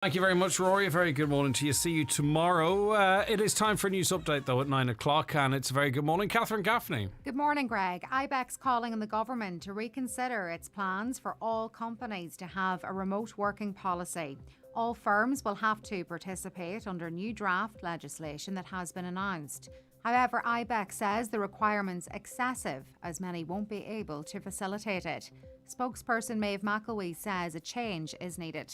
Thank you very much, Rory. A very good morning to you. See you tomorrow. It is time for a news update, though, at 9 o'clock, and it's a very good morning. Catherine Gaffney. Good morning, Greg. IBEC's calling on the government to reconsider its plans for all companies to have a remote working policy. All firms will have to participate under new draft legislation that has been announced. However, IBEC says the requirement's excessive, as many won't be able to facilitate it. Spokesperson Maeve McElwee says a change is needed.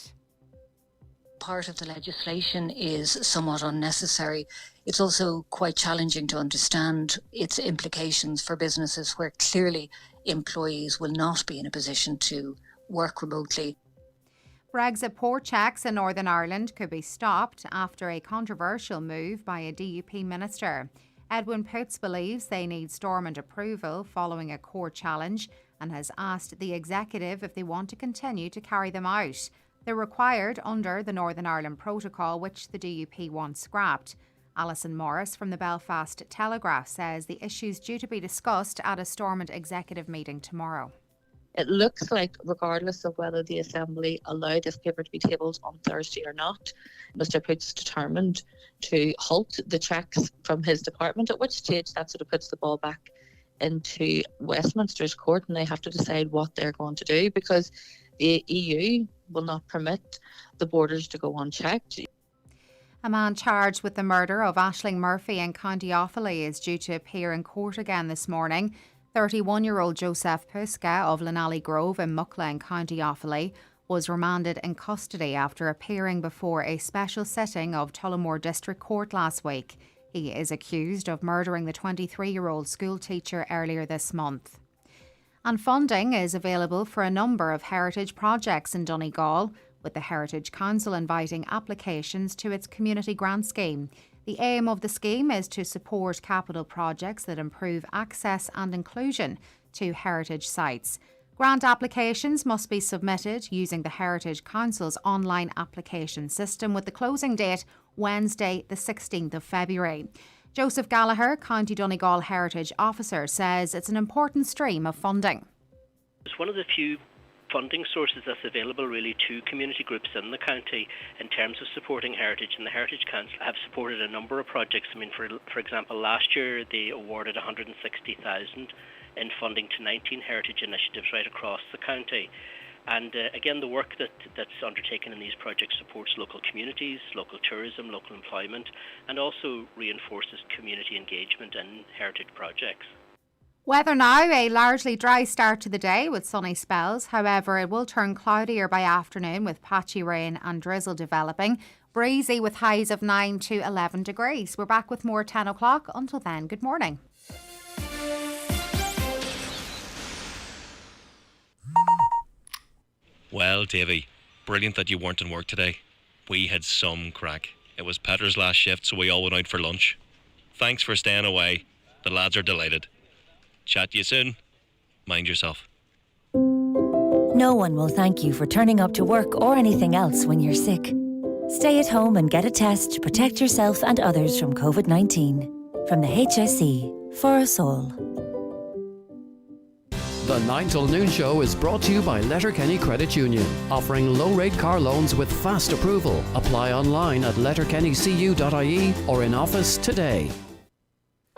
Part of the legislation is somewhat unnecessary. It's also quite challenging to understand its implications for businesses where clearly employees will not be in a position to work remotely. Brexit port checks in Northern Ireland could be stopped after a controversial move by a DUP minister. Edwin Poots believes they need Stormont approval following a court challenge and has asked the executive if they want to continue to carry them out. They're required under the Northern Ireland Protocol, which the DUP wants scrapped. Alison Morris from the Belfast Telegraph says the issue's due to be discussed at a Stormont executive meeting tomorrow. It looks like, regardless of whether the Assembly allow this paper to be tabled on Thursday or not, Mr Poots is determined to halt the checks from his department, at which stage that sort of puts the ball back into Westminster's court, and they have to decide what they're going to do, because the EU will not permit the borders to go unchecked. A man charged with the murder of Aisling Murphy in County Offaly is due to appear in court again this morning. 31-year-old Joseph Puska of Lenally Grove in Muckla in County Offaly was remanded in custody after appearing before a special sitting of Tullamore District Court last week. He is accused of murdering the 23-year-old school teacher earlier this month. And funding is available for a number of heritage projects in Donegal, with the Heritage Council inviting applications to its community grant scheme. The aim of the scheme is to support capital projects that improve access and inclusion to heritage sites. Grant applications must be submitted using the Heritage Council's online application system, with the closing date Wednesday, the 16th of February. Joseph Gallagher, County Donegal Heritage Officer, says it's an important stream of funding. It's one of the few funding sources that's available really to community groups in the county in terms of supporting heritage, and the Heritage Council have supported a number of projects. I mean, for example, last year they awarded 160,000 in funding to 19 heritage initiatives right across the county. And again, the work that's undertaken in these projects supports local communities, local tourism, local employment, and also reinforces community engagement in heritage projects. Weather now, a largely dry start to the day with sunny spells. However, it will turn cloudier by afternoon with patchy rain and drizzle developing. Breezy with highs of 9 to 11 degrees. We're back with more 10 o'clock. Until then, good morning. Well, Davy, brilliant that you weren't in work today. We had some crack. It was Peter's last shift, so we all went out for lunch. Thanks for staying away. The lads are delighted. Chat to you soon. Mind yourself. No one will thank you for turning up to work or anything else when you're sick. Stay at home and get a test to protect yourself and others from COVID-19. From the HSE, for us all. The 9 till noon show is brought to you by Letterkenny Credit Union, offering low-rate car loans with fast approval. Apply online at letterkennycu.ie or in office today.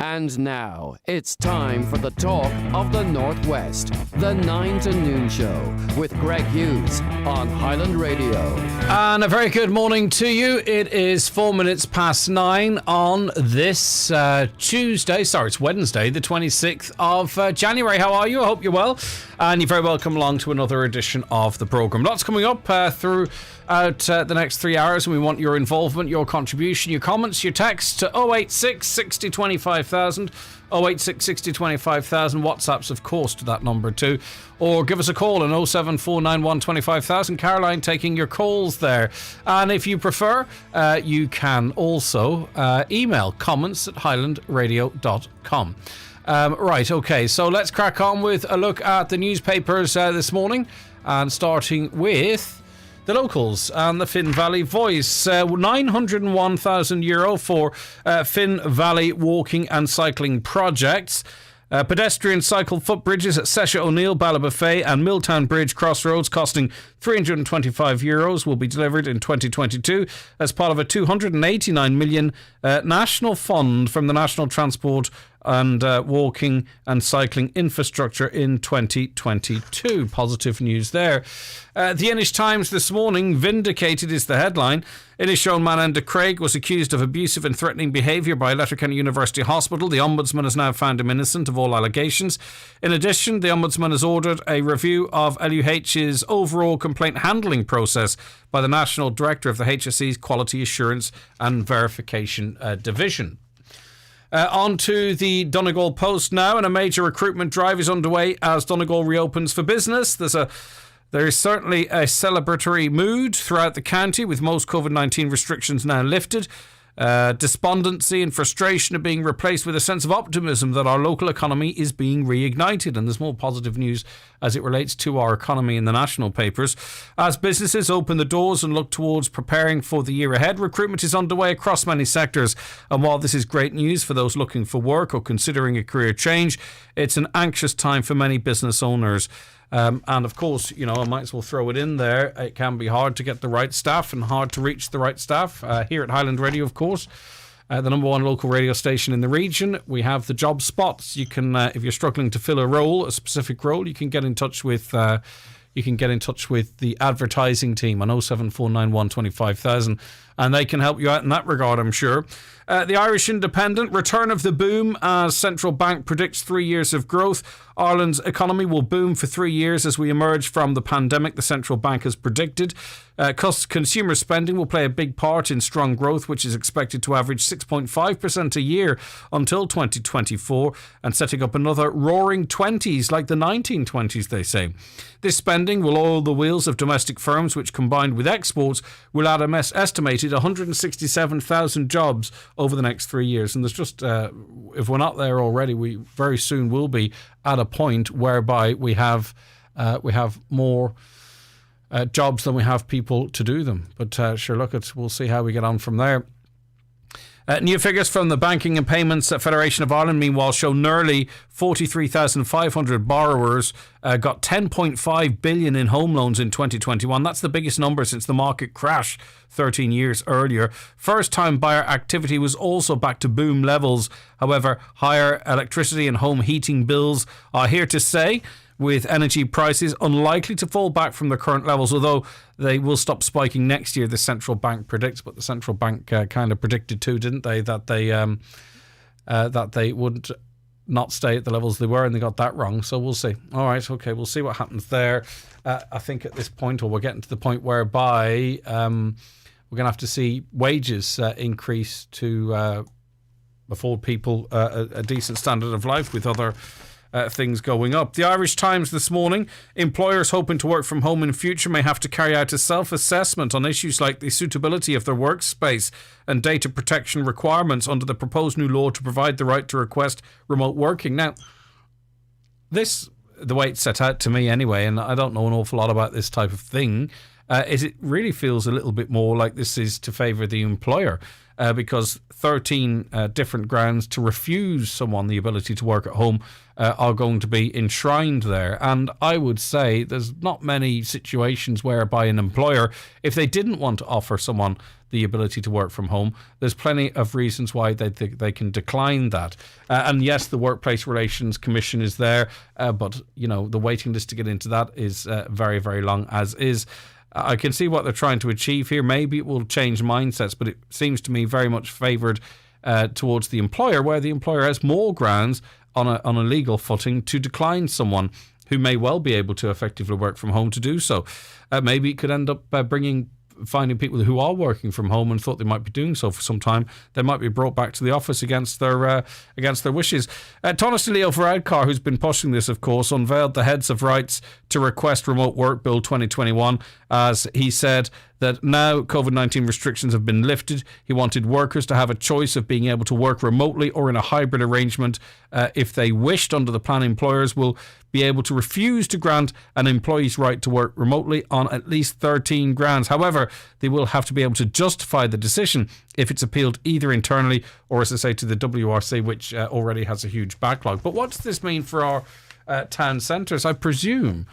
And now, it's time for the talk of the Northwest. The 9 to noon show with Greg Hughes on Highland Radio. And a very good morning to you. It is 4 minutes past 9 on this Tuesday. Sorry, it's Wednesday, the 26th of January. How are you? I hope you're well. And you're very welcome along to another edition of the programme. Lots coming up throughout the next 3 hours, and we want your involvement, your contribution, your comments, your text to 086 60 25,000, 086 60 25,000. WhatsApps, of course, to that number too. Or give us a call on 07491 25,000. Caroline taking your calls there. And if you prefer, you can also email comments@highlandradio.com. Right, okay, so let's crack on with a look at the newspapers this morning, and starting with the locals and the Finn Valley Voice. €901,000 for Finn Valley walking and cycling projects. Pedestrian cycle footbridges at Sesha O'Neill, Ballabafay and Milltown Bridge Crossroads costing €325 will be delivered in 2022 as part of a €289 million national fund from the National Transport and Walking and Cycling Infrastructure in 2022. Positive news there. The Inish Times this morning, vindicated is the headline. Inishowen man Enda Craig was accused of abusive and threatening behaviour by Letterkenny University Hospital. The Ombudsman has now found him innocent of all allegations. In addition, the Ombudsman has ordered a review of LUH's overall complaint handling process by the National Director of the HSE's Quality Assurance and Verification Division. On to the Donegal Post now, and a major recruitment drive is underway as Donegal reopens for business. There is certainly a celebratory mood throughout the county, with most COVID-19 restrictions now lifted. Despondency and frustration are being replaced with a sense of optimism that our local economy is being reignited, and there's more positive news as it relates to our economy in the national papers. As businesses open the doors and look towards preparing for the year ahead, recruitment is underway across many sectors, and while this is great news for those looking for work or considering a career change, it's an anxious time for many business owners. And of course, I might as well throw it in there. It can be hard to get the right staff and hard to reach the right staff. Here at Highland Radio, of course, the number one local radio station in the region, we have the job spots. You can, if you're struggling to fill a specific role, you can get in touch with the advertising team on 07491 25,000, and they can help you out in that regard, I'm sure. The Irish Independent, return of the boom as central bank predicts 3 years of growth. Ireland's economy will boom for 3 years as we emerge from the pandemic, the central bank has predicted. Consumer spending will play a big part in strong growth, which is expected to average 6.5% a year until 2024, and setting up another roaring 20s like the 1920s, they say. This spending will oil the wheels of domestic firms, which combined with exports will add an estimated 167,000 jobs over the next 3 years. And there's just, if we're not there already, we very soon will be at a point whereby we have more jobs than we have people to do them. But sure, look, we'll see how we get on from there. New figures from the Banking and Payments Federation of Ireland, meanwhile, show nearly 43,500 borrowers got 10.5 billion in home loans in 2021. That's the biggest number since the market crash 13 years earlier. First-time buyer activity was also back to boom levels. However, higher electricity and home heating bills are here to stay, with energy prices unlikely to fall back from the current levels, although they will stop spiking next year, the central bank predicts. But the central bank kind of predicted too, didn't they, that they would not stay at the levels they were, and they got that wrong. So we'll see. All right, okay, we'll see what happens there. I think at this point, or we're getting to the point whereby we're going to have to see wages increase to afford people a decent standard of life, with other things going up. The Irish Times this morning, employers hoping to work from home in future may have to carry out a self-assessment on issues like the suitability of their workspace and data protection requirements under the proposed new law to provide the right to request remote working. Now, this, the way it's set out to me anyway, and I don't know an awful lot about this type of thing, is it really feels a little bit more like this is to favour the employer, because 13 different grounds to refuse someone the ability to work at home are going to be enshrined there. And I would say there's not many situations whereby an employer, if they didn't want to offer someone the ability to work from home, there's plenty of reasons why they can decline that. And yes, the Workplace Relations Commission is there, but the waiting list to get into that is very, very long as is. I can see what they're trying to achieve here. Maybe it will change mindsets, but it seems to me very much favoured towards the employer, where the employer has more grounds on a legal footing to decline someone who may well be able to effectively work from home to do so. Maybe it could end up finding people who are working from home and thought they might be doing so for some time. They might be brought back to the office against their wishes. Tánaiste Leo Varadkar, who's been pushing this, of course, unveiled the Heads of Rights to Request Remote Work Bill 2021, as he said that now COVID-19 restrictions have been lifted, he wanted workers to have a choice of being able to work remotely or in a hybrid arrangement if they wished. Under the plan, employers will be able to refuse to grant an employee's right to work remotely on at least 13 grounds. However, they will have to be able to justify the decision if it's appealed either internally or, as I say, to the WRC, which already has a huge backlog. But what does this mean for our town centres? I presume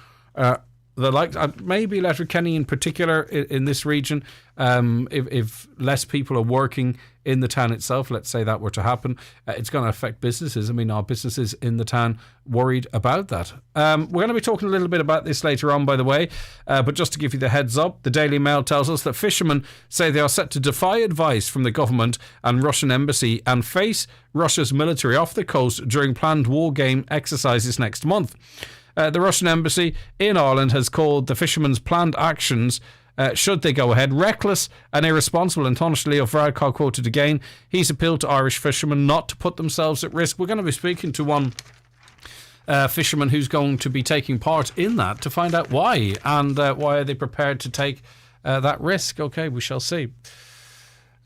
maybe Letterkenny in particular in this region, if less people are working in the town itself, let's say that were to happen, it's going to affect businesses. I mean, are businesses in the town worried about that? We're going to be talking a little bit about this later on, by the way, but just to give you the heads up, the Daily Mail tells us that fishermen say they are set to defy advice from the government and Russian embassy and face Russia's military off the coast during planned war game exercises next month. The Russian embassy in Ireland has called the fishermen's planned actions, should they go ahead, reckless and irresponsible. And Tánaiste Leo Varadkar quoted again. He's appealed to Irish fishermen not to put themselves at risk. We're going to be speaking to one fisherman who's going to be taking part in that to find out why, and why are they prepared to take that risk. Okay, we shall see.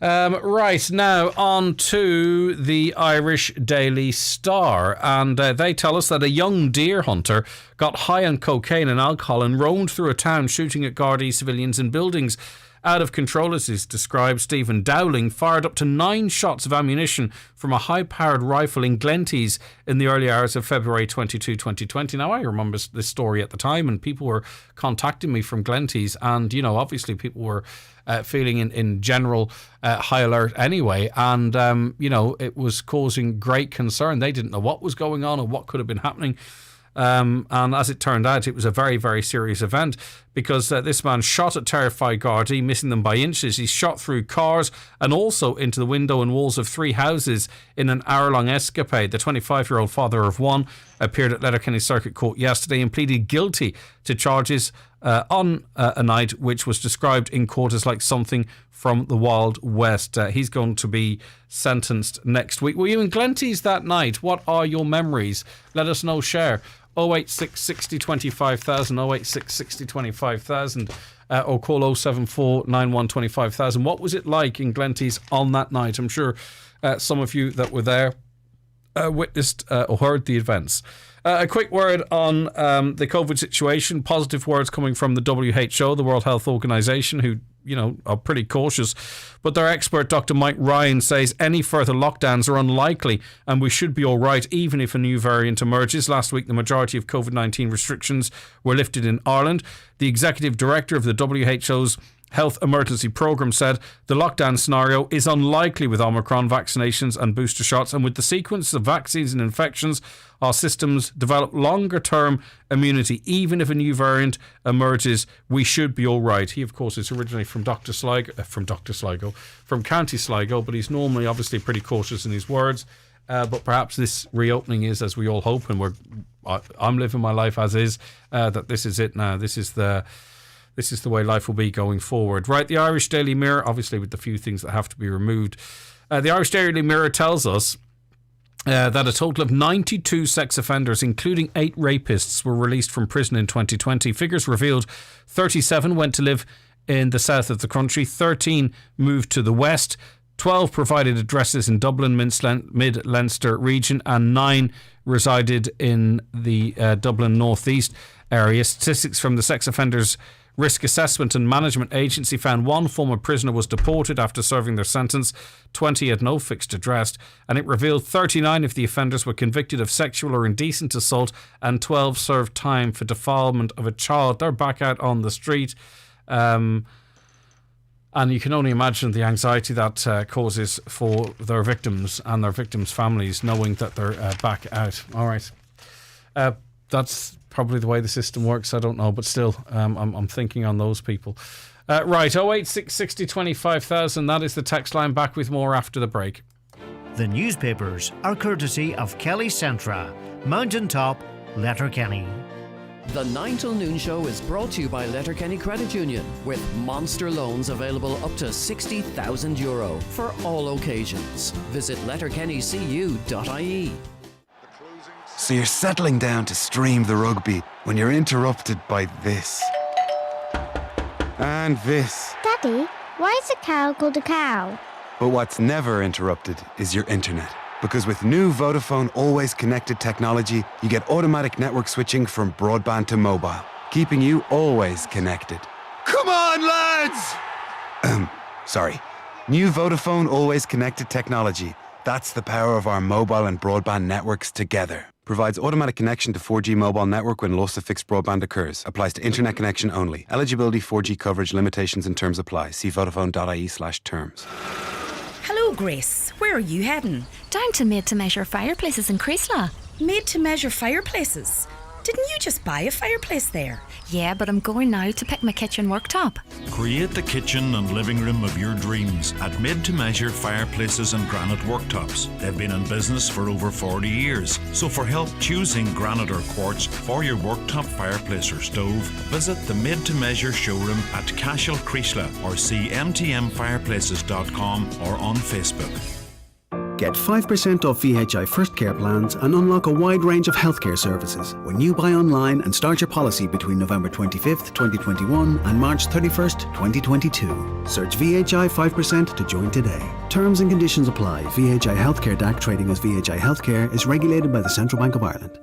Right, now on to the Irish Daily Star, and they tell us that a young deer hunter got high on cocaine and alcohol and roamed through a town shooting at Gardaí civilians and buildings. Out of control, as is described, Stephen Dowling fired up to 9 shots of ammunition from a high-powered rifle in Glentees in the early hours of February 22, 2020. Now, I remember this story at the time, and people were contacting me from Glentees, and, you know, obviously people were feeling in general high alert anyway, and, you know, it was causing great concern. They didn't know what was going on or what could have been happening. And as it turned out, it was a very, very serious event because this man shot at terrified Gardaí, missing them by inches. He shot through cars and also into the window and walls of 3 houses in an hour-long escapade. The 25-year-old father of one appeared at Letterkenny Circuit Court yesterday and pleaded guilty to charges on a night which was described in court as like something from the Wild West. He's going to be sentenced next week. Were you in Glentees that night? What are your memories? Let us know, share. 086 60 25,000, 086 60 25,000, or call 074 91 25,000. What was it like in Glentees on that night? I'm sure some of you that were there witnessed or heard the events. A quick word on the COVID situation. Positive words coming from the WHO, the World Health Organization, who, you know, are pretty cautious. But their expert, Dr. Mike Ryan, says any further lockdowns are unlikely and we should be all right even if a new variant emerges. Last week, the majority of COVID-19 restrictions were lifted in Ireland. The executive director of the WHO's Health Emergency Programme said the lockdown scenario is unlikely with Omicron vaccinations and booster shots, and with the sequence of vaccines and infections, our systems develop longer-term immunity. Even if a new variant emerges, we should be all right. He, of course, is originally from County Sligo, but he's normally obviously pretty cautious in his words. But perhaps this reopening is, as we all hope, and I'm living my life as is, that this is it now. This is the way life will be going forward. Right, the Irish Daily Mirror, obviously with the few things that have to be removed. The Irish Daily Mirror tells us that a total of 92 sex offenders, including 8 rapists, were released from prison in 2020. Figures revealed 37 went to live in the south of the country, 13 moved to the west, 12 provided addresses in Dublin, Mid-Leinster region, and 9 resided in the Dublin northeast area. Statistics from the Sex Offenders Risk Assessment and Management Agency found 1 former prisoner was deported after serving their sentence, 20 had no fixed address, and it revealed 39 of the offenders were convicted of sexual or indecent assault and 12 served time for defilement of a child. They're back out on the street, and you can only imagine the anxiety that causes for their victims and their victims' families knowing that they're back out. All right. That's probably the way the system works. I don't know, but still, I'm thinking on those people. Right, 086 60 25,000. That is the text line. Back with more after the break. The newspapers are courtesy of Kelly Centra, Mountaintop, Letterkenny. The 9 till noon show is brought to you by Letterkenny Credit Union, with monster loans available up to €60,000 for all occasions. Visit letterkennycu.ie. So you're settling down to stream the rugby when you're interrupted by this. And this. Daddy, why is a cow called a cow? But what's never interrupted is your internet. Because with new Vodafone Always Connected technology, you get automatic network switching from broadband to mobile, keeping you always connected. Come on, lads! Sorry. New Vodafone Always Connected technology. That's the power of our mobile and broadband networks together. Provides automatic connection to 4G mobile network when loss of fixed broadband occurs. Applies to internet connection only. Eligibility, 4G coverage, limitations and terms apply. See vodafone.ie/terms. Hello, Grace. Where are you heading? Down to Made to Measure Fireplaces in Creasla. Made to Measure Fireplaces? Didn't you just buy a fireplace there? Yeah, but I'm going now to pick my kitchen worktop. Create the kitchen and living room of your dreams at Made to Measure Fireplaces and Granite Worktops. They've been in business for over 40 years. So for help choosing granite or quartz for your worktop, fireplace or stove, visit the Made to Measure showroom at Cashel Creasla or see mtmfireplaces.com or on Facebook. Get 5% off VHI First Care plans and unlock a wide range of healthcare services when you buy online and start your policy between November 25th, 2021 and March 31st, 2022. Search VHI 5% to join today. Terms and conditions apply. VHI Healthcare DAC trading as VHI Healthcare is regulated by the Central Bank of Ireland.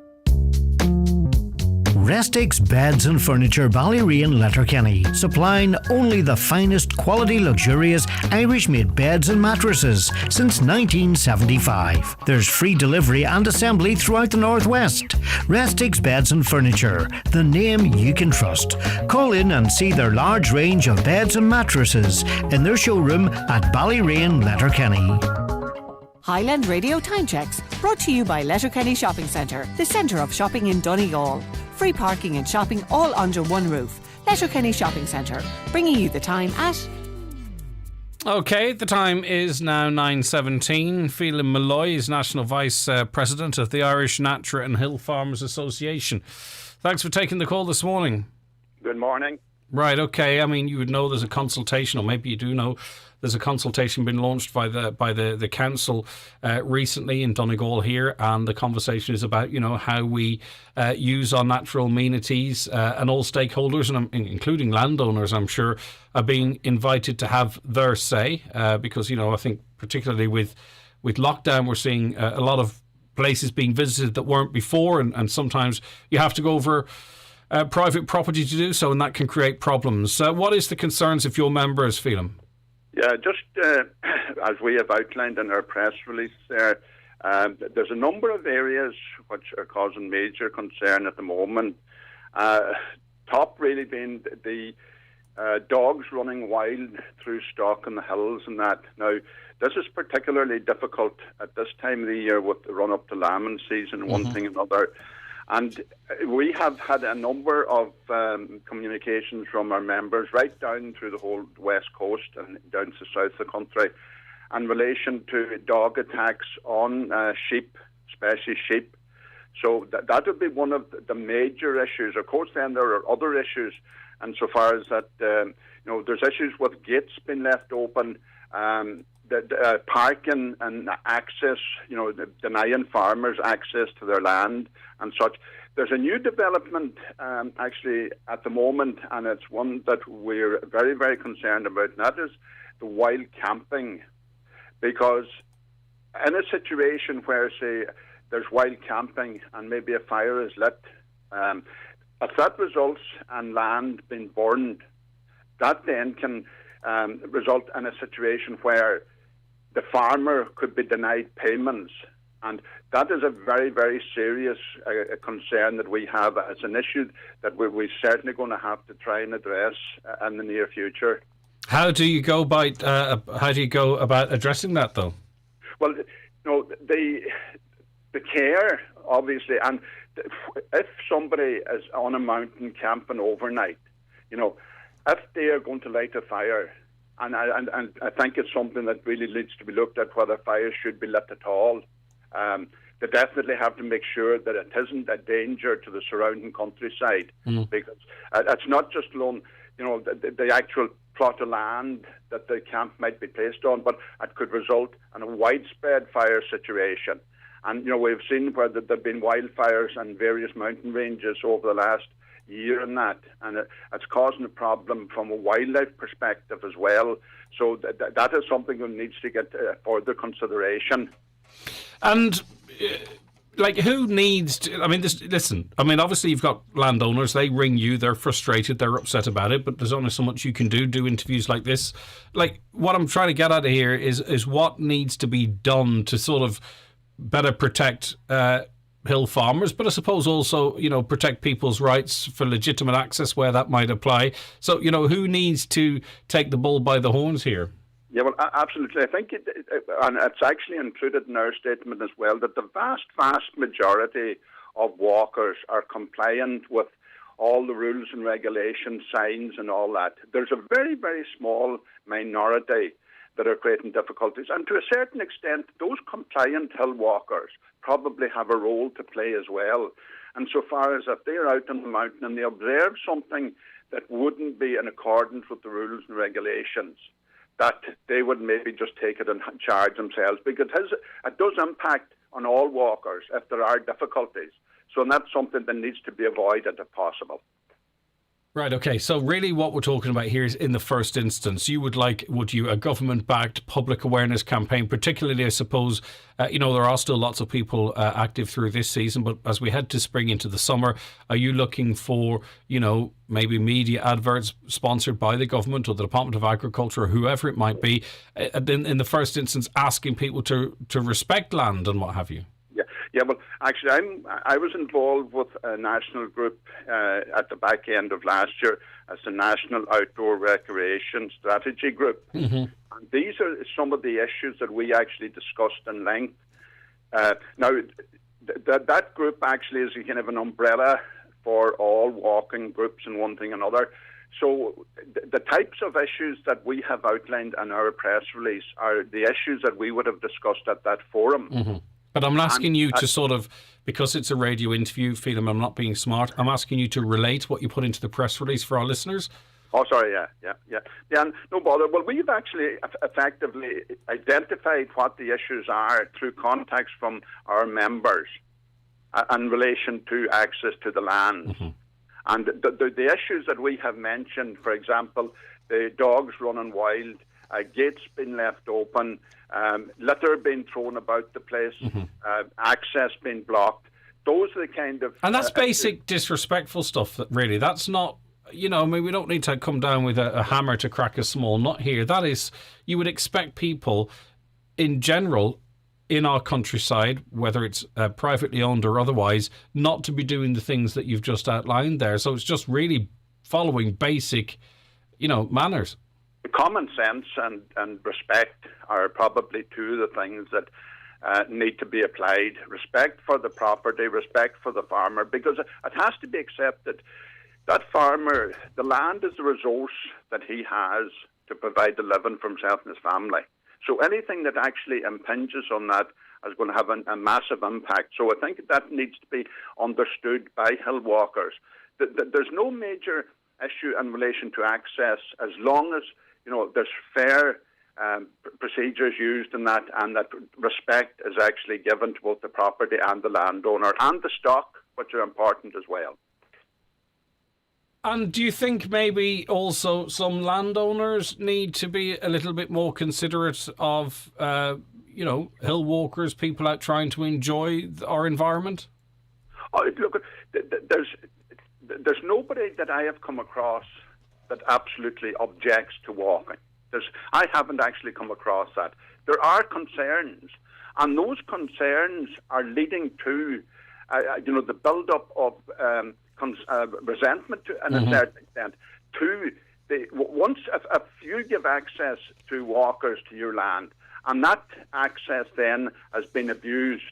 Restix Beds and Furniture, Ballyreen, Letterkenny, supplying only the finest quality, luxurious Irish-made beds and mattresses since 1975. There's free delivery and assembly throughout the Northwest. Restix Beds and Furniture, the name you can trust. Call in and see their large range of beds and mattresses in their showroom at Ballyreen, Letterkenny. Highland Radio Time Checks, brought to you by Letterkenny Shopping Centre, the centre of shopping in Donegal. Free parking and shopping all under one roof. Letterkenny Shopping Centre, bringing you the time at... OK, the time is now 9:17. Phelan Malloy is National Vice President of the Irish Natra and Hill Farmers Association. Thanks for taking the call this morning. Good morning. Right, OK. I mean, you would know there's a consultation, or maybe you do know there's a consultation been launched by the council recently in Donegal here, and the conversation is about, you know, how we use our natural amenities, and all stakeholders, and including landowners, I'm sure, are being invited to have their say, because, you know, I think particularly with lockdown, we're seeing a lot of places being visited that weren't before, and sometimes you have to go over private property to do so, and that can create problems. What is the concerns of your members, Phelan? Yeah, just as we have outlined in our press release there, there's a number of areas which are causing major concern at the moment. Top really being the dogs running wild through stock in the hills and that. Now, this is particularly difficult at this time of the year with the run-up to lambing season, one thing and another. And we have had a number of communications from our members right down through the whole West Coast and down to the south of the country in relation to dog attacks on sheep, especially sheep. So that would be one of the major issues. Of course, then there are other issues insofar as that, you know, there's issues with gates being left open, the parking and access, you know, denying farmers access to their land and such. There's a new development actually at the moment, and it's one that we're very, very concerned about, and that is the wild camping. Because in a situation where, say, there's wild camping and maybe a fire is lit, if that results in land being burned, that then can result in a situation where the farmer could be denied payments. And that is a very, very serious concern that we have as an issue that we're certainly going to have to try and address in the near future. How do you go about addressing that, though? Well, you know, the care, obviously, and if somebody is on a mountain camping overnight, you know, if they are going to light a fire, and I think it's something that really needs to be looked at, whether fires should be lit at all. They definitely have to make sure that it isn't a danger to the surrounding countryside, because it's not just alone, you know, the actual plot of land that the camp might be placed on, but it could result in a widespread fire situation. And, you know, we've seen where there have been wildfires in various mountain ranges over the last year in that, and it's causing a problem from a wildlife perspective as well. So that is something that needs to get further consideration. And who needs to, listen, obviously you've got landowners, they ring you, they're frustrated, they're upset about it, but there's only so much you can do interviews like this. What I'm trying to get at here is what needs to be done to sort of better protect hill farmers, but I suppose also, protect people's rights for legitimate access where that might apply. So, who needs to take the bull by the horns here? Yeah, well, absolutely. I think and it's actually included in our statement as well, that the vast majority of walkers are compliant with all the rules and regulations, signs and all that. There's a very, very small minority that are creating difficulties. And to a certain extent, those compliant hill walkers probably have a role to play as well. And so far as if they're out on the mountain and they observe something that wouldn't be in accordance with the rules and regulations, that they would maybe just take it and charge themselves, because it does impact on all walkers if there are difficulties. So that's something that needs to be avoided if possible. Right, okay. So really what we're talking about here is, in the first instance, would you a government-backed public awareness campaign, particularly, I suppose, there are still lots of people active through this season, but as we head to spring into the summer, are you looking for, maybe media adverts sponsored by the government or the Department of Agriculture or whoever it might be, in the first instance, asking people to respect land and what have you? Yeah. Well, actually, I was involved with a national group at the back end of last year as the National Outdoor Recreation Strategy Group. Mm-hmm. And these are some of the issues that we actually discussed in length. Now, that group actually is a kind of an umbrella for all walking groups and one thing another. So the types of issues that we have outlined in our press release are the issues that we would have discussed at that forum. Mm-hmm. But I'm asking you to sort of, because it's a radio interview, Phelim, I'm not being smart, I'm asking you to relate what you put into the press release for our listeners. Oh, sorry, yeah, no bother. Well, we've actually effectively identified what the issues are through contacts from our members in relation to access to the land. Mm-hmm. And the issues that we have mentioned, for example, the dogs running wild, gates being left open, litter being thrown about the place, mm-hmm. Access being blocked. Those are the kind of... And that's basic disrespectful stuff, really. That's not, we don't need to come down with a hammer to crack a small nut here. That is, you would expect people in general in our countryside, whether it's privately owned or otherwise, not to be doing the things that you've just outlined there. So it's just really following basic, manners. Common sense and respect are probably two of the things that need to be applied. Respect for the property, respect for the farmer, because it has to be accepted that farmer, the land is the resource that he has to provide a living for himself and his family. So anything that actually impinges on that is going to have a massive impact. So I think that needs to be understood by hill walkers. There's no major issue in relation to access as long as there's fair procedures used in that, and that respect is actually given to both the property and the landowner and the stock, which are important as well. And do you think maybe also some landowners need to be a little bit more considerate of, hill walkers, people out trying to enjoy our environment? Oh, look, there's nobody that I have come across that absolutely objects to walking. I haven't actually come across that. There are concerns, and those concerns are leading to, the build-up of resentment to a certain extent. If you give access to walkers to your land, and that access then has been abused,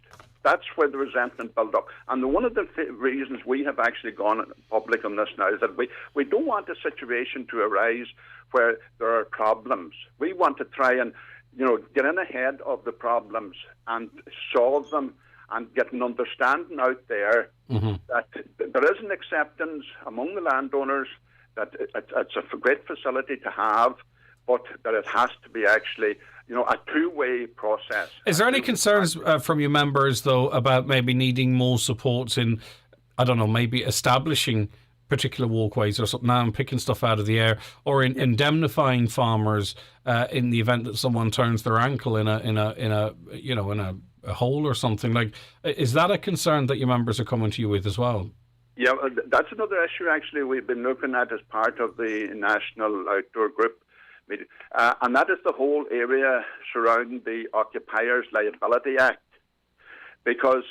that's where the resentment built up. And one of the reasons we have actually gone public on this now is that we don't want a situation to arise where there are problems. We want to try and, get in ahead of the problems and solve them and get an understanding out there that there is an acceptance among the landowners that it's a great facility to have, but that it has to be actually a two-way process. Is there any concerns from your members, though, about maybe needing more supports in, maybe establishing particular walkways or something now and picking stuff out of the air, or indemnifying farmers in the event that someone turns their ankle in a hole or something. Like, is that a concern that your members are coming to you with as well? Yeah, that's another issue actually we've been looking at as part of the National Outdoor Group meeting, and that is the whole area surrounding the Occupiers Liability Act, because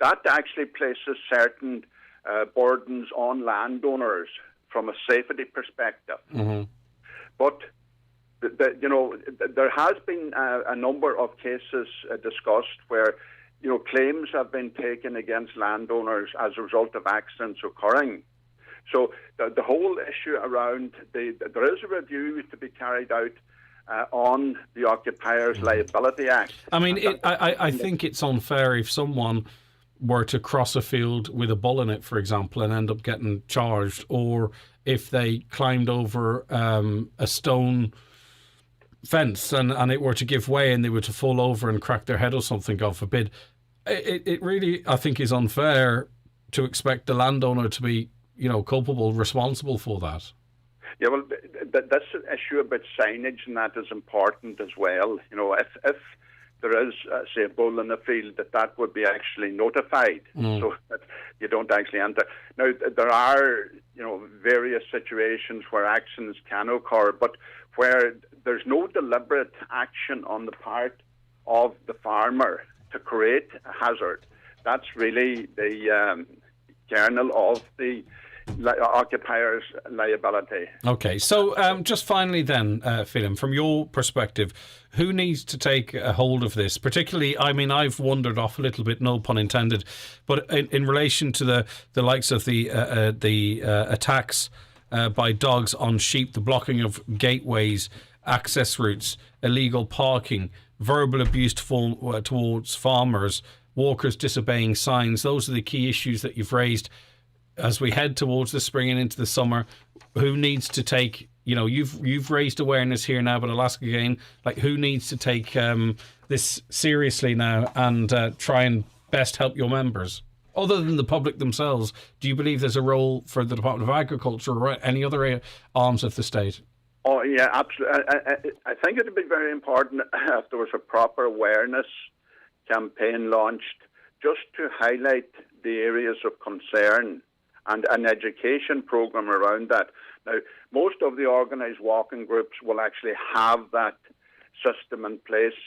that actually places certain burdens on landowners from a safety perspective. Mm-hmm. But there has been a number of cases discussed where claims have been taken against landowners as a result of accidents occurring. So the whole issue around there is a review to be carried out on the Occupiers Liability Act. I mean, I think it's unfair if someone were to cross a field with a bull in it, for example, and end up getting charged, or if they climbed over a stone fence and it were to give way and they were to fall over and crack their head or something, God forbid. It really, I think, is unfair to expect the landowner to be, culpable, responsible for that. Yeah, well, that's an issue about signage, and that is important as well. If there is, say, a bull in the field, that would be actually notified, so that you don't actually enter. Now, there are, various situations where accidents can occur, but where there's no deliberate action on the part of the farmer to create a hazard. That's really the kernel of the occupier's liability. Okay, so just finally then, Phelim, from your perspective, who needs to take a hold of this? Particularly, I mean, I've wandered off a little bit, no pun intended, but in relation to the likes of the attacks by dogs on sheep, the blocking of gateways, access routes, illegal parking, verbal abuse towards farmers, walkers disobeying signs. Those are the key issues that you've raised as we head towards the spring and into the summer. Who needs to take, you've raised awareness here now, but I'll ask again, who needs to take this seriously now and try and best help your members? Other than the public themselves, do you believe there's a role for the Department of Agriculture or any other arms of the state? Oh, yeah, absolutely. I think it would be very important if there was a proper awareness campaign launched just to highlight the areas of concern and an education program around that. Now, most of the organised walking groups will actually have that system in place,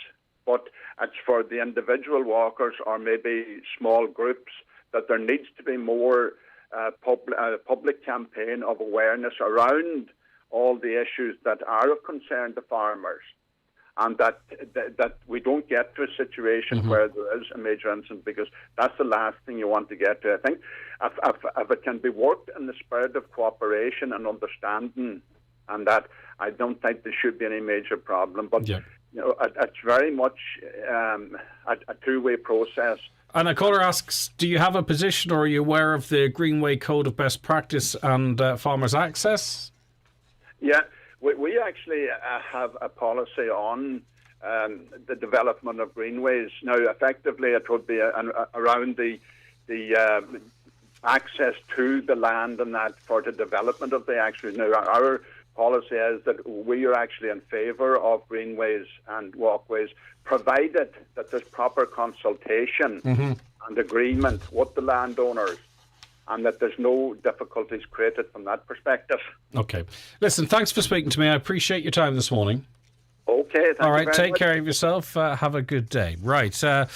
but it's for the individual walkers or maybe small groups that there needs to be more public campaign of awareness around all the issues that are of concern to farmers, and that we don't get to a situation where there is a major incident, because that's the last thing you want to get to. I think if it can be worked in the spirit of cooperation and understanding, and that, I don't think there should be any major problem. But it's very much a two-way process. And a caller asks, do you have a position, or are you aware of the Greenway Code of Best Practice and Farmers Access? Yeah, we actually have a policy on the development of greenways. Now, effectively, it would be around the access to the land and that for the development of the actual. Now, our policy is that we are actually in favour of greenways and walkways, provided that there's proper consultation and agreement with the landowners, and that there's no difficulties created from that perspective. Okay. Listen, thanks for speaking to me. I appreciate your time this morning. Okay, all right, take care of yourself. Have a good day. Right. A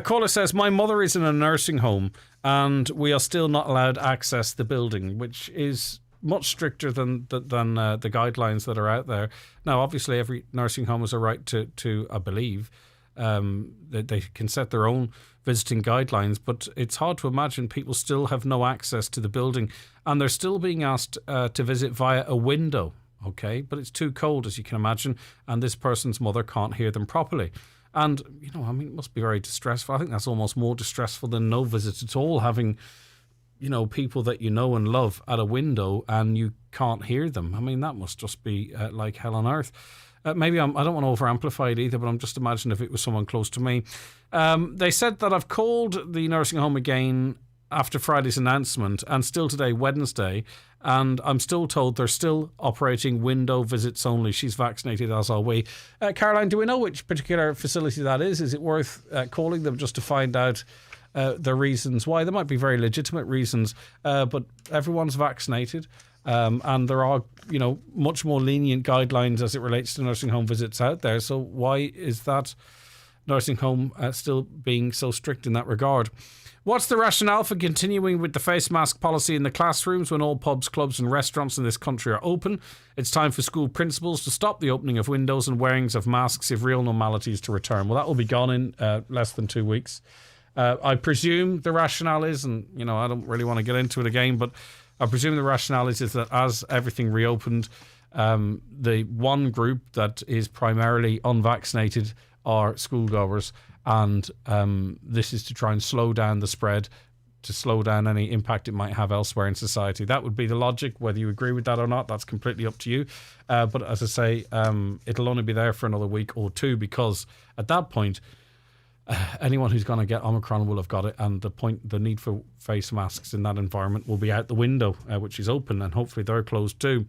caller says, my mother is in a nursing home and we are still not allowed access the building, which is much stricter than the guidelines that are out there. Now, obviously, every nursing home has a right to I believe, that they can set their own visiting guidelines, but it's hard to imagine people still have no access to the building and they're still being asked to visit via a window, okay? But it's too cold, as you can imagine, and this person's mother can't hear them properly. And, it must be very distressful. I think that's almost more distressful than no visit at all, having, people that you know and love at a window and you can't hear them. I mean, that must just be like hell on earth. Maybe I don't want to over-amplify it either, but I'm just imagining if it was someone close to me. They said that I've called the nursing home again after Friday's announcement, and still today, Wednesday, and I'm still told they're still operating window visits only. She's vaccinated, as are we. Caroline, do we know which particular facility that is? Is it worth calling them just to find out the reasons why? There might be very legitimate reasons, but everyone's vaccinated. And there are, much more lenient guidelines as it relates to nursing home visits out there. So why is that nursing home still being so strict in that regard? What's the rationale for continuing with the face mask policy in the classrooms when all pubs, clubs and restaurants in this country are open? It's time for school principals to stop the opening of windows and wearings of masks if real normality is to return. Well, that will be gone in less than 2 weeks. I presume the rationale is, and, I don't really want to get into it again, but I presume the rationale is that as everything reopened, the one group that is primarily unvaccinated are schoolgoers, and this is to try and slow down the spread, to slow down any impact it might have elsewhere in society. That would be the logic. Whether you agree with that or not, that's completely up to you. But as I say, it'll only be there for another week or two, because at that point, anyone who's going to get Omicron will have got it, and the need for face masks in that environment will be out the window, which is open, and hopefully they're closed too.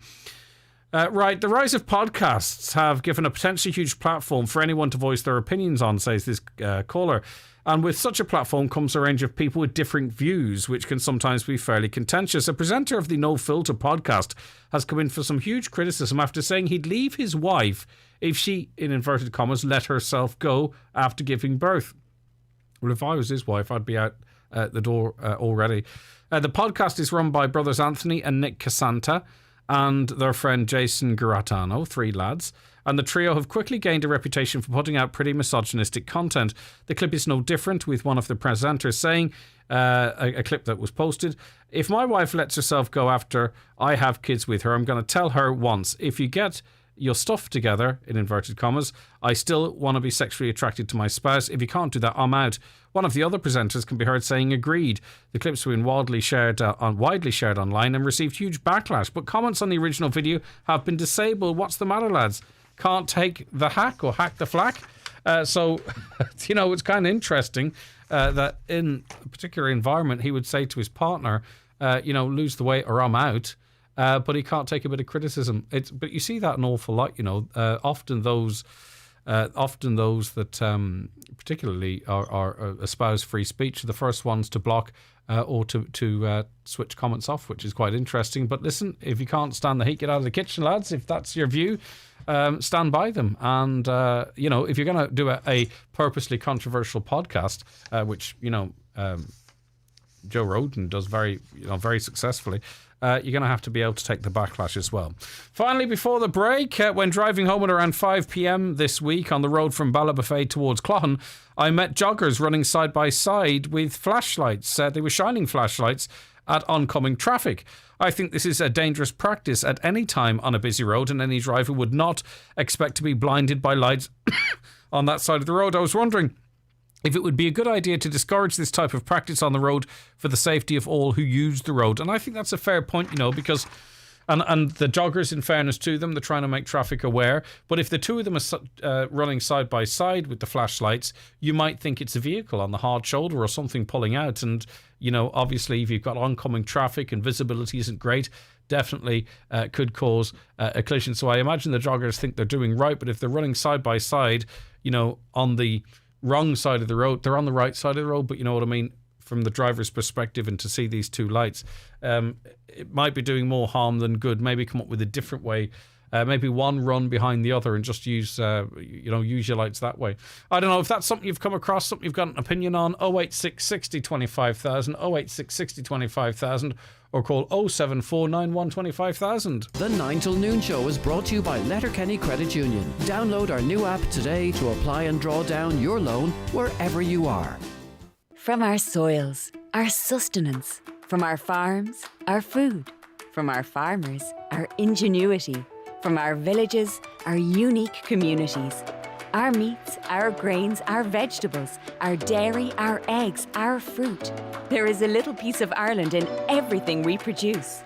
Right, the rise of podcasts have given a potentially huge platform for anyone to voice their opinions on, says this caller. And with such a platform comes a range of people with different views, which can sometimes be fairly contentious. A presenter of the No Filter podcast has come in for some huge criticism after saying he'd leave his wife if she, in inverted commas, let herself go after giving birth. Well, if I was his wife, I'd be out the door already. The podcast is run by brothers Anthony and Nick Casanta and their friend Jason Garatano, 3 lads, and the trio have quickly gained a reputation for putting out pretty misogynistic content. The clip is no different, with one of the presenters saying, a clip that was posted, "If my wife lets herself go after I have kids with her, I'm going to tell her once, if you get your stuff together, in inverted commas, I still want to be sexually attracted to my spouse. If you can't do that, I'm out." One of the other presenters can be heard saying agreed. The clips have been widely shared online and received huge backlash, but comments on the original video have been disabled. What's the matter, lads? Can't take the hack or hack the flack? So, it's kind of interesting that in a particular environment, he would say to his partner, lose the weight or I'm out. But he can't take a bit of criticism. But you see that an awful lot, often those that particularly are espouse free speech are the first ones to block or to switch comments off, which is quite interesting. But listen, if you can't stand the heat, get out of the kitchen, lads. If that's your view, stand by them. And, if you're going to do a purposely controversial podcast, which, Joe Rogan does very successfully, you're going to have to be able to take the backlash as well. Finally, before the break, when driving home at around 5 p.m. this week on the road from Ballabafay towards Cloughan, I met joggers running side by side with flashlights. They were shining flashlights at oncoming traffic. I think this is a dangerous practice at any time on a busy road, and any driver would not expect to be blinded by lights on that side of the road. I was wondering if it would be a good idea to discourage this type of practice on the road for the safety of all who use the road. And I think that's a fair point, because and the joggers, in fairness to them, they're trying to make traffic aware. But if the two of them are running side by side with the flashlights, you might think it's a vehicle on the hard shoulder or something pulling out. And, obviously, if you've got oncoming traffic and visibility isn't great, definitely could cause a collision. So I imagine the joggers think they're doing right. But if they're running side by side, on the wrong side of the road, they're on the right side of the road, but you know what I mean, from the driver's perspective, and to see these two lights, it might be doing more harm than good. Maybe come up with a different way, maybe one run behind the other and just use your lights that way. I don't know if that's something you've come across, something you've got an opinion on. 086 60 25,000, 086 60 25,000, or call 07491 25,000. The 9 till noon show is brought to you by Letterkenny Credit Union. Download our new app today to apply and draw down your loan wherever you are. From our soils, our sustenance, from our farms, our food, from our farmers, our ingenuity, from our villages, our unique communities, our meats, our grains, our vegetables, our dairy, our eggs, our fruit. There is a little piece of Ireland in everything we produce.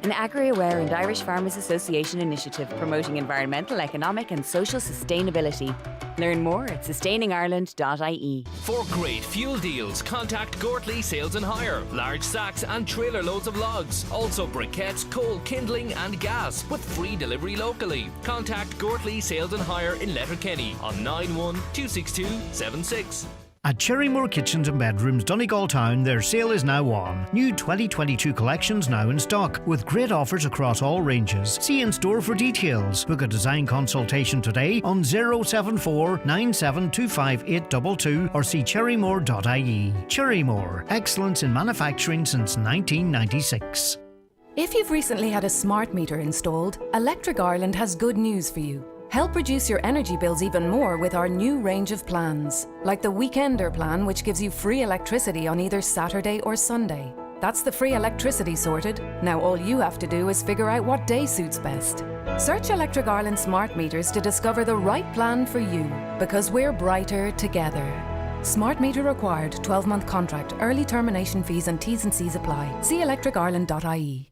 an agri-aware and Irish Farmers Association initiative promoting environmental, economic and social sustainability. Learn more at sustainingireland.ie. For great fuel deals, contact Gortley Sales and Hire. Large sacks and trailer loads of logs. Also briquettes, coal, kindling and gas with free delivery locally. Contact Gortley Sales and Hire in Letterkenny on 9126276. At Cherrymore Kitchens and Bedrooms, Donegal Town, their sale is now on. New 2022 collections now in stock, with great offers across all ranges. See in store for details. Book a design consultation today on 074 9725822 or see cherrymore.ie. Cherrymore, excellence in manufacturing since 1996. If you've recently had a smart meter installed, Electric Ireland has good news for you. Help reduce your energy bills even more with our new range of plans, like the Weekender plan, which gives you free electricity on either Saturday or Sunday. That's the free electricity sorted. Now all you have to do is figure out what day suits best. Search Electric Ireland smart meters to discover the right plan for you, because we're brighter together. Smart meter required, 12-month contract, early termination fees and T's and C's apply. See electricireland.ie.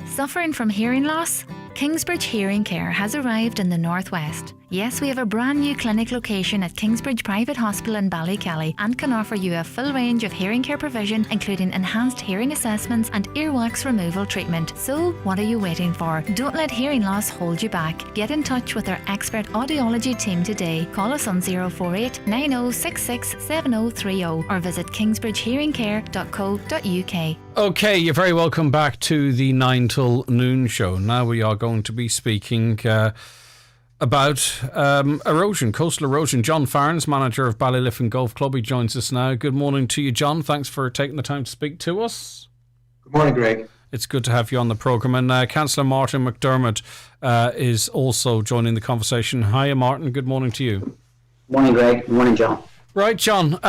Suffering from hearing loss? Kingsbridge Hearing Care has arrived in the northwest. Yes, we have a brand new clinic location at Kingsbridge Private Hospital in Ballykelly and can offer you a full range of hearing care provision, including enhanced hearing assessments and earwax removal treatment. So, what are you waiting for? Don't let hearing loss hold you back. Get in touch with our expert audiology team today. Call us on 048 9066 7030 or visit kingsbridgehearingcare.co.uk. Okay, you're very welcome back to the 9 till noon show. Now we are going to be speaking about erosion, coastal erosion. John Farrens, manager of Ballyliffin Golf Club, he joins us now. Good morning to you, John. Thanks for taking the time to speak to us. Good morning, Greg. It's good to have you on the programme. And Councillor Martin McDermott is also joining the conversation. Hiya, Martin. Good morning to you. Good morning, Greg. Good morning, John. Right, John,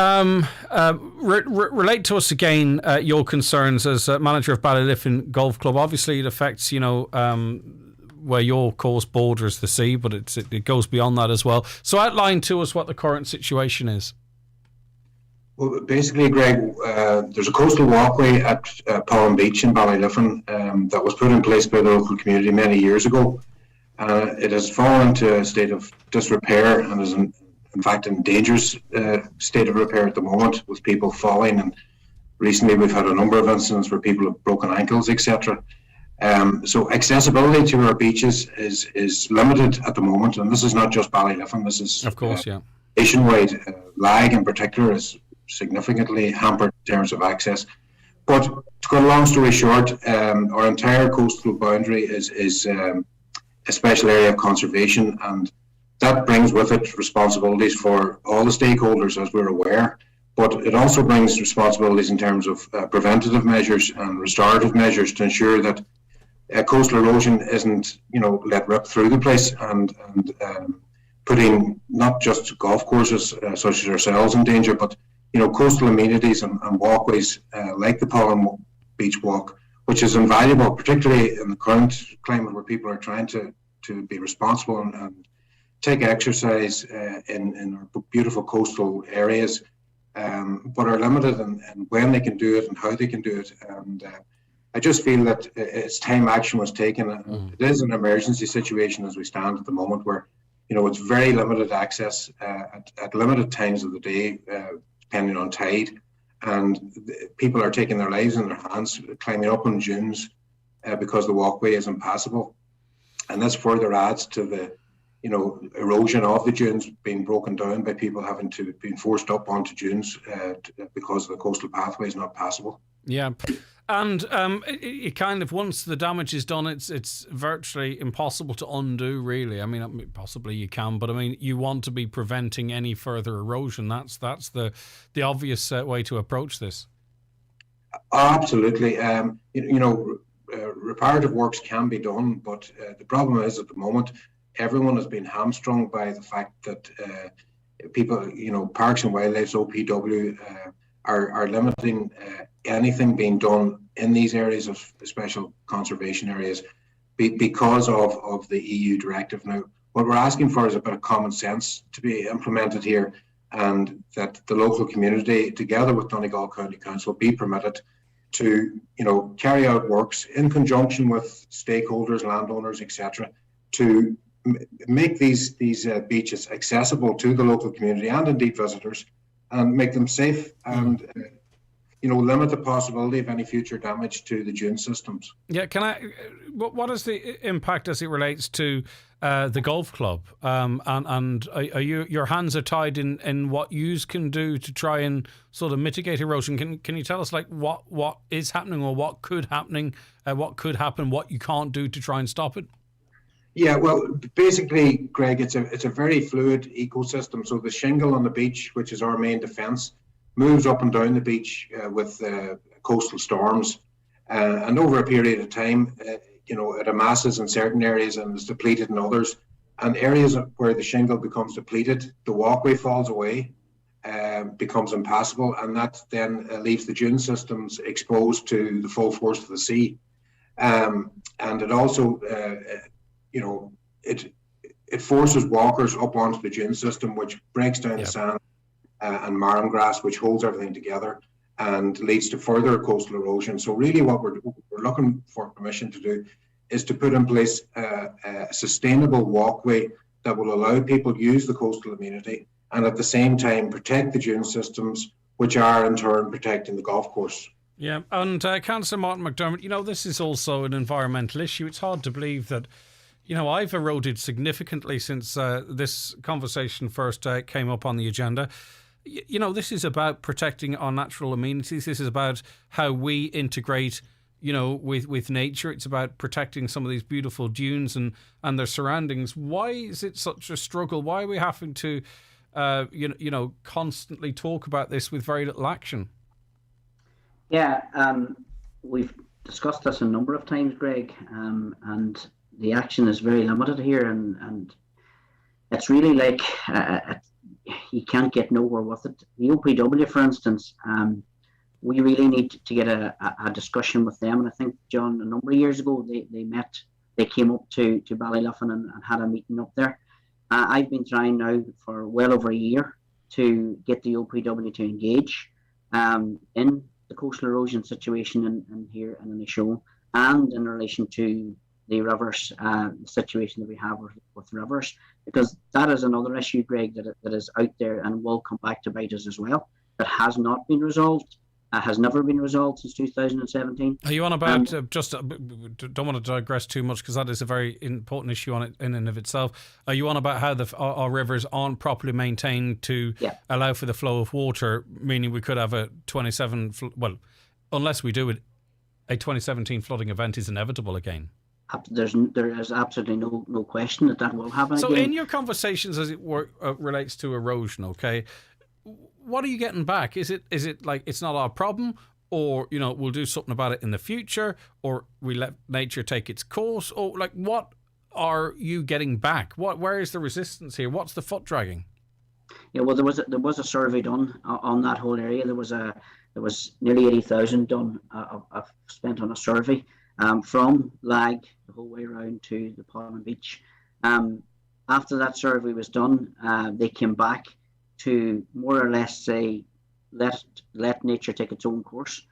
relate to us again your concerns as manager of Ballyliffin Golf Club. Obviously, it affects, where your course borders the sea, but it goes beyond that as well. So outline to us what the current situation is. Well, basically, Greg, there's a coastal walkway at Pollen Beach in Ballyliffin that was put in place by the local community many years ago. It has fallen into a state of disrepair and is in fact in dangerous state of repair at the moment, with people falling, and recently we've had a number of incidents where people have broken ankles, etc. So accessibility to our beaches is limited at the moment, and this is not just Ballyliffin. This is, of course, nationwide. Lag in particular is significantly hampered in terms of access. But to cut a long story short, our entire coastal boundary is a special area of conservation, and that brings with it responsibilities for all the stakeholders, as we're aware. But it also brings responsibilities in terms of preventative measures and restorative measures to ensure that coastal erosion isn't, let rip through the place and putting not just golf courses such as ourselves in danger, but coastal amenities and walkways like the Pollen Beach Walk, which is invaluable, particularly in the current climate where people are trying to be responsible and take exercise in our beautiful coastal areas, but are limited in when they can do it and how they can do it. And I just feel that it's time action was taken. It is an emergency situation as we stand at the moment, where it's very limited access at limited times of the day, depending on tide, and people are taking their lives in their hands climbing up on dunes because the walkway is impassable, and this further adds to the erosion of the dunes being broken down by people having to be forced up onto dunes because the coastal pathway is not passable. Yeah. And it kind of, once the damage is done, it's virtually impossible to undo, really. I mean, possibly you can, but I mean, you want to be preventing any further erosion. That's the obvious way to approach this. Absolutely. Reparative works can be done, but the problem is at the moment, everyone has been hamstrung by the fact that people, Parks and Wildlife's OPW are limiting anything being done in these areas of special conservation areas because of the EU directive. Now, what we're asking for is a bit of common sense to be implemented here, and that the local community, together with Donegal County Council, be permitted to, carry out works in conjunction with stakeholders, landowners, etc., to make these beaches accessible to the local community and indeed visitors, and make them safe and limit the possibility of any future damage to the dune systems. Yeah, what is the impact as it relates to the golf club? And are your hands are tied in what yous can do to try and sort of mitigate erosion? Can you tell us what is happening or what could happen, what you can't do to try and stop it? Yeah, well, basically, Greg, it's a very fluid ecosystem. So the shingle on the beach, which is our main defence, moves up and down the beach with coastal storms, and over a period of time, it amasses in certain areas and is depleted in others. And areas where the shingle becomes depleted, the walkway falls away, becomes impassable, and that then leaves the dune systems exposed to the full force of the sea. And it also, it forces walkers up onto the dune system, which breaks down the sand and marram grass, which holds everything together and leads to further coastal erosion. So really what we're looking for permission to do is to put in place a sustainable walkway that will allow people to use the coastal amenity and at the same time protect the dune systems, which are in turn protecting the golf course. Yeah, and Councillor Martin McDermott, this is also an environmental issue. It's hard to believe that I've eroded significantly since this conversation first came up on the agenda. This is about protecting our natural amenities. This is about how we integrate, with nature. It's about protecting some of these beautiful dunes and their surroundings. Why is it such a struggle? Why are we having to, constantly talk about this with very little action? Yeah, we've discussed this a number of times, Greg, and the action is very limited here, and it's really like you can't get nowhere with it. The OPW, for instance, we really need to get a discussion with them, and I think, John, a number of years ago they met, they came up to Ballyluffin and had a meeting up there. I've been trying now for well over a year to get the OPW to engage in the coastal erosion situation in here and in the show, and in relation to the rivers, the situation that we have with rivers, because that is another issue, Greg, that is out there and will come back to bite us as well, that has not been resolved, has never been resolved since 2017. Are you on about, don't want to digress too much because that is a very important issue on it in and of itself. Are you on about how our rivers aren't properly maintained to allow for the flow of water, meaning we could have a 27, unless we do it, a 2017 flooding event is inevitable again? There is absolutely no question that will happen. So again. In your conversations as it relates to erosion, okay, what are you getting back? Is it like it's not our problem, or we'll do something about it in the future, or we let nature take its course, or like what are you getting back? Where is the resistance here? What's the foot dragging? Yeah, well, there was a survey done on that whole area. There was nearly 80,000 done spent on a survey. From Lag the whole way around to the Parliament Beach. After that survey was done, they came back to more or less say, let nature take its own course.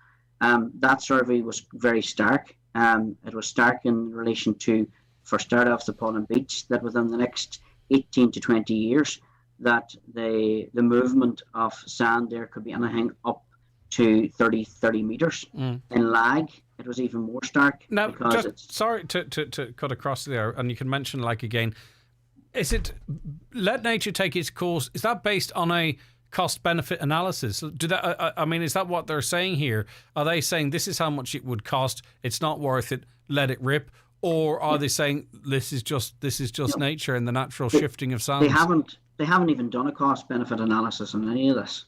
That survey was very stark. It was stark in relation to, for start off, the Parliament Beach, that within the next 18 to 20 years, that the movement of sand there could be anything up to 30 metres. In Lag, it was even more stark. Now, sorry to cut across there, and you can mention Lag again. Is it let nature take its course? Is that based on a cost-benefit analysis? Is that what they're saying here? Are they saying this is how much it would cost? It's not worth it. Let it rip. Or are they saying this is just nature and the natural shifting of sands? They haven't even done a cost-benefit analysis on any of this.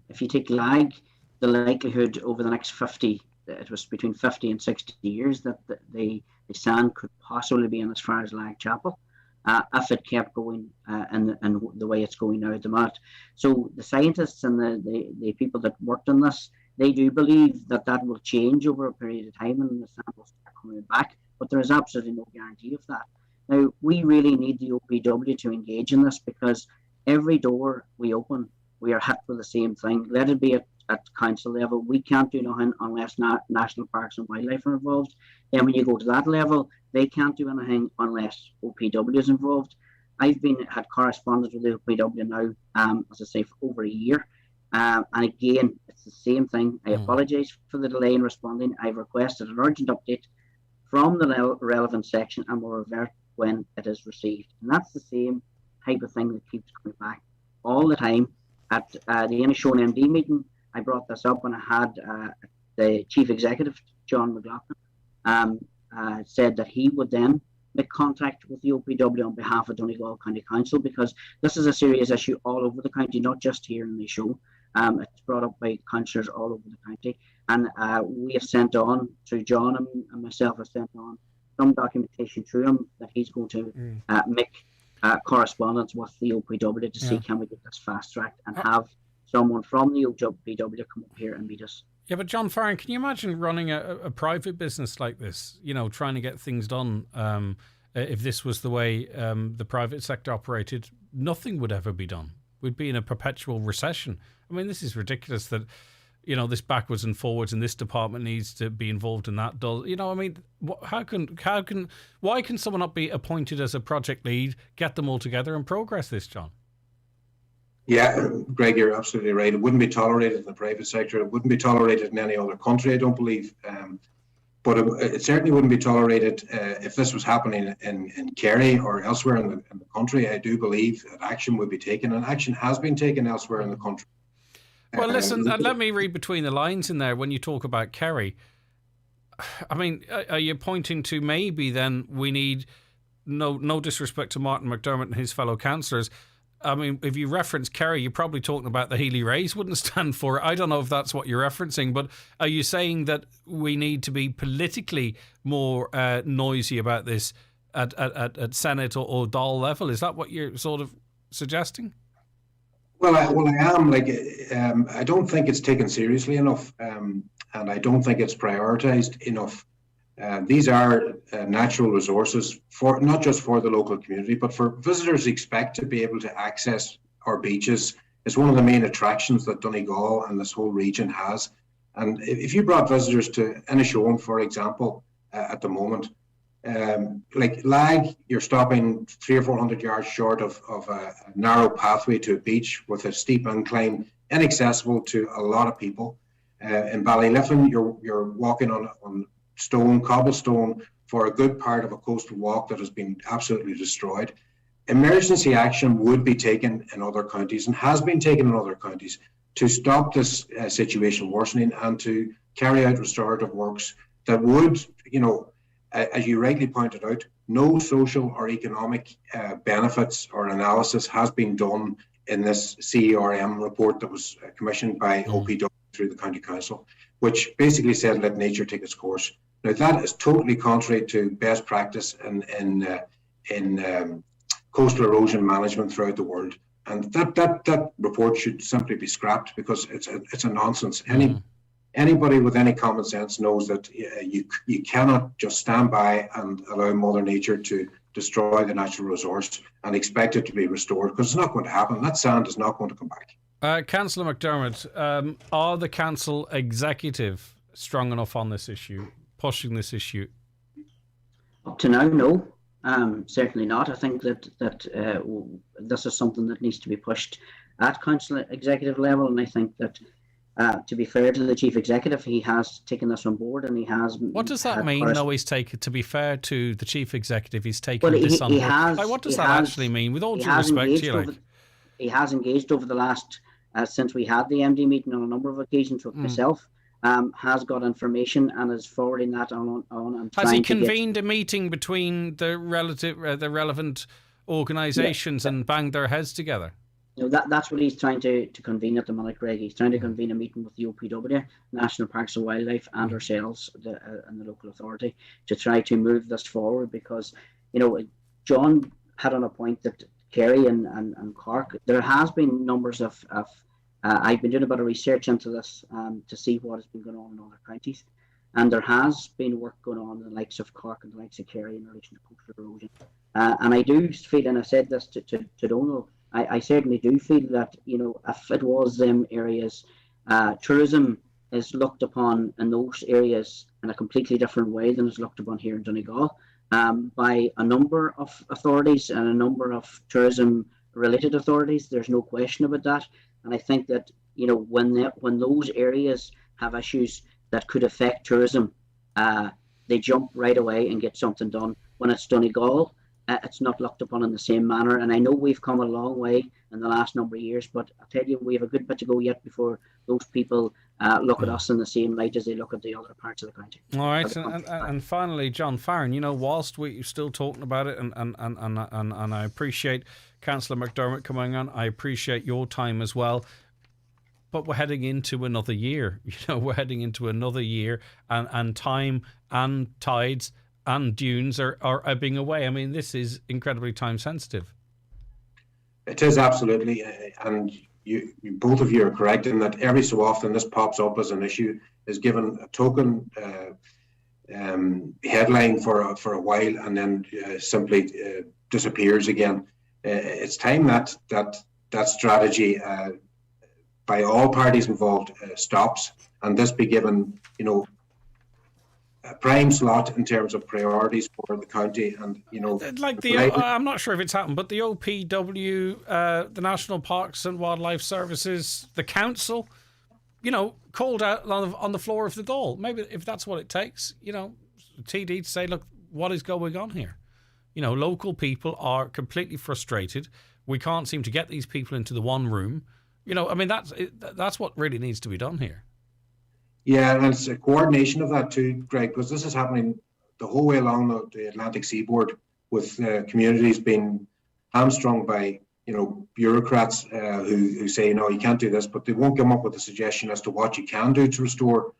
If you take Lag, the likelihood over the next 50, it was between 50 and 60 years that the sand could possibly be in as far as Lag Chapel, if it kept going and the way it's going now at the moment. So the scientists and the people that worked on this, they do believe that will change over a period of time and the sand will start coming back, but there is absolutely no guarantee of that. Now, we really need the OPW to engage in this, because every door we open, we are hit with the same thing. Let it be at at council level, we can't do nothing unless National Parks and Wildlife are involved. Then when you go to that level, they can't do anything unless OPW is involved. I've had correspondence with the OPW now, as I say, for over a year. And again, it's the same thing. I apologise for the delay in responding. I've requested an urgent update from the relevant section and will revert when it is received. And that's the same type of thing that keeps coming back all the time. At the Inishowen MD meeting, I brought this up when I had the Chief Executive, John McLaughlin, said that he would then make contact with the OPW on behalf of Donegal County Council, because this is a serious issue all over the county, not just here in the show. It's brought up by councillors all over the county, and we have sent on, through John and myself, have sent on some documentation through him that he's going to make correspondence with the OPW to see can we get this fast tracked and have someone from the OPW come up here and meet us. Yeah, but John Farron, can you imagine running a private business like this, trying to get things done? If this was the way the private sector operated, nothing would ever be done. We'd be in a perpetual recession. I mean, this is ridiculous that, this backwards and forwards and this department needs to be involved in that. Why can someone not be appointed as a project lead, get them all together and progress this, John? Yeah, Greg, you're absolutely right. It wouldn't be tolerated in the private sector. It wouldn't be tolerated in any other country, I don't believe. But it certainly wouldn't be tolerated if this was happening in Kerry or elsewhere in the country. I do believe that action would be taken, and action has been taken elsewhere in the country. Well, listen, let me read between the lines in there when you talk about Kerry. I mean, are you pointing to maybe then we need, no disrespect to Martin McDermott and his fellow councillors, I mean, if you reference Kerry, you're probably talking about the Healy Rays wouldn't stand for it. I don't know if that's what you're referencing, but are you saying that we need to be politically more noisy about this at Senate or Dáil level? Is that what you're sort of suggesting? Well, I am. I don't think it's taken seriously enough, and I don't think it's prioritised enough. These are natural resources for not just for the local community, but for visitors expect to be able to access our beaches. It's one of the main attractions that Donegal and this whole region has. And if you brought visitors to Inishowen, for example, at the moment, like Lag, you're stopping 300 or 400 yards short of a narrow pathway to a beach with a steep incline, inaccessible to a lot of people. In Ballyliffin, you're walking on cobblestone for a good part of a coastal walk that has been absolutely destroyed. Emergency action would be taken in other counties and has been taken in other counties to stop this situation worsening and to carry out restorative works that would, as you rightly pointed out, no social or economic benefits or analysis has been done in this CERM report that was commissioned by OPW through the County Council, which basically said let nature take its course. Now that is totally contrary to best practice in coastal erosion management throughout the world, and that report should simply be scrapped because it's a nonsense. Anybody with any common sense knows that you cannot just stand by and allow Mother Nature to destroy the natural resource and expect it to be restored, because it's not going to happen. That sand is not going to come back. Councillor McDermott, are the council executive strong enough on this issue, pushing this issue? Up to now, no. Certainly not. I think that this is something that needs to be pushed at council executive level, and I think that to be fair to the chief executive, he has taken this on board, and he has. What does that mean? No, he's taken. To be fair to the chief executive, he's taken this on board. What does that actually mean? With all due respect to you, he has engaged over the last since we had the MD meeting on a number of occasions with myself. Has got information and is forwarding that on. And has he convened a meeting between the relevant organisations and banged their heads together? That's what he's trying to convene at the minute, Greg. He's trying to convene a meeting with the OPW, National Parks and Wildlife, and ourselves and the local authority to try to move this forward, because John had on a point that Kerry and Cork, there has been numbers of I've been doing a bit of research into this to see what has been going on in other counties, and there has been work going on in the likes of Cork and the likes of Kerry in relation to coastal erosion. And I do feel, and I said this to Donald, I certainly do feel that if it was them areas tourism is looked upon in those areas in a completely different way than is looked upon here in Donegal by a number of authorities and a number of tourism-related authorities. There's no question about that. And I think that, you know, when those areas have issues that could affect tourism, they jump right away and get something done. When it's Donegal, it's not looked upon in the same manner. And I know we've come a long way in the last number of years, but I'll tell you, we have a good bit to go yet before those people look at us in the same light as they look at the other parts of the county. All right, and finally, John Farron, you know, whilst we're still talking about it, and I appreciate Councillor McDermott coming on, I appreciate your time as well. But we're heading into another year. You know, we're heading into another year, and time and tides and dunes are ebbing away. I mean, this is incredibly time sensitive. It is, absolutely, and you both of you are correct in that every so often this pops up as an issue, is given a token headline for a while, and then simply disappears again. It's time that strategy by all parties involved stops, and this be given, you know, a prime slot in terms of priorities for the county. And, you know, like I'm not sure if it's happened, but the OPW, the National Parks and Wildlife Services, the council, you know, called out on the floor of the Dáil. Maybe if that's what it takes, you know, TD to say, look, what is going on here? You know, local people are completely frustrated. We can't seem to get these people into the one room. You know, I mean, that's what really needs to be done here. Yeah, and it's a coordination of that too, Greg, because this is happening the whole way along the Atlantic seaboard, with communities being hamstrung by, you know, bureaucrats who say, no, you can't do this, but they won't come up with a suggestion as to what you can do to restore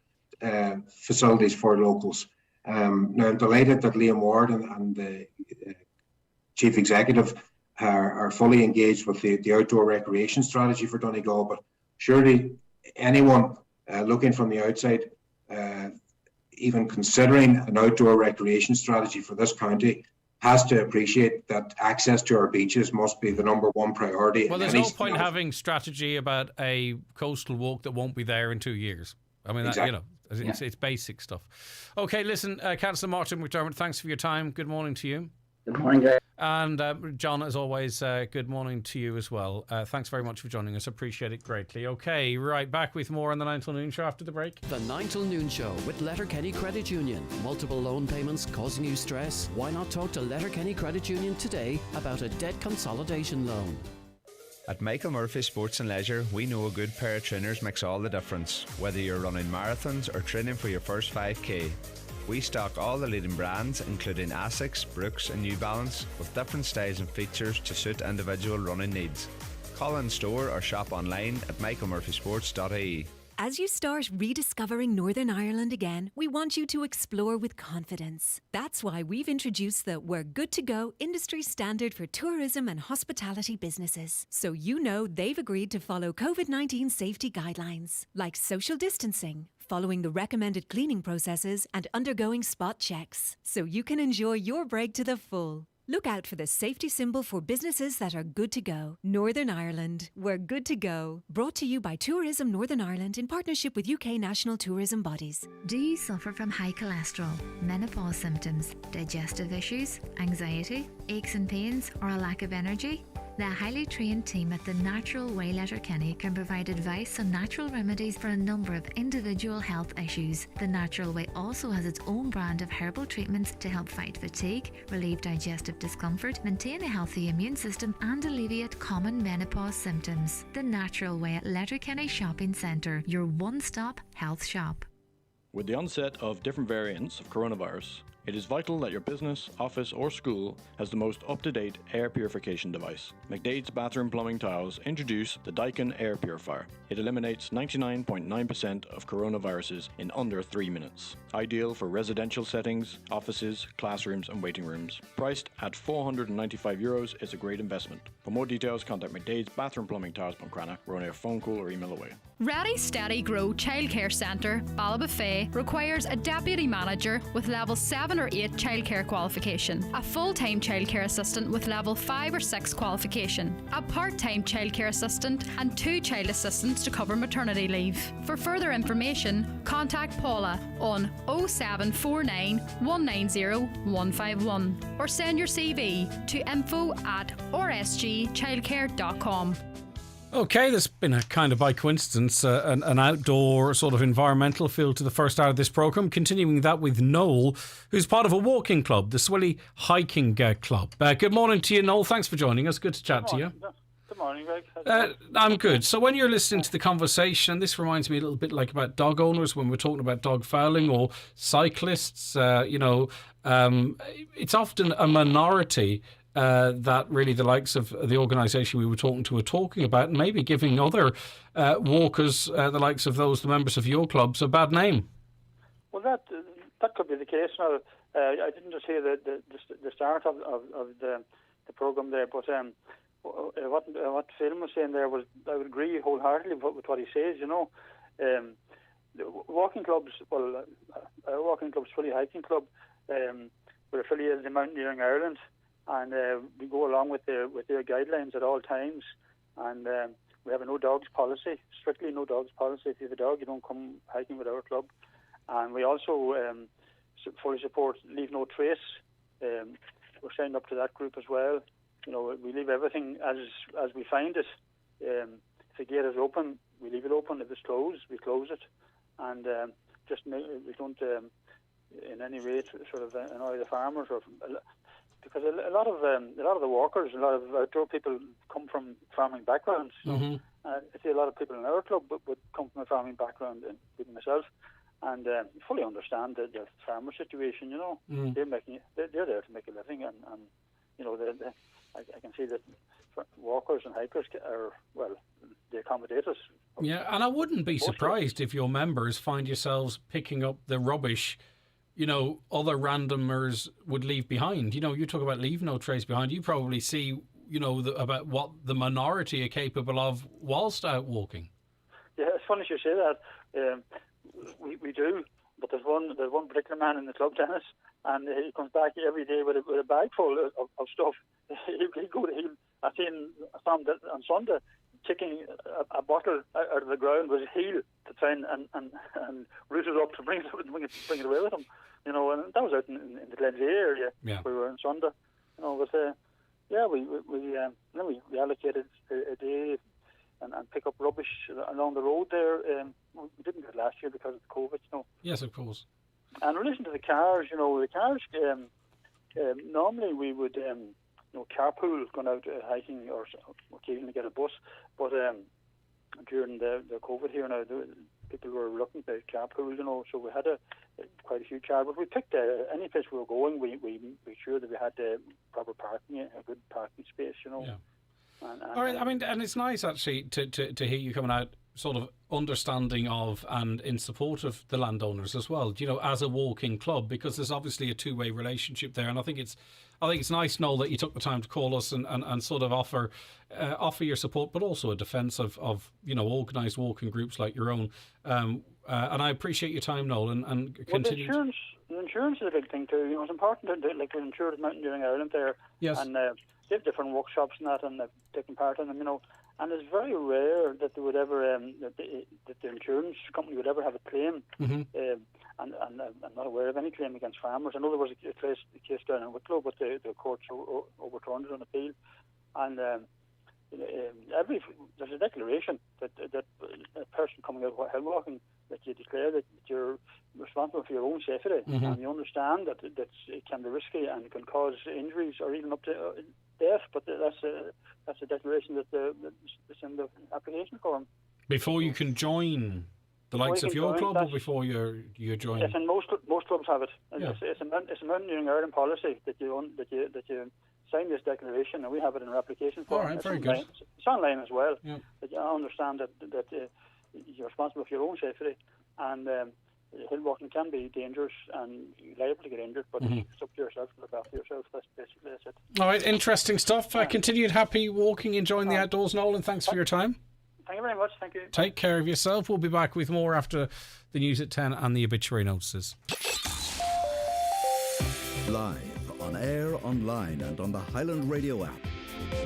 facilities for locals. Now, I'm delighted that Liam Ward and the Chief Executive are fully engaged with the outdoor recreation strategy for Donegal, but surely anyone looking from the outside, even considering an outdoor recreation strategy for this county, has to appreciate that access to our beaches must be the number one priority. Well, there's no point having strategy about a coastal walk that won't be there in 2 years. I mean, exactly. You know, it's basic stuff. Okay, listen, Councillor Martin McDermott, thanks for your time. Good morning to you. Good morning, guys. And John, as always, good morning to you as well. Thanks very much for joining us. Appreciate it greatly. Okay, right, back with more on the 9 till noon show after the break. The 9 till noon show with Letterkenny Credit Union. Multiple loan payments causing you stress? Why not talk to Letterkenny Credit Union today about a debt consolidation loan? At Michael Murphy Sports and Leisure, we know a good pair of trainers makes all the difference, whether you're running marathons or training for your first 5K. We stock all the leading brands, including Asics, Brooks and New Balance, with different styles and features to suit individual running needs. Call in store or shop online at michaelmurphysports.ie. As you start rediscovering Northern Ireland again, we want you to explore with confidence. That's why we've introduced the We're Good to Go industry standard for tourism and hospitality businesses. So you know they've agreed to follow COVID-19 safety guidelines, like social distancing, following the recommended cleaning processes and undergoing spot checks, so you can enjoy your break to the full. Look out for the safety symbol for businesses that are good to go. Northern Ireland, we're good to go. Brought to you by Tourism Northern Ireland in partnership with UK national tourism bodies. Do you suffer from high cholesterol, menopause symptoms, digestive issues, anxiety, aches and pains, or a lack of energy? The highly trained team at The Natural Way Letterkenny can provide advice on natural remedies for a number of individual health issues. The Natural Way also has its own brand of herbal treatments to help fight fatigue, relieve digestive discomfort, maintain a healthy immune system and alleviate common menopause symptoms. The Natural Way at Letterkenny Shopping Centre, your one-stop health shop. With the onset of different variants of coronavirus, it is vital that your business, office or school has the most up-to-date air purification device. McDade's Bathroom Plumbing Tiles introduce the Daikin Air Purifier. It eliminates 99.9% of coronaviruses in under 3 minutes. Ideal for residential settings, offices, classrooms and waiting rooms. Priced at €495, it's a great investment. For more details, contact McDade's Bathroom Plumbing Tiles Buncrana. We're only a phone call or email away. Ready Steady Grow Childcare Centre, Ballabafay, requires a deputy manager with level 7 7 or 8 childcare qualification, a full-time childcare assistant with level 5 or 6 qualification, a part-time childcare assistant and 2 child assistants to cover maternity leave. For further information, contact Paula on 0749 190 151 or send your CV to info@rsgchildcare.com. Okay, there's been a kind of by coincidence an outdoor sort of environmental feel to the first hour of this programme. Continuing that with Noel, who's part of a walking club, the Swilly Hiking Club. Good morning to you, Noel. Thanks for joining us. Good to chat to you. Good morning, Greg. I'm good. So when you're listening to the conversation, this reminds me a little bit like about dog owners when we're talking about dog fouling or cyclists. It's often a minority that really the likes of the organisation we were talking to are talking about, and maybe giving other walkers, the likes of those, the members of your clubs, a bad name. Well, that could be the case. Now, I didn't just hear the start of the programme there, but what Phil was saying there was, I would agree wholeheartedly with what he says. Walking clubs, well, our walking club, Swilly Hiking Club, we're affiliated in Mountaineering Ireland, and we go along with their guidelines at all times, and we have a no dogs policy, strictly no dogs policy. If you have a dog, you don't come hiking with our club. And we also fully support Leave No Trace. We're signed up to that group as well. We leave everything as we find it. If the gate is open, we leave it open. If it's closed, we close it, and we don't in any way sort of annoy the farmers, or because a lot of the walkers, a lot of outdoor people come from farming backgrounds. Mm-hmm. I see a lot of people in our club would come from a farming background, including myself, and fully understand the farmer situation. Mm. They're there to make a living, and I can see that walkers and hikers they accommodate us. Yeah, and I wouldn't be surprised if your members find yourselves picking up the rubbish other randomers would leave behind. You talk about leave no trace behind. You probably see, about what the minority are capable of whilst out walking. Yeah, it's funny you say that. We do, but there's one particular man in the club, Dennis, and he comes back every day with a bag full of stuff. I seen on Sunday taking a bottle out of the ground with his heel to try and root it up to bring it away with him. And that was out in the Ncbi area. Yeah. We were on Sunday. We allocated a day and pick up rubbish along the road there. We didn't do it last year because of COVID. Yes, of course. And in relation to the cars, normally we would carpool going out hiking or occasionally get a bus, but during the COVID here now, people were reluctant to carpool, so we had quite a few cars. But we picked any place we were going, we made sure that we had proper parking, a good parking space, Yeah. All right, and it's nice actually to hear you coming out sort of understanding of and in support of the landowners as well, as a walking club, because there's obviously a two-way relationship there. And I think it's nice, Noel, that you took the time to call us and sort of offer your support, but also a defence of organised walking groups like your own. And I appreciate your time, Noel, and continue. Well, the insurance is a big thing too. It's important to we're insured at Mountaineering Ireland there. Yes. And they have different workshops and that, and they've taken part in them, And it's very rare that they would ever that the insurance company would ever have a claim. Mm-hmm. And I'm not aware of any claim against farmers. I know there was a case down in Wicklow, but the courts overturned it on appeal. And there's a declaration that a person coming out hill walking, that you declare that you're responsible for your own safety, mm-hmm. and you understand that it can be risky and can cause injuries or even up to death. But that's a declaration that's in the application form. Before you can join the likes of your club, or before you're joining? Yes, and most clubs have it. Yeah. It's a Mountaineering Ireland policy that you sign this declaration, and we have it in our application form. All right, very good. It's online as well. Yeah. That you understand that you're responsible for your own safety, and hill walking can be dangerous and liable to get injured, but mm-hmm. it's up to yourself to look after yourself. That's it. All right, interesting stuff. Continued happy walking, enjoying the outdoors, Noel, and thanks for your time. Thank you very much. Thank you. Take care of yourself. We'll be back with more after the news at 10 and the obituary notices. live, on air, online and on the Highland Radio app.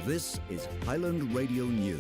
This is Highland Radio News.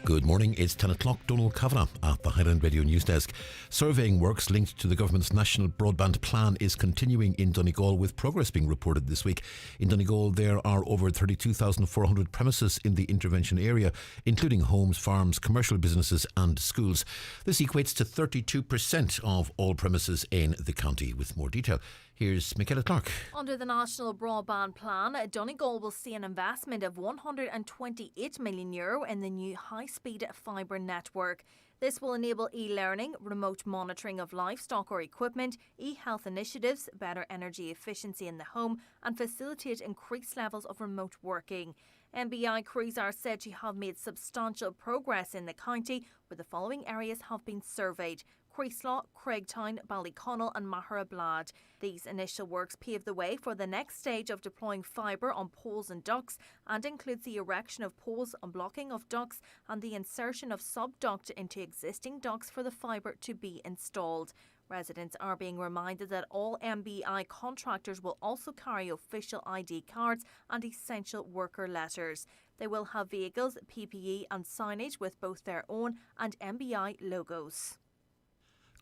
Good morning, it's 10 o'clock. Donald Kavanagh at the Highland Radio News Desk. Surveying works linked to the government's national broadband plan is continuing in Donegal, with progress being reported this week. In Donegal, there are over 32,400 premises in the intervention area, including homes, farms, commercial businesses and schools. This equates to 32% of all premises in the county. With more detail, here's Michaela Clark. Under the National Broadband Plan, Donegal will see an investment of €128 million in the new high-speed fibre network. This will enable e-learning, remote monitoring of livestock or equipment, e-health initiatives, better energy efficiency in the home and facilitate increased levels of remote working. Ncbi crews are said to have made substantial progress in the county, where the following areas have been surveyed: Creeslaw, Craigtown, Ballyconnell and Maharablad. These initial works pave the way for the next stage of deploying fibre on poles and ducts, and includes the erection of poles, unblocking of ducts and the insertion of sub-duct into existing ducts for the fibre to be installed. Residents are being reminded that all Ncbi contractors will also carry official ID cards and essential worker letters. They will have vehicles, PPE and signage with both their own and Ncbi logos.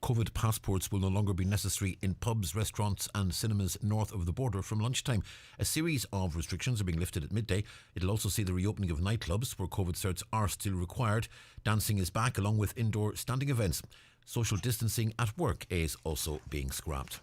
COVID passports will no longer be necessary in pubs, restaurants and cinemas north of the border from lunchtime. A series of restrictions are being lifted at midday. It'll also see the reopening of nightclubs where COVID certs are still required. Dancing is back, along with indoor standing events. Social distancing at work is also being scrapped.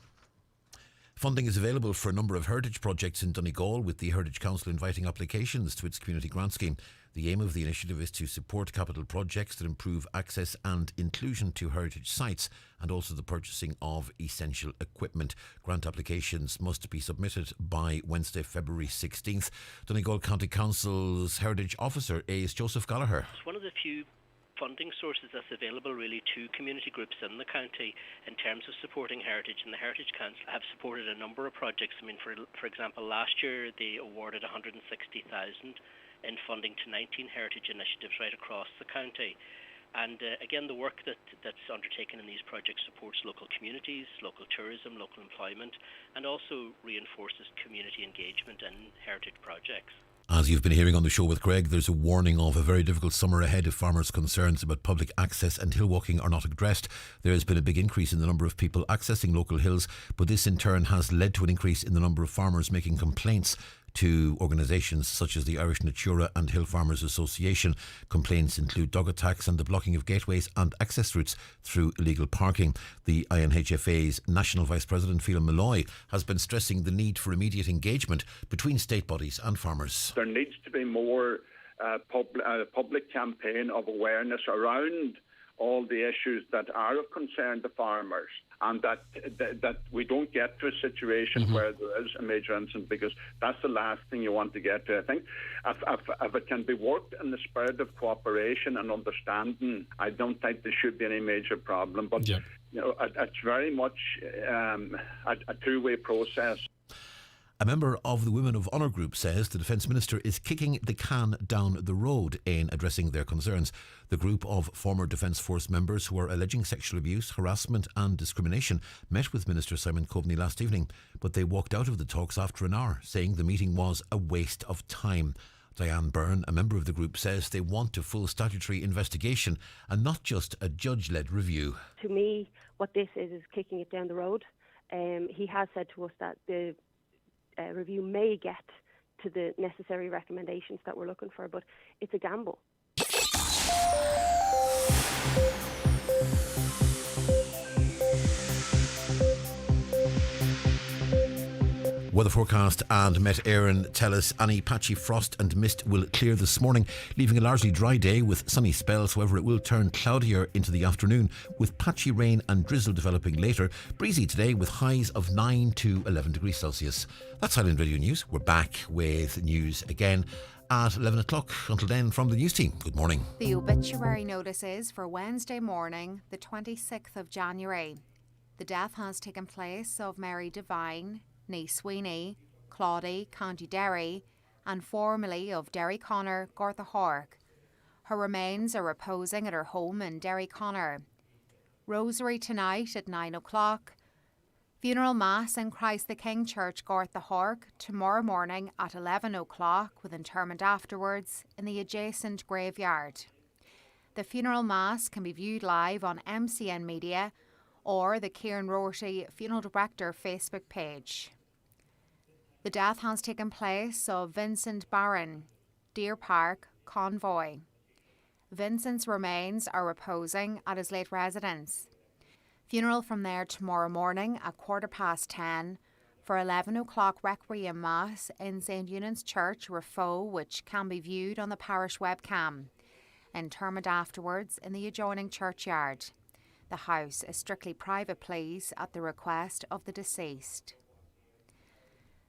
Funding is available for a number of heritage projects in Donegal, with the Heritage Council inviting applications to its community grant scheme. The aim of the initiative is to support capital projects that improve access and inclusion to heritage sites, and also the purchasing of essential equipment. Grant applications must be submitted by Wednesday, February 16th. Donegal County Council's Heritage Officer is Joseph Gallagher. It's one of the few funding sources that's available really to community groups in the county in terms of supporting heritage, and the Heritage Council have supported a number of projects. I mean, for example, last year they awarded $160,000 in funding to 19 heritage initiatives right across the county. And again, the work that's undertaken in these projects supports local communities, local tourism, local employment, and also reinforces community engagement in heritage projects. As you've been hearing on the show with Greg, there's a warning of a very difficult summer ahead if farmers' concerns about public access and hill walking are not addressed. There has been a big increase in the number of people accessing local hills, but this in turn has led to an increase in the number of farmers making complaints to organisations such as the Irish Natura and Hill Farmers Association. Complaints include dog attacks and the blocking of gateways and access routes through illegal parking. The INHFA's National Vice President Phelan Malloy has been stressing the need for immediate engagement between state bodies and farmers. There needs to be more public campaign of awareness around all the issues that are of concern to farmers, and that we don't get to a situation where there is a major incident, because that's the last thing you want to get to. I think if it can be worked in the spirit of cooperation and understanding, I don't think there should be any major problem. But you know, it's very much a two-way process. A member of the Women of Honour group says the Defence Minister is kicking the can down the road in addressing their concerns. The group of former Defence Force members who are alleging sexual abuse, harassment and discrimination met with Minister Simon Coveney last evening, but they walked out of the talks after an hour, saying the meeting was a waste of time. Diane Byrne, a member of the group, says they want a full statutory investigation and not just a judge-led review. To me, what this is kicking it down the road. He has said to us that the review may get to the necessary recommendations that we're looking for, but it's a gamble. Weather forecast and Met Éireann tell us any patchy frost and mist will clear this morning, leaving a largely dry day with sunny spells. However, it will turn cloudier into the afternoon, with patchy rain and drizzle developing later. Breezy today with highs of 9 to 11 degrees Celsius. That's Highland Radio News. We're back with news again at 11 o'clock. Until then, from the news team, good morning. The obituary notice is for Wednesday morning, the 26th of January. The death has taken place of Mary Devine, née Sweeney, Claudy, County Derry, and formerly of Derry Connor, Gortha Hork. Her remains are reposing at her home in Derry Connor. Rosary tonight at 9 o'clock. Funeral Mass in Christ the King Church, Gorth the Horg, tomorrow morning at 11 o'clock, with interment afterwards in the adjacent graveyard. The funeral Mass can be viewed live on MCN Media or the Ciaran Rorty Funeral Director Facebook page. The death has taken place of Vincent Barron, Deer Park, Convoy. Vincent's remains are reposing at his late residence. Funeral from there tomorrow morning at 10:15 for 11 o'clock Requiem Mass in St Eunan's Church, Rafo, which can be viewed on the parish webcam. Interment afterwards in the adjoining churchyard. The house is strictly private, please, at the request of the deceased.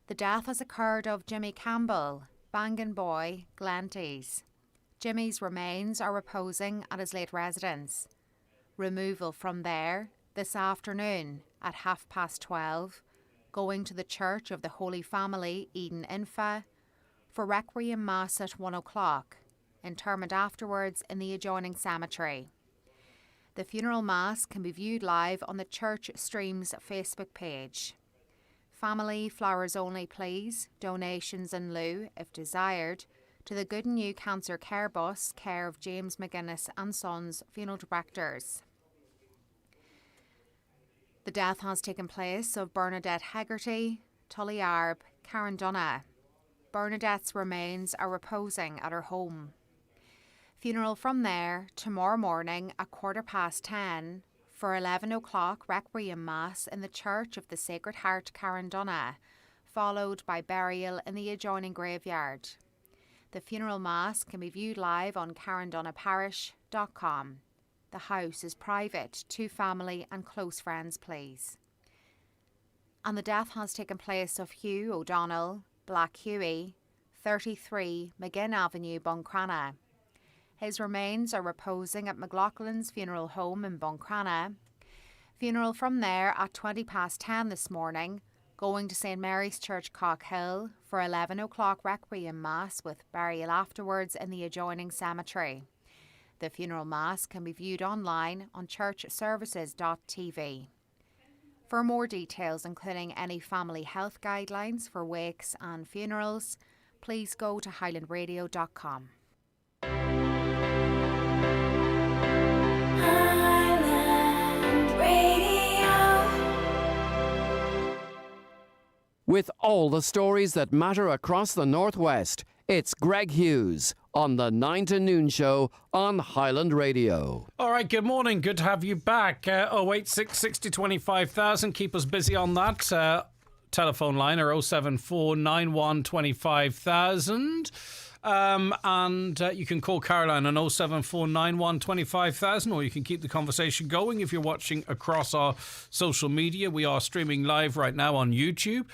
The death has occurred of Jimmy Campbell, Bangan Boy, Glanties. Jimmy's remains are reposing at his late residence. Removal from there this afternoon at 12:30, going to the Church of the Holy Family, Eden Infa, for Requiem Mass at 1 o'clock. Interment afterwards in the adjoining cemetery. The funeral Mass can be viewed live on the Church Streams Facebook page. Family flowers only, please. Donations in lieu, if desired, to the Good New Cancer Care Bus, care of James McGuinness and Sons Funeral Directors. The death has taken place of Bernadette Hegarty, Tullyarb, Carandonna. Bernadette's remains are reposing at her home. Funeral from there tomorrow morning at 10:15 for 11 o'clock Requiem Mass in the Church of the Sacred Heart, Carandonna, followed by burial in the adjoining graveyard. The funeral Mass can be viewed live on carandonnaparish.com. The house is private to family and close friends, please. And the death has taken place of Hugh O'Donnell, Black Hughie, 33 McGinn Avenue, Buncrana. His remains are reposing at McLaughlin's Funeral Home in Buncrana. Funeral from there at 10:20 this morning, going to St Mary's Church, Cockhill, for 11 o'clock Requiem Mass with burial afterwards in the adjoining cemetery. The funeral Mass can be viewed online on churchservices.tv. For more details, including any family health guidelines for wakes and funerals, please go to highlandradio.com. With all the stories that matter across the Northwest, it's Greg Hughes on the 9 to Noon Show on Highland Radio. All right, good morning. Good to have you back. 086 60 25,000. Keep us busy on that. Telephone line or 074 91 25,000. And you can call Caroline on 074 91 25,000, or you can keep the conversation going if you're watching across our social media. We are streaming live right now on YouTube.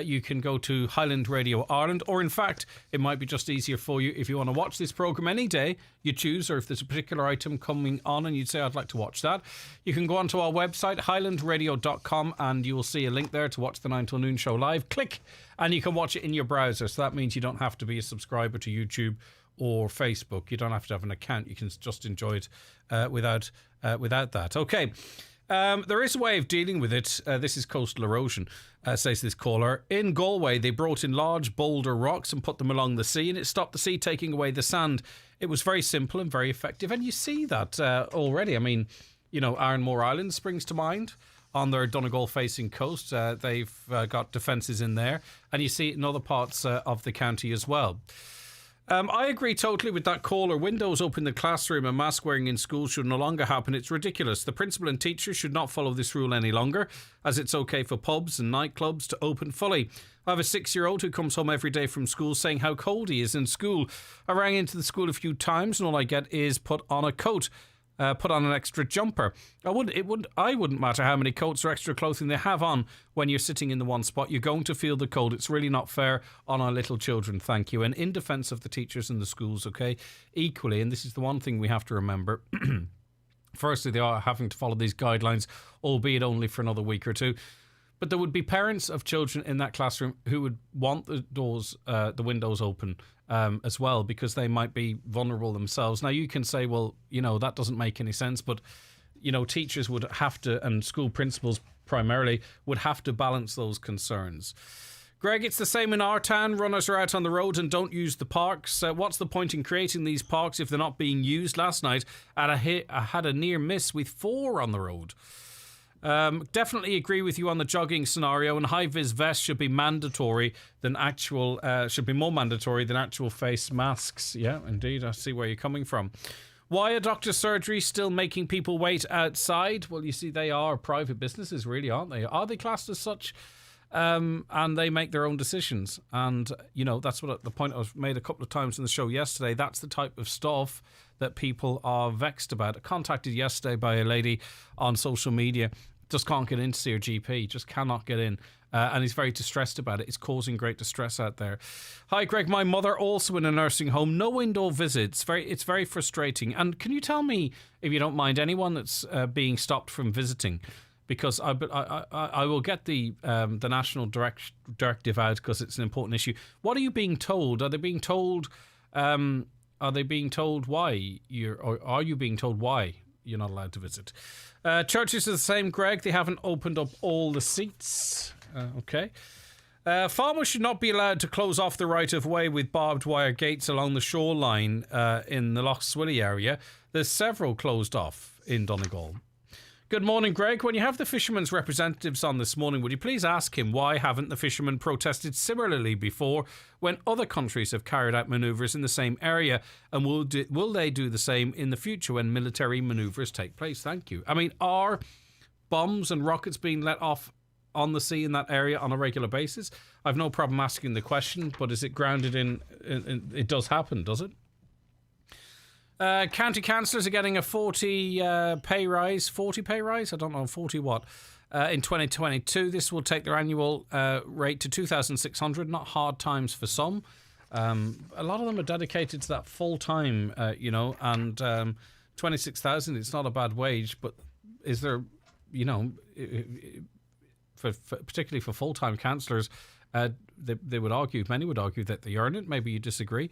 You can go to Highland Radio Ireland, or in fact, it might be just easier for you if you want to watch this programme any day you choose, or if there's a particular item coming on and you'd say, I'd like to watch that. You can go onto our website, highlandradio.com, and you will see a link there to watch the 9 till Noon Show live. Click, and you can watch it in your browser. So that means you don't have to be a subscriber to YouTube or Facebook. You don't have to have an account. You can just enjoy it without that. Okay. There is a way of dealing with it. This is coastal erosion, says this caller. In Galway, they brought in large boulder rocks and put them along the sea, and it stopped the sea taking away the sand. It was very simple and very effective, and you see that already. I mean, you know, Ironmore Island springs to mind on their Donegal-facing coast. They've got defences in there, and you see it in other parts of the county as well. I agree totally with that caller. Windows open in the classroom and mask wearing in school should no longer happen. It's ridiculous. The principal and teachers should not follow this rule any longer, as it's okay for pubs and nightclubs to open fully. I have a 6-year-old who comes home every day from school saying how cold he is in school. I rang into the school a few times and all I get is put on a coat. Put on an extra jumper. I wouldn't matter how many coats or extra clothing they have on when you're sitting in the one spot. You're going to feel the cold. It's really not fair on our little children. Thank you. And in defence of the teachers and the schools, okay, equally, and this is the one thing we have to remember. Firstly, they are having to follow these guidelines, albeit only for another week or two. But there would be parents of children in that classroom who would want the doors, the windows open as well, because they might be vulnerable themselves. Now, you can say, well, you know, that doesn't make any sense. But teachers would have to, and school principals primarily, would have to balance those concerns. Greg, it's the same in our town. Runners are out on the road and don't use the parks. What's the point in creating these parks if they're not being used? Last night, I had a near miss with 4 on the road. Definitely agree with you on the jogging scenario, and high-vis vests should be mandatory than should be more mandatory than actual face masks. Yeah, indeed. I see where you're coming from. Why are doctor surgeries still making people wait outside? Well, you see, they are private businesses, really, aren't they? Are they classed as such? And they make their own decisions. And, that's what the point I've made a couple of times in the show yesterday. That's the type of stuff that people are vexed about. Contacted yesterday by a lady on social media, just can't get in to see her GP, just cannot get in. And he's very distressed about it. It's causing great distress out there. Hi, Greg. My mother also in a nursing home. No indoor visits. It's very frustrating. And can you tell me, if you don't mind, anyone that's being stopped from visiting? Because I will get the national directive out because it's an important issue. What are you being told? Are they being told? Are they being told why are you being told why you're not allowed to visit? Churches are the same, Greg. They haven't opened up all the seats. Okay. Farmers should not be allowed to close off the right of way with barbed wire gates along the shoreline in the Lough Swilly area. There's several closed off in Donegal. Good morning, Greg. When you have the fishermen's representatives on this morning, would you please ask him why haven't the fishermen protested similarly before when other countries have carried out manoeuvres in the same area? And will they do the same in the future when military manoeuvres take place? Thank you. I mean, are bombs and rockets being let off on the sea in that area on a regular basis? I've no problem asking the question, but is it grounded in it does happen, does it? County councillors are getting a 40 pay rise. 40 pay rise? I don't know, 40 what? In 2022. This will take their annual rate to 2,600. Not hard times for some. A lot of them are dedicated to that full time, and 26,000, it's not a bad wage, but is there, particularly for full time councillors, they would argue, many would argue that they earn it. Maybe you disagree.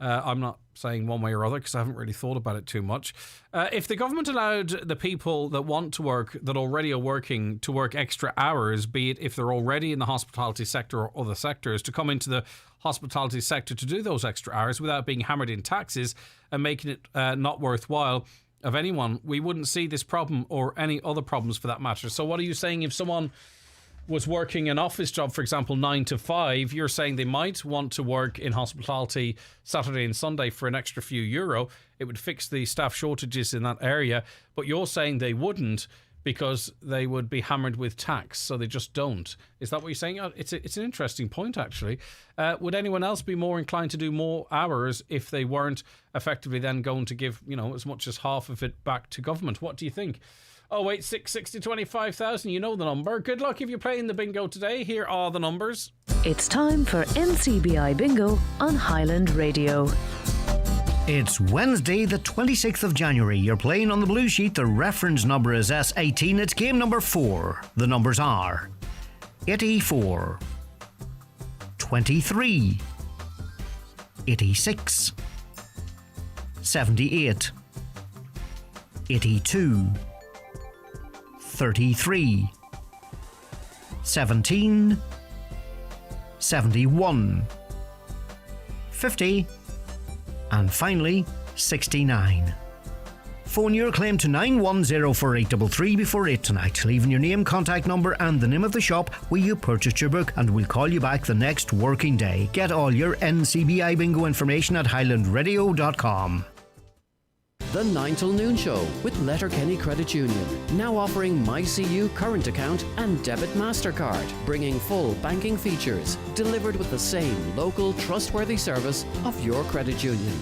I'm not saying one way or other because I haven't really thought about it too much. If the government allowed the people that want to work, that already are working, to work extra hours, be it if they're already in the hospitality sector or other sectors, to come into the hospitality sector to do those extra hours without being hammered in taxes and making it not worthwhile of anyone, we wouldn't see this problem or any other problems for that matter. So what are you saying? If someone was working an office job, for example, 9 to 5, you're saying they might want to work in hospitality Saturday and Sunday for an extra few euro. It would fix the staff shortages in that area. But you're saying they wouldn't because they would be hammered with tax, so they just don't. Is that what you're saying? It's an interesting point, actually. Would anyone else be more inclined to do more hours if they weren't effectively then going to give, as much as half of it back to government? What do you think? 086 60 25,000, you know the number. Good luck if you're playing the bingo today. Here are the numbers. It's time for Ncbi Bingo on Highland Radio. It's Wednesday, the 26th of January. You're playing on the blue sheet. The reference number is S18. It's game number 4. The numbers are 84, 23, 86, 78, 82, 33, 17, 71, 50, and finally 69. Phone your claim to 9104833 before 8 tonight, leaving your name, contact number and the name of the shop where you purchased your book, and we'll call you back the next working day. Get all your NCBI Bingo information at highlandradio.com. The 9 till noon show with Letterkenny Credit Union, now offering MyCU current account and debit MasterCard, bringing full banking features, delivered with the same local trustworthy service of your credit union.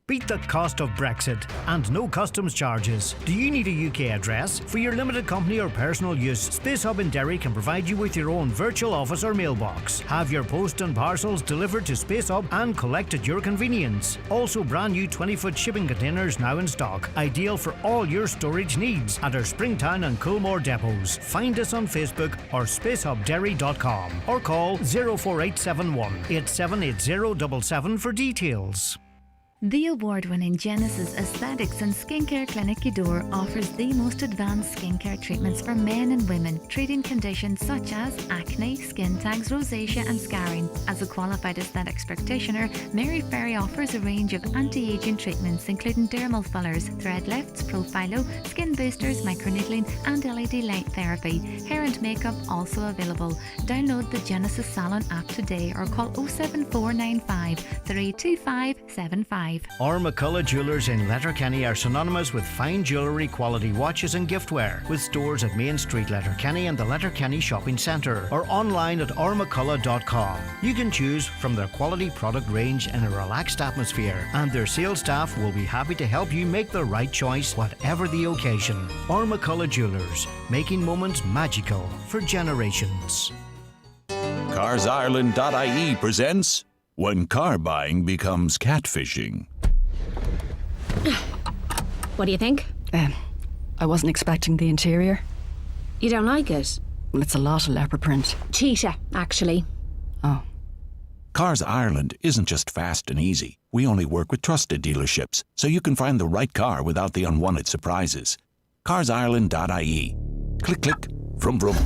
Beat the cost of Brexit and no customs charges. Do you need a UK address? For your limited company or personal use, Space Hub in Derry can provide you with your own virtual office or mailbox. Have your post and parcels delivered to Space Hub and collect at your convenience. Also brand new 20-foot shipping containers now in stock. Ideal for all your storage needs at our Springtown and Coolmore depots. Find us on Facebook or spacehubderry.com or call 04871 878077 for details. The award-winning Genesis Aesthetics and Skincare Clinic Udor offers the most advanced skincare treatments for men and women, treating conditions such as acne, skin tags, rosacea and scarring. As a qualified aesthetics practitioner, Mary Ferry offers a range of anti-aging treatments including dermal fillers, thread lifts, profilo, skin boosters, microneedling and LED light therapy. Hair and makeup also available. Download the Genesis Salon app today or call 07495 32575. Our McCullough Jewellers in Letterkenny are synonymous with fine jewellery, quality watches and giftware, with stores at Main Street, Letterkenny and the Letterkenny Shopping Centre, or online at ourmccullough.com. You can choose from their quality product range in a relaxed atmosphere, and their sales staff will be happy to help you make the right choice, whatever the occasion. Our McCullough Jewellers, making moments magical for generations. CarsIreland.ie presents When Car Buying Becomes Catfishing. What do you think? I wasn't expecting the interior. You don't like it? Well, it's a lot of leopard print. Cheetah, actually. Oh. Cars Ireland isn't just fast and easy. We only work with trusted dealerships, so you can find the right car without the unwanted surprises. CarsIreland.ie. Click, click, vroom, vroom.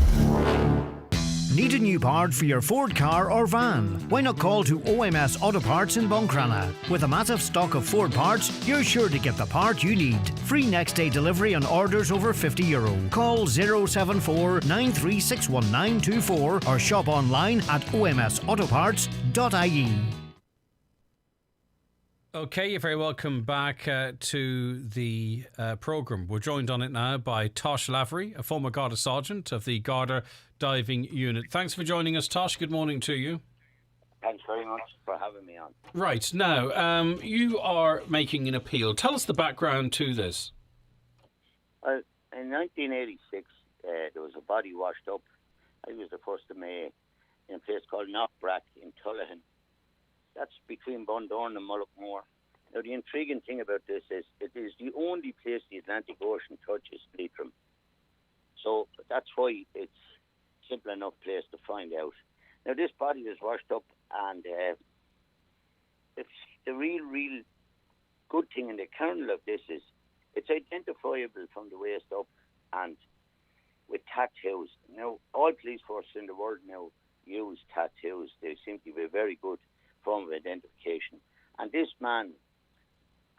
Need a new part for your Ford car or van? Why not call to OMS Auto Parts in Buncrana? With a massive stock of Ford parts, you're sure to get the part you need. Free next day delivery on orders over €50. Call 074 9361924 or shop online at omsautoparts.ie. Okay, you're very welcome back to the programme. We're joined on it now by Tosh Lavery, a former Garda Sergeant of the Garda Diving Unit. Thanks for joining us, Tosh. Good morning to you. Thanks very much for having me on. Right, now, you are making an appeal. Tell us the background to this. Well, in 1986, there was a body washed up. I was the 1st of May in a place called Knockbrack in Tullan. That's between Bundoran and Mullaghmore. Now, the intriguing thing about this is it is the only place the Atlantic Ocean touches Leitrim. So that's why it's a simple enough place to find out. Now, this body was washed up, and it's the real good thing in the kernel of this is it's identifiable from the waist up and with tattoos. Now, all police forces in the world now use tattoos. They seem to be a very good form of identification. And this man,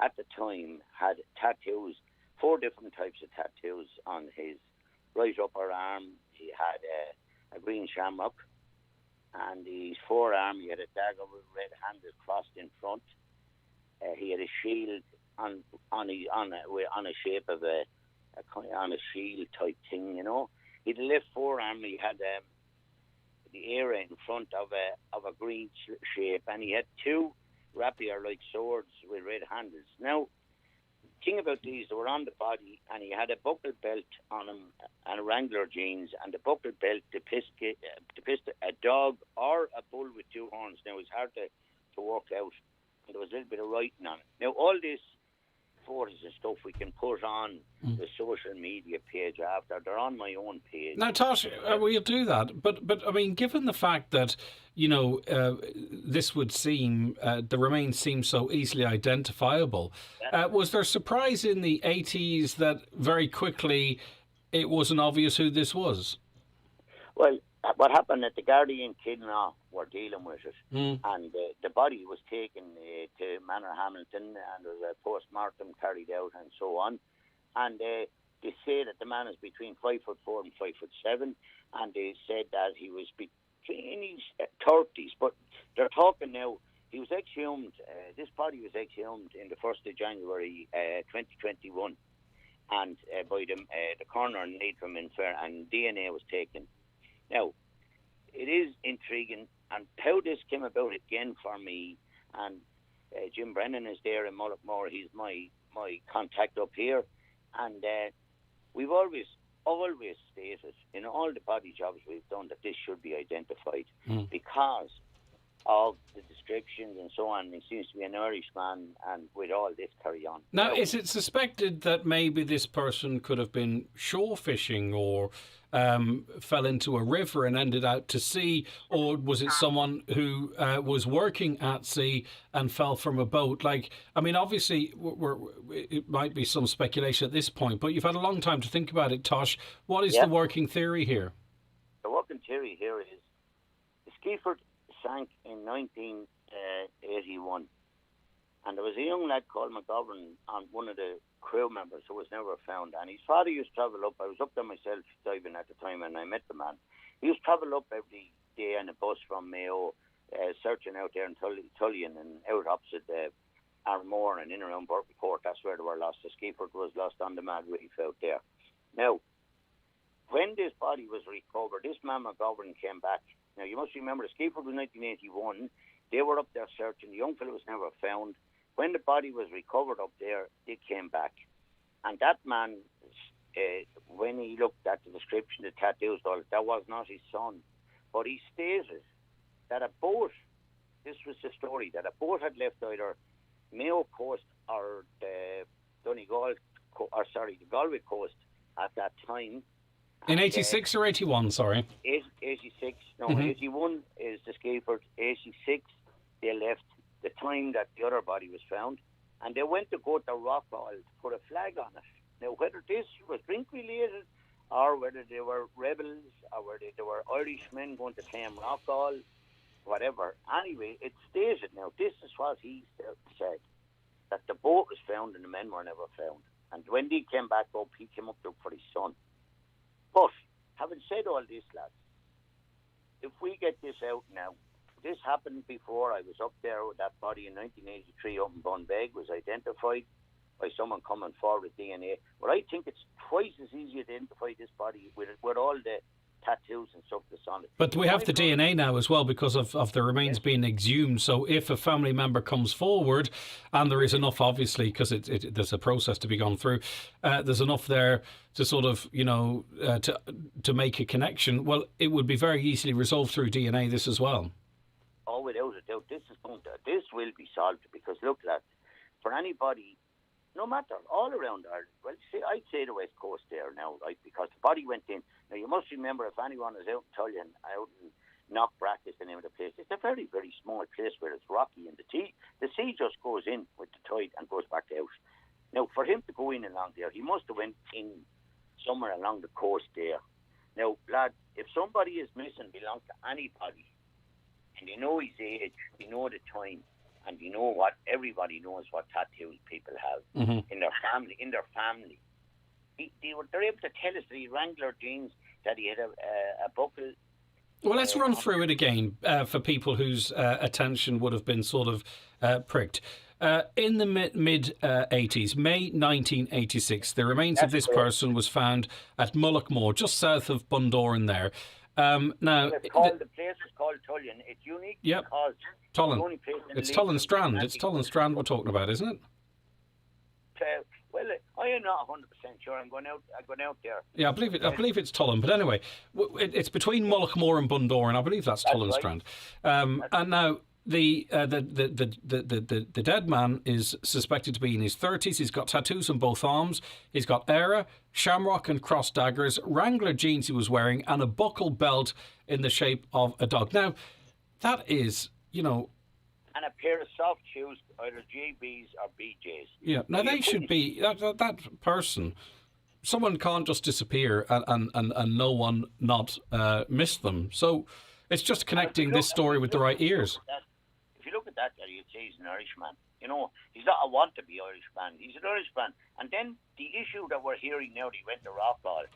at the time, had tattoos, 4 different types of tattoos on his right upper arm. He had a green shamrock, and his forearm, he had a dagger with red handles crossed in front. He had a shield on a shape of a shield type thing, you know. He had a left forearm. He had the area in front of a green shape, and he had 2 rapier-like swords with red handles. Now, the thing about these, they were on the body, and he had a buckle belt on him and Wrangler jeans, and the buckle belt depicted a dog or a bull with 2 horns. Now, it's hard to work out, and there was a little bit of writing on it. Now, all this photos and stuff we can put on the social media page after. They're on my own page. Now, Tosh, we'll do that. But I mean, given the fact that, you know, this would seem, the remains seem so easily identifiable, was there surprise in the 80s that very quickly it wasn't obvious who this was? Well, what happened at the Guardian Kidnaw were dealing with it, and the body was taken to Manor Hamilton, and there was a post-mortem carried out and so on. And they say that the man is between 5'4" and 5'7", and they said that he was between his 30s. But they're talking now, he was exhumed, this body was exhumed in the 1st of January 2021, and by the coroner in Leitrim in Fair, and DNA was taken. Now, it is intriguing, and how this came about again for me, and Jim Brennan is there in Mullaghmore, he's my contact up here, and we've always stated in all the body jobs we've done that this should be identified, because of the descriptions and so on. He seems to be an Irishman, and with all this carry on. Now, is it suspected that maybe this person could have been shore fishing or fell into a river and ended out to sea, or was it someone who was working at sea and fell from a boat? Like, I mean, obviously, it might be some speculation at this point, but you've had a long time to think about it, Tosh. What is the working theory here? The working theory here is the Skifford sank in 1981, and there was a young lad called McGovern on one of the crew members who was never found, and his father used to travel up. I was up there myself diving at the time, and I met the man. He used to travel up every day on a bus from Mayo, searching out there in Tullan and out opposite Armore and in around Burtoncourt. That's where they were lost. The Skifford was lost on the Mad Reef out there. Now, when this body was recovered, this man McGovern came back. Now, you must remember, the Skifford was 1981. They were up there searching. The young fellow was never found. When the body was recovered up there, they came back. And that man, when he looked at the description, the tattoos, all that was not his son. But he stated that a boat, this was the story, that a boat had left either Mayo Coast or the Donegal, the Galway Coast at that time. In 86 or 81, sorry? 86. No, 81 is the Skifford. 86, they left the time that the other body was found. And they went to go to Rockall to put a flag on it. Now, whether this was drink-related or whether they were rebels or whether they were Irishmen going to claim Rockall, whatever. Anyway, it stated now, this is what he said, that the boat was found and the men were never found. And when he came back up, he came up to look for his son. But, having said all this, lads, if we get this out now, this happened before I was up there with that body in 1983 up in Bunbeg, was identified by someone coming forward with DNA. But I think it's twice as easy to identify this body with all the tattoos and stuff that's on it. But we have the DNA now as well because of the remains being exhumed. So if a family member comes forward, and there is enough, obviously, because there's a process to be gone through, there's enough there to sort of, to make a connection. Well, it would be very easily resolved through DNA, this as well. Oh, without a doubt, this will be solved because, look, lads, for anybody, no matter, all around Ireland, well, I'd say the West Coast there now, right, because the body went in. Now, you must remember, if anyone is out in Tullan, out in Knockbrack is the name of the place, it's a very, very small place where it's rocky, and the sea just goes in with the tide and goes back out. Now, for him to go in along there, he must have went in somewhere along the coast there. Now, lad, if somebody is missing, belongs to anybody, and you know his age, you know the time, and you know what everybody knows what tattoos people have in their family. They're able to tell us that he Wrangler jeans, that he had a buckle. Well, let's run through it again for people whose attention would have been sort of pricked. In the mid-80s, May 1986, the remains of this person was found at Mullaghmore, just south of Bundoran there. Now, the place is called Tullan. It's unique because Tullan. It's Tullan Strand. It's Tullan Strand we're talking about, isn't it? Well, I am not 100% sure. I'm going out there. Yeah, I believe it's Tullan. But anyway, it's between Mullaghmore and Bundoran. I believe that's Tullan right. Strand. And now the dead man is suspected to be in his 30s. He's got tattoos on both arms. He's got Era, shamrock and cross daggers, Wrangler jeans he was wearing, and a buckle belt in the shape of a dog. Now, that is, and a pair of soft shoes, either JBs or BJs. Yeah, now they should be, that person, someone can't just disappear and no one not miss them. So it's just connecting this story with the right ears. If you look at that, you'd say he's an Irishman. He's not a want-to-be Irishman. He's an Irishman. And then the issue that we're hearing now, that he went to Rockall,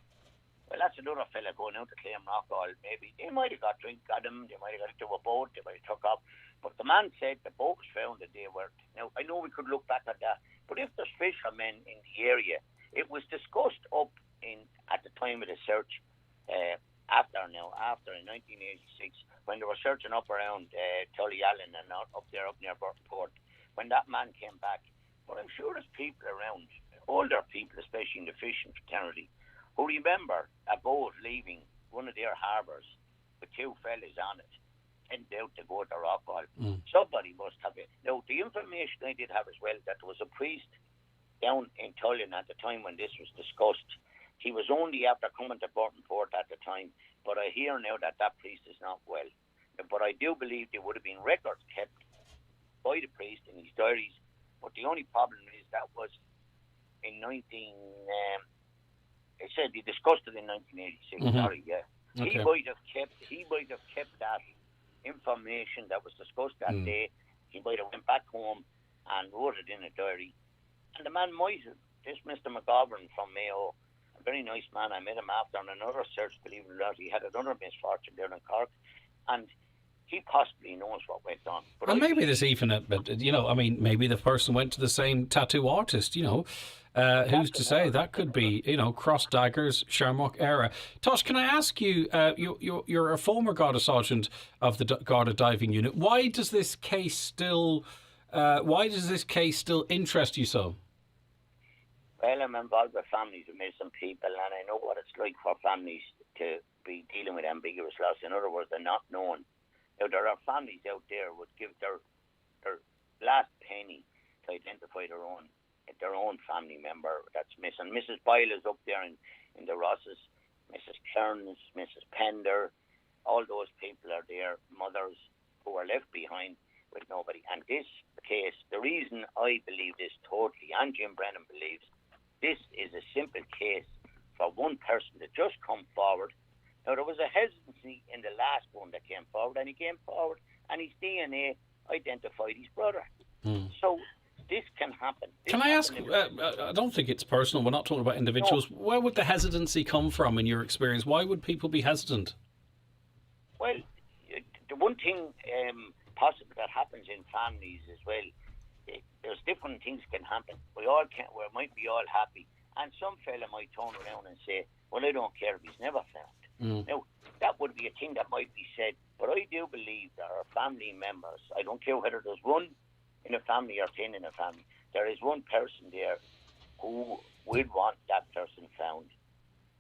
well, that's another fella going out to claim Rockall. Maybe they might have got drink at him, they might have got into a boat, they might have took off. But the man said the boat was found and they weren't. Now, I know we could look back at that, but if there's fishermen in the area, it was discussed at the time of the search, after in 1986, when they were searching up around Tullyallen and up near Burtoncourt, when that man came back. But I'm sure there's people around, older people, especially in the fishing fraternity, who remember a boat leaving one of their harbours with two fellas on it, heading out to go to Rockall. Somebody must have it. Now, the information I did have as well, that there was a priest down in Tullan at the time when this was discussed. He was only after coming to Burtonport at the time, but I hear now that that priest is not well. But I do believe there would have been records kept by the priest in his diaries, but the only problem is that was in they said he discussed it in 1986, sorry, yeah. Okay. He might have kept that information that was discussed that day. He might have went back home and wrote it in a diary. And the man might have, this Mr. McGovern from Mayo, a very nice man, I met him after on another search, believe it or not. He had another misfortune there in Cork, and he possibly knows what went on. But and maybe there's even maybe the person went to the same tattoo artist, who's to say? That could be, cross daggers, Shamrock era. Tosh, can I ask you, you're a former Garda Sergeant of the Garda Diving Unit. Why does this case still interest you so? Well, I'm involved with families of missing people, and I know what it's like for families to be dealing with ambiguous loss. In other words, they're not known. Now, there are families out there who would give their last penny to identify their own family member that's missing. Mrs. Boyle is up there in the Rosses, Mrs. Kearns, Mrs. Pender, all those people are there, mothers who are left behind with nobody. And this case, the reason I believe this totally, and Jim Brennan believes, this is a simple case for one person to just come forward. Now, there was a hesitancy in the last one that came forward, and he came forward, and his DNA identified his brother. So this can happen. Can I ask, I don't think it's personal, we're not talking about individuals. No. Where would the hesitancy come from in your experience? Why would people be hesitant? Well, the one thing possible that happens in families as well, there's different things can happen. We might be all happy, and some fella might turn around and say, well, I don't care if he's never found. Now, that would be a thing that might be said, but I do believe there are family members. I don't care whether there's one in a family or 10 in a family. There is one person there who would want that person found.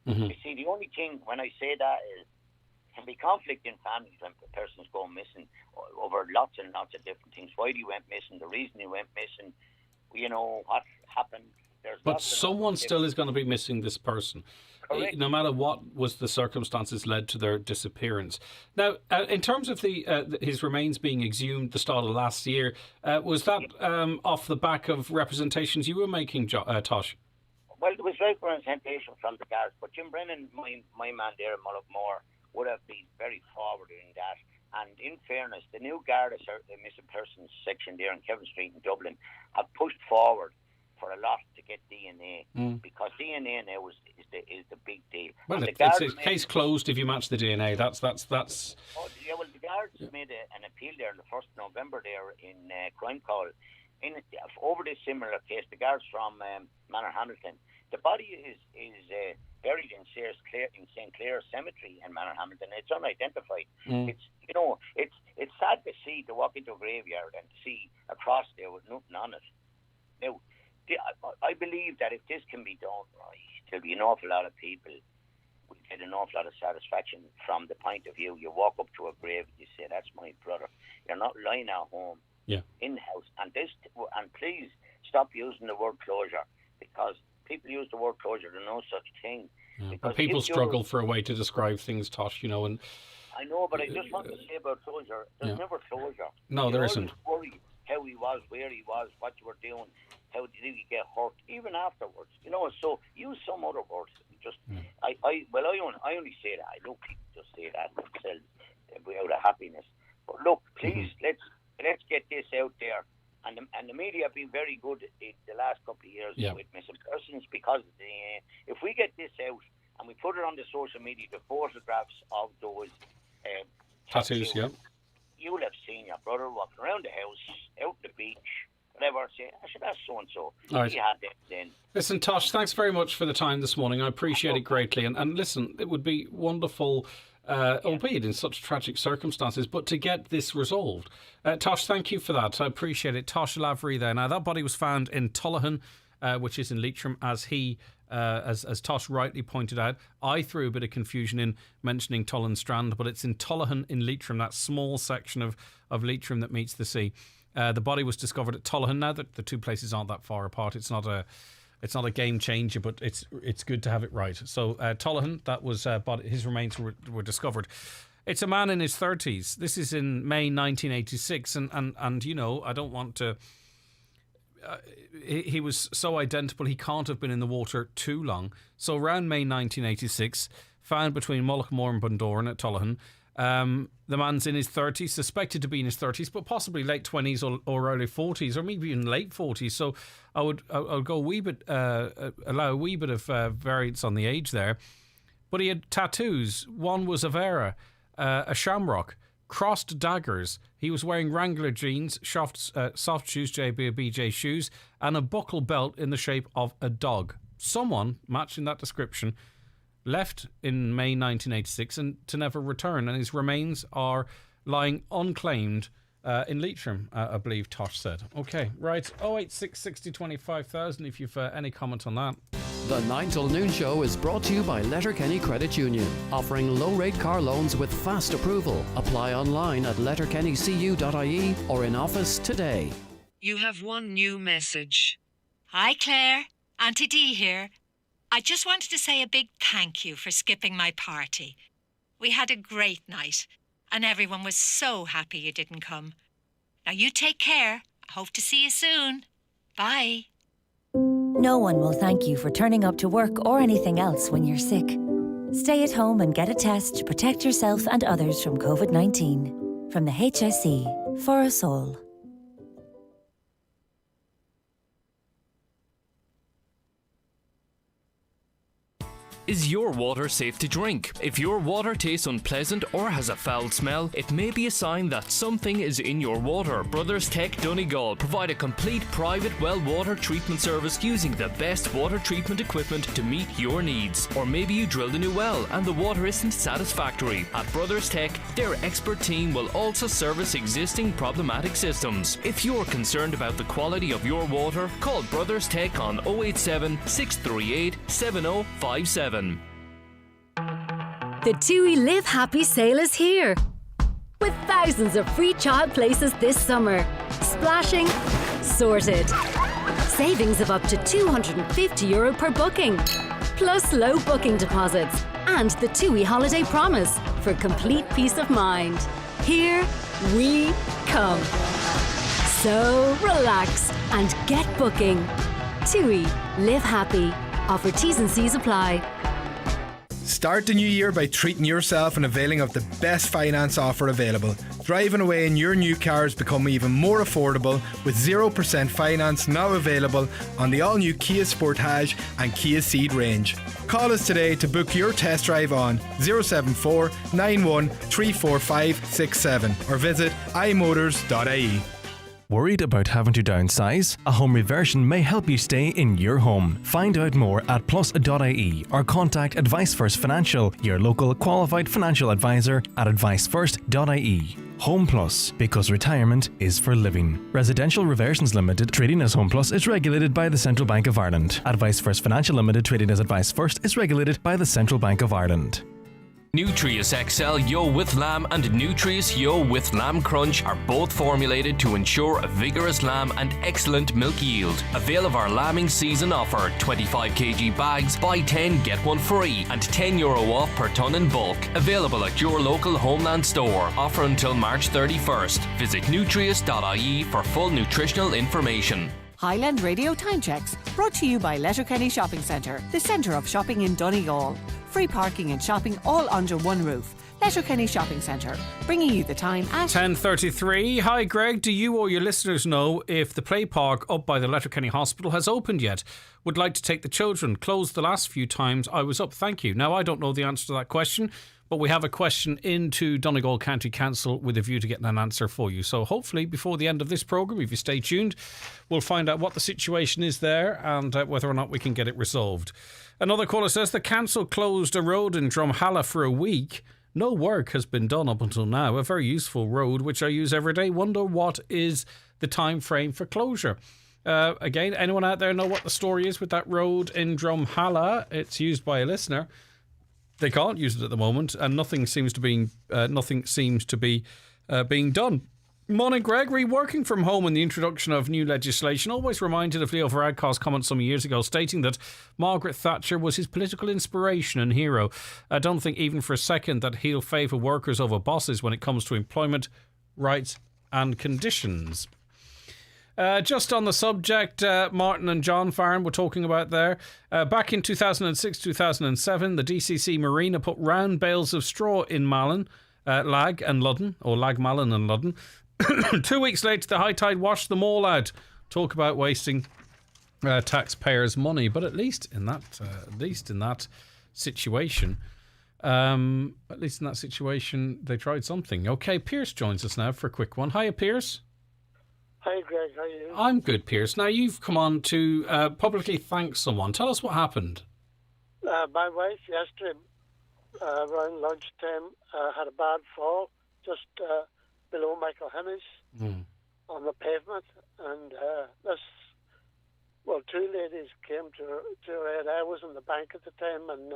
You see, the only thing when I say that is can be conflict in families when the person's going missing over lots and lots of different things. Why he went missing, the reason he went missing, what happened. But someone still is going to be missing this person. Correct. No matter what was the circumstances led to their disappearance. Now, in terms of his remains being exhumed the start of last year, was that off the back of representations you were making, Tosh? Well, there was representation from the guards, but Jim Brennan, my man there in Mullaghmore, would have been very forward in that. And in fairness, the new Garda missing persons section there in Kevin Street in Dublin have pushed forward for a lot to get DNA because DNA now is the big deal. Well, it's a case closed if you match the DNA. That's. Oh, yeah, well, the guards made an appeal there on the 1st of November there in Crime Call over this similar case. The guards from Manor Hamilton. The body is buried in St. Clair Cemetery in Manor Hamilton. It's unidentified. It's sad to walk into a graveyard and see a cross there with nothing on it. Now, I believe that if this can be done right, there'll be an awful lot of people will get an awful lot of satisfaction from the point of view. You walk up to a grave and you say, that's my brother. You're not lying at home, in-house. And please stop using the word closure, because people use the word closure. There's no such thing. But people struggle for a way to describe things, Tosh, and... I know, but I just want to say about closure, there's never closure. No, there isn't. Worry how he was, where he was, what you were doing, how did he get hurt, even afterwards. So use some other words. I only say that. I know people just say that themselves out of happiness. But look, please, let's get this out there. And the media have been very good in the last couple of years with missing persons, because if we get this out and we put it on the social media, the photographs of those tattoos, you'll have seen your brother walking around the house, out the beach, whatever, say, that's so-and-so. Right. He had them then. Listen, Tosh, thanks very much for the time this morning. I appreciate it greatly. And listen, it would be wonderful, albeit in such tragic circumstances, but to get this resolved. Tosh, thank you for that. I appreciate it. Tosh Lavery there. Now, that body was found in Tullan, which is in Leitrim, as he as Tosh rightly pointed out. I threw a bit of confusion in mentioning Tullan Strand, but it's in Tullahan in Leitrim, that small section of Leitrim that meets the sea. The body was discovered at Tullahan. Now that the two places aren't that far apart, it's not a game changer, but it's good to have it right. So Tullahan, that was his remains were discovered. It's a man in his 30s. This is in May 1986, and you know, I don't want to. He was so identical, he can't have been in the water too long. So around May 1986, found between Mullaghmore and Bundoran at Tullahan. The man's in his 30s, suspected to be in his 30s, but possibly late 20s or early 40s, or maybe even late 40s. So I'll go a wee bit, allow a wee bit of variance on the age there. But he had tattoos. One was a Vera, a shamrock, crossed daggers. He was wearing Wrangler jeans, soft shoes, JBJ shoes, and a buckle belt in the shape of a dog. Someone matching that description left in May 1986 and to never return, and his remains are lying unclaimed in Leitrim, I believe Tosh said. Okay, right. 086 60 25,000 if you've any comment on that. The 9 till noon show is brought to you by Letterkenny Credit Union, offering low-rate car loans with fast approval. Apply online at letterkennycu.ie or in office today. You have one new message. Hi Claire, Auntie Dee here. I just wanted to say a big thank you for skipping my party. We had a great night and everyone was so happy you didn't come. Now you take care. I hope to see you soon. Bye. No one will thank you for turning up to work or anything else when you're sick. Stay at home and get a test to protect yourself and others from COVID-19. From the HSE, for us all. Is your water safe to drink? If your water tastes unpleasant or has a foul smell, it may be a sign that something is in your water. Brothers Tech Donegal provide a complete private well water treatment service using the best water treatment equipment to meet your needs. Or maybe you drilled a new well and the water isn't satisfactory. At Brothers Tech, their expert team will also service existing problematic systems. If you're concerned about the quality of your water, call Brothers Tech on 087 638 7057. The TUI Live Happy sale is here, with thousands of free child places this summer. Splashing, sorted. Savings of up to €250 per booking, plus low booking deposits, and the TUI Holiday Promise for complete peace of mind. Here we come. So relax and get booking. TUI Live Happy. Offer T's and C's apply. Start the new year by treating yourself and availing of the best finance offer available. Driving away in your new car has become even more affordable with 0% finance now available on the all-new Kia Sportage and Kia Ceed range. Call us today to book your test drive on 074 91 345 67 or visit imotors.ie. Worried about having to downsize? A home reversion may help you stay in your home. Find out more at plus.ie or contact Advice First Financial, your local qualified financial advisor at advicefirst.ie. Home Plus, because retirement is for living. Residential Reversions Limited, trading as Home Plus, is regulated by the Central Bank of Ireland. Advice First Financial Limited, trading as Advice First, is regulated by the Central Bank of Ireland. Nutrius XL Yo with Lamb and Nutrius Yo with Lamb Crunch are both formulated to ensure a vigorous lamb and excellent milk yield. Avail of our lambing season offer: 25 kg bags, buy 10 get 1 free, and €10 off per tonne in bulk. Available at your local Homeland store. Offer until March 31st. Visit nutrius.ie for full nutritional information. Highland Radio Time Checks, brought to you by Letterkenny Shopping Centre, the centre of shopping in Donegal. Free parking and shopping all under one roof. Letterkenny Shopping Centre, bringing you the time at 10:33. Hi Greg, do you or your listeners know if the play park up by the Letterkenny Hospital has opened yet? Would like to take the children. Closed the last few times I was up, thank you. Now I don't know the answer to that question, but we have a question into Donegal County Council with a view to getting an answer for you. So hopefully before the end of this programme, if you stay tuned, we'll find out what the situation is there and whether or not we can get it resolved. Another caller says the council closed a road in Drumhalla for a week. No work has been done up until now. A very useful road which I use every day. Wonder what is the time frame for closure. Again, anyone out there know what the story is with that road in Drumhalla? It's used by a listener. They can't use it at the moment, and nothing seems to be being done. Morning, Gregory. Working from home and the introduction of new legislation. Always reminded of Leo Varadkar's comment some years ago, stating that Margaret Thatcher was his political inspiration and hero. I don't think even for a second that he'll favour workers over bosses when it comes to employment rights and conditions. Just on the subject, Martin and John Farron were talking about there. Back in 2006-2007, the DCC Marina put round bales of straw in Malin, Lag and Ludden, or Lag, Malin and Ludden. 2 weeks later, the high tide washed them all out. Talk about wasting taxpayers' money. But at least in that situation, they tried something. Okay, Pierce joins us now for a quick one. Hiya, Pierce. Hi, Greg. How are you? I'm good, Pierce. Now, you've come on to publicly thank someone. Tell us what happened. My wife yesterday, around lunchtime, had a bad fall just below Michael Hennies on the pavement. And two ladies came to her aid. I was in the bank at the time, and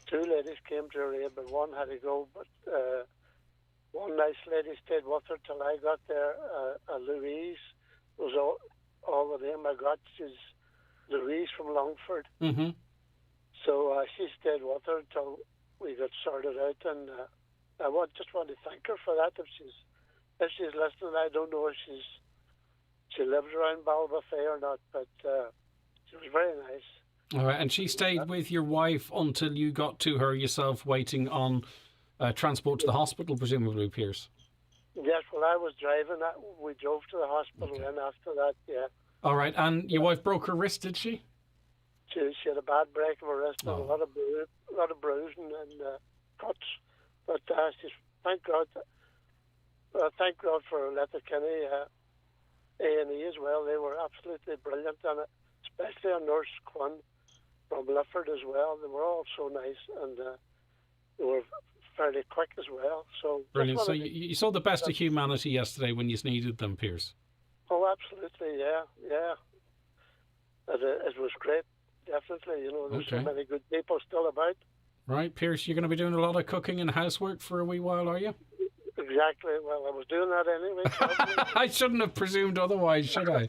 two ladies came to her aid, but one had to go. But one nice lady stayed with her till I got there. Louise was all the name I got. She's Louise from Longford. Mm-hmm. So she stayed with her till we got sorted out, and I just want to thank her for that. If she's listening, I don't know if she lives around Balbafay or not, but she was very nice. All right, and she stayed with your wife until you got to her yourself, waiting on transport to the hospital, presumably, Pierce. Yes, well, I was driving. We drove to the hospital, and after that, yeah. All right, and your wife broke her wrist, did she? She had a bad break of her wrist and a lot of bruising and cuts. But thank God for Letterkenny, A&E as well. They were absolutely brilliant, and especially our nurse Quinn from Lifford as well. They were all so nice, and they were fairly quick as well. So brilliant. So you saw the best of humanity yesterday when you needed them, Pierce. Oh, absolutely, yeah. It was great, definitely. There's so many good people still about. Right, Pierce, you're going to be doing a lot of cooking and housework for a wee while, are you? Exactly. Well, I was doing that anyway. I shouldn't have presumed otherwise, should I?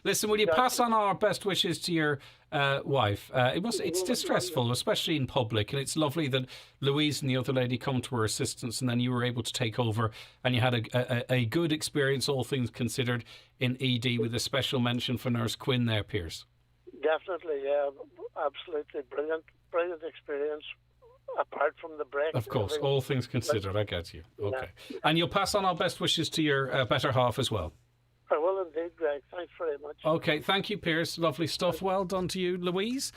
Listen, will you pass on our best wishes to your wife? It's distressful, especially in public, and it's lovely that Louise and the other lady come to her assistance, and then you were able to take over, and you had a good experience, all things considered, in ED, with a special mention for Nurse Quinn there, Pierce. Definitely, yeah. Absolutely brilliant experience. Apart from the break. Of course, all things considered, I get you. Okay. Yeah. And you'll pass on our best wishes to your better half as well. I will indeed, Greg. Thanks very much. Okay, thank you, Pierce. Lovely stuff. Well done to you, Louise,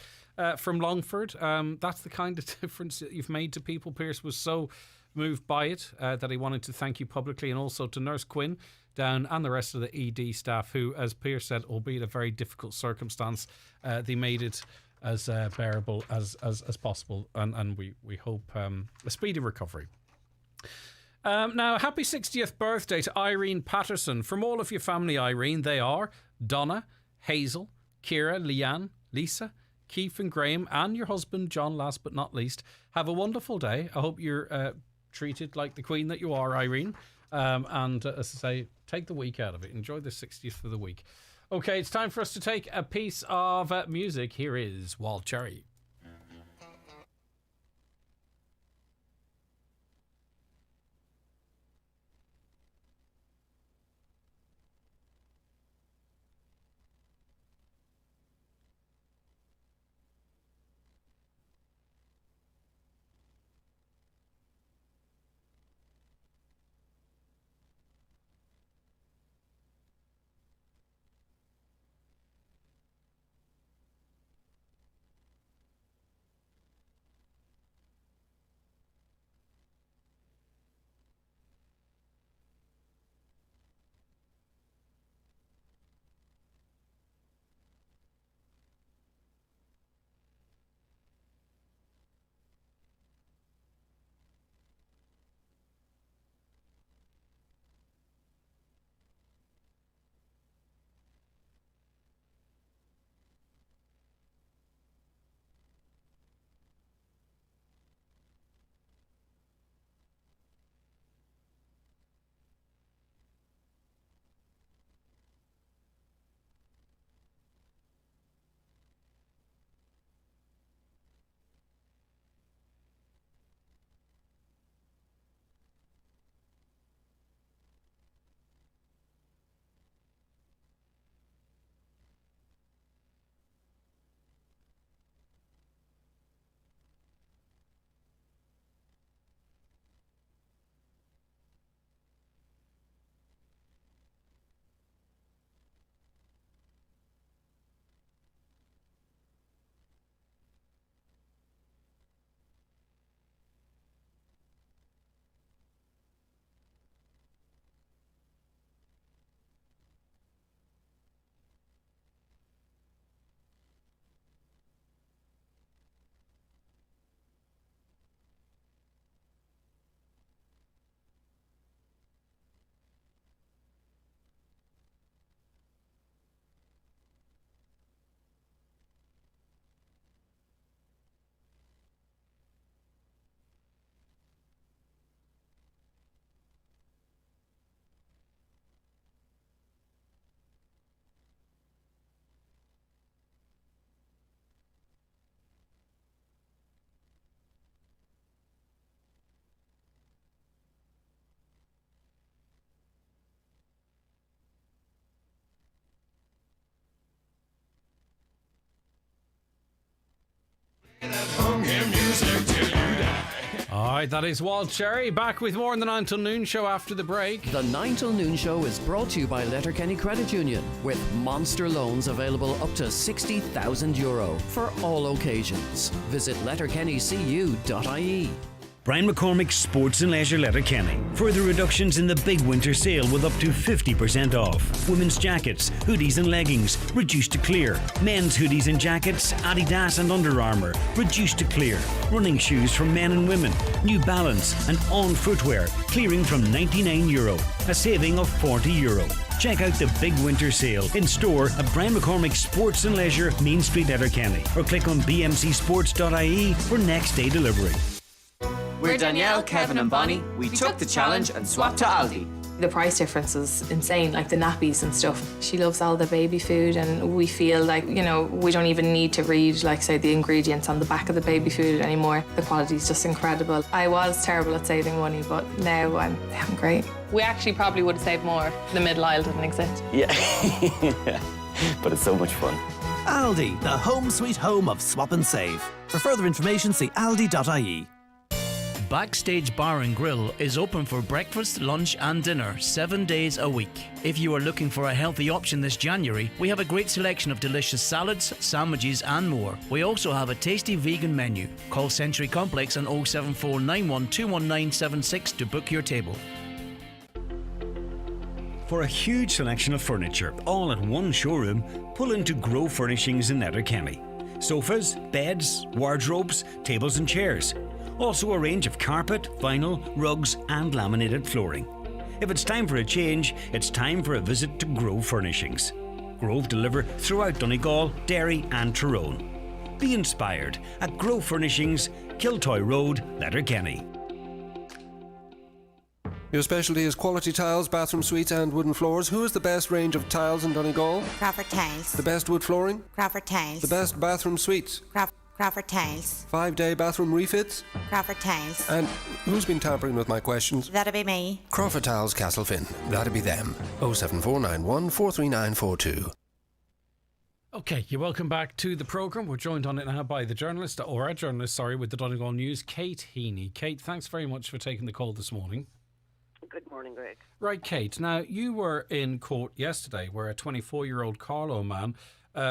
from Longford. That's the kind of difference that you've made to people. Pierce was so moved by it that he wanted to thank you publicly, and also to Nurse Quinn down and the rest of the ED staff who, as Pierce said, albeit a very difficult circumstance, they made it as bearable as possible, and we hope a speedy recovery. Now, happy 60th birthday to Irene Patterson. From all of your family, Irene, they are Donna, Hazel, Ciara, Leanne, Lisa, Keith and Graham, and your husband John, last but not least. Have a wonderful day. I hope you're treated like the queen that you are, Irene. And as I say, take the week out of it. Enjoy the 60th of the week. Okay, it's time for us to take a piece of music. Here is Wild Cherry. All right, that is Wild Cherry. Back with more on the 9 till noon show after the break. The 9 till noon show is brought to you by Letterkenny Credit Union, with monster loans available up to €60,000 for all occasions. Visit letterkennycu.ie. Brian McCormick's Sports and Leisure Letterkenny. Further reductions in the big winter sale with up to 50% off. Women's jackets, hoodies and leggings, reduced to clear. Men's hoodies and jackets, Adidas and Under Armour, reduced to clear. Running shoes for men and women, New Balance and On footwear, clearing from €99. A saving of €40. Check out the big winter sale in store at Brian McCormick's Sports and Leisure, Main Street, Letterkenny, or click on bmcsports.ie for next day delivery. We're Danielle, Kevin and Bonnie. We took the challenge and swapped to Aldi. The price difference is insane, like the nappies and stuff. She loves all the baby food, and we feel like, we don't even need to read, like, say, the ingredients on the back of the baby food anymore. The quality is just incredible. I was terrible at saving money, but now I'm great. We actually probably would have saved more. The middle aisle didn't exist. Yeah, but it's so much fun. Aldi, the home sweet home of swap and save. For further information, see aldi.ie. Backstage Bar and Grill is open for breakfast, lunch and dinner 7 days a week. If you are looking for a healthy option this January, we have a great selection of delicious salads, sandwiches and more. We also have a tasty vegan menu. Call Century Complex on 07491 21976 to book your table. For a huge selection of furniture, all at one showroom, pull into Grove Furnishings in Letterkenny. Sofas, beds, wardrobes, tables and chairs. Also a range of carpet, vinyl, rugs and laminated flooring. If it's time for a change, it's time for a visit to Grove Furnishings. Grove deliver throughout Donegal, Derry and Tyrone. Be inspired at Grove Furnishings, Kiltoy Road, Letterkenny. Your specialty is quality tiles, bathroom suites and wooden floors. Who is the best range of tiles in Donegal? Crawford Tiles. The best wood flooring? Crawford Tiles. The best bathroom suites? Crawford Tiles. 5-day bathroom refits? Crawford Tiles. And who's been tampering with my questions? That'd be me. Crawford Tiles, Castlefin. That'd be them. 07491 43942. Okay, you're welcome back to the programme. We're joined on it now by the journalist, or a journalist, with the Donegal News, Kate Heaney. Kate, thanks very much for taking the call this morning. Good morning, Greg. Right, Kate. Now, you were in court yesterday where a 24-year-old Carlow man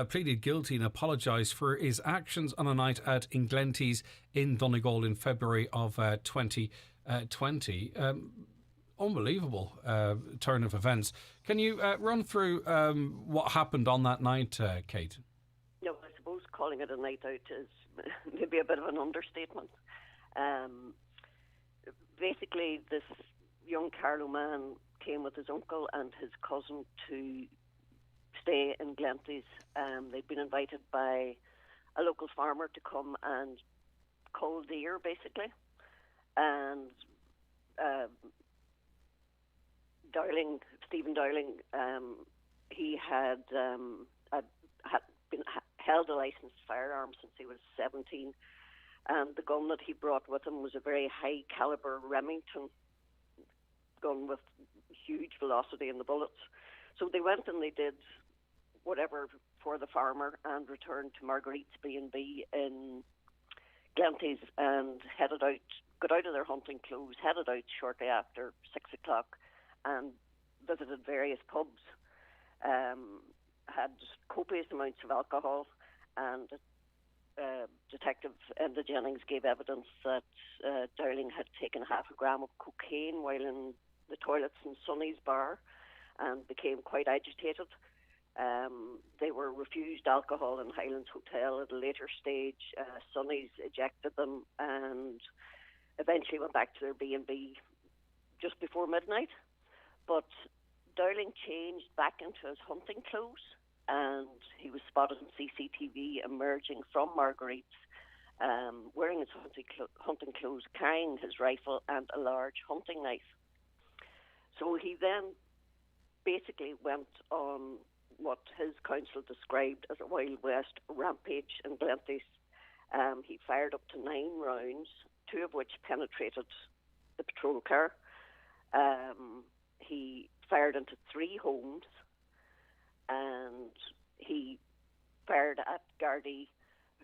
pleaded guilty and apologised for his actions on a night out in Glenties in Donegal in February of 2020. Unbelievable turn of events. Can you run through what happened on that night, Kate? No, I suppose calling it a night out is maybe a bit of an understatement. Basically, this young Carlow man came with his uncle and his cousin to stay in Glenties. They'd been invited by a local farmer to come and cull deer, basically. And Stephen Dowling, he had held a licensed firearm since he was 17. And the gun that he brought with him was a very high caliber Remington gun with huge velocity in the bullets. So they went and they did whatever for the farmer and returned to Marguerite's B&B in Glenties and got out of their hunting clothes, headed out shortly after 6 o'clock and visited various pubs, had copious amounts of alcohol, and Detective Enda Jennings gave evidence that Dowling had taken 0.5 gram of cocaine while in the toilets in Sonny's bar and became quite agitated. They were refused alcohol in Highlands Hotel at a later stage. Sonny's ejected them and eventually went back to their B&B just before midnight. But Dowling changed back into his hunting clothes and he was spotted on CCTV emerging from Marguerite's wearing his hunting clothes, carrying his rifle and a large hunting knife. So he then basically went on what his counsel described as a Wild West rampage in Glenties. He fired up to 9 rounds, 2 of which penetrated the patrol car. He fired into 3 homes and he fired at Gardaí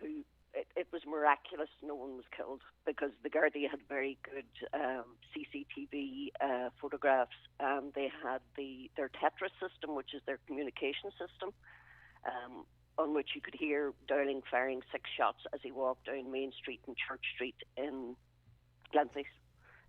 who it was miraculous no one was killed, because the Gardaí had very good CCTV photographs, and they had their Tetris system, which is their communication system, on which you could hear Dowling firing 6 shots as he walked down Main Street and Church Street in Glenfleet.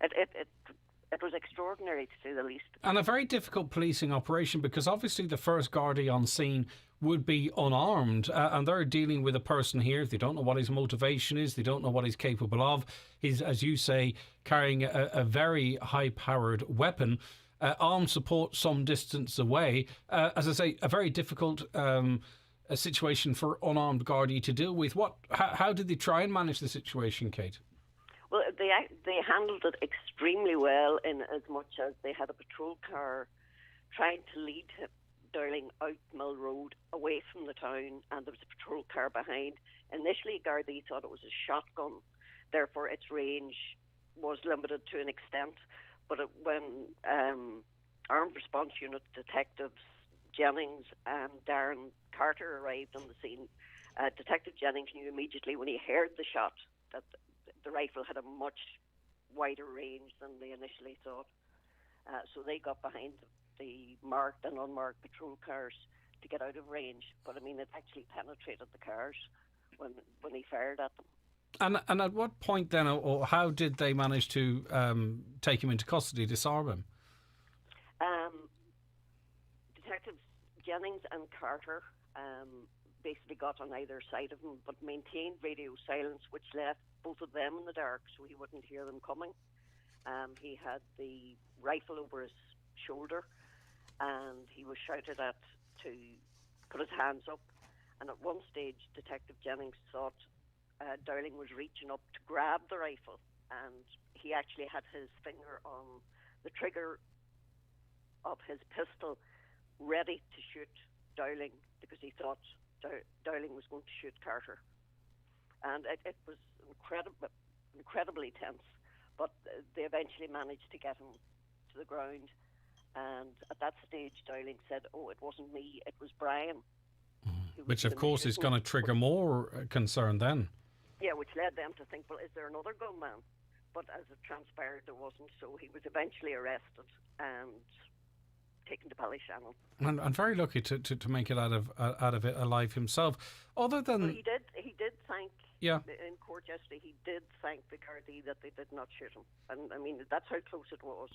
It was extraordinary, to say the least. And a very difficult policing operation, because obviously the first Gardaí on scene would be unarmed, and they're dealing with a person here. They don't know what his motivation is. They don't know what he's capable of. He's, as you say, carrying a very high-powered weapon, armed support some distance away. As I say, a very difficult a situation for unarmed Gardaí to deal with. How did they try and manage the situation, Kate? Well, they handled it extremely well, in as much as they had a patrol car trying to lead Dowling out Mill Road away from the town, and there was a patrol car behind. Initially, Gardaí thought it was a shotgun, therefore its range was limited to an extent. But when Armed Response Unit detectives Jennings and Darren Carter arrived on the scene, Detective Jennings knew immediately when he heard the shot that the rifle had a much wider range than they initially thought. So they got behind the marked and unmarked patrol cars to get out of range. But I mean, it actually penetrated the cars when he fired at them. And at what point then, or how did they manage to take him into custody, disarm him? Detectives Jennings and Carter basically got on either side of him, but maintained radio silence, which left both of them in the dark, so he wouldn't hear them coming. He had the rifle over his shoulder, and he was shouted at to put his hands up. And at one stage, Detective Jennings thought Dowling was reaching up to grab the rifle, and he actually had his finger on the trigger of his pistol, ready to shoot Dowling, because he thought Dowling was going to shoot Carter. And it was incredibly tense, but they eventually managed to get him to the ground. And at that stage, Dowling said, "Oh, it wasn't me, it was Brian." Which, of course, is going to trigger more concern then. Yeah, which led them to think, well, is there another gunman? But as it transpired, there wasn't, so he was eventually arrested and taken to Ballyshannon. And very lucky to make it out of it alive himself. Other than... Well, he did thank... Yeah. In court yesterday, he did thank the Gardaí that they did not shoot him. And, I mean, that's how close it was.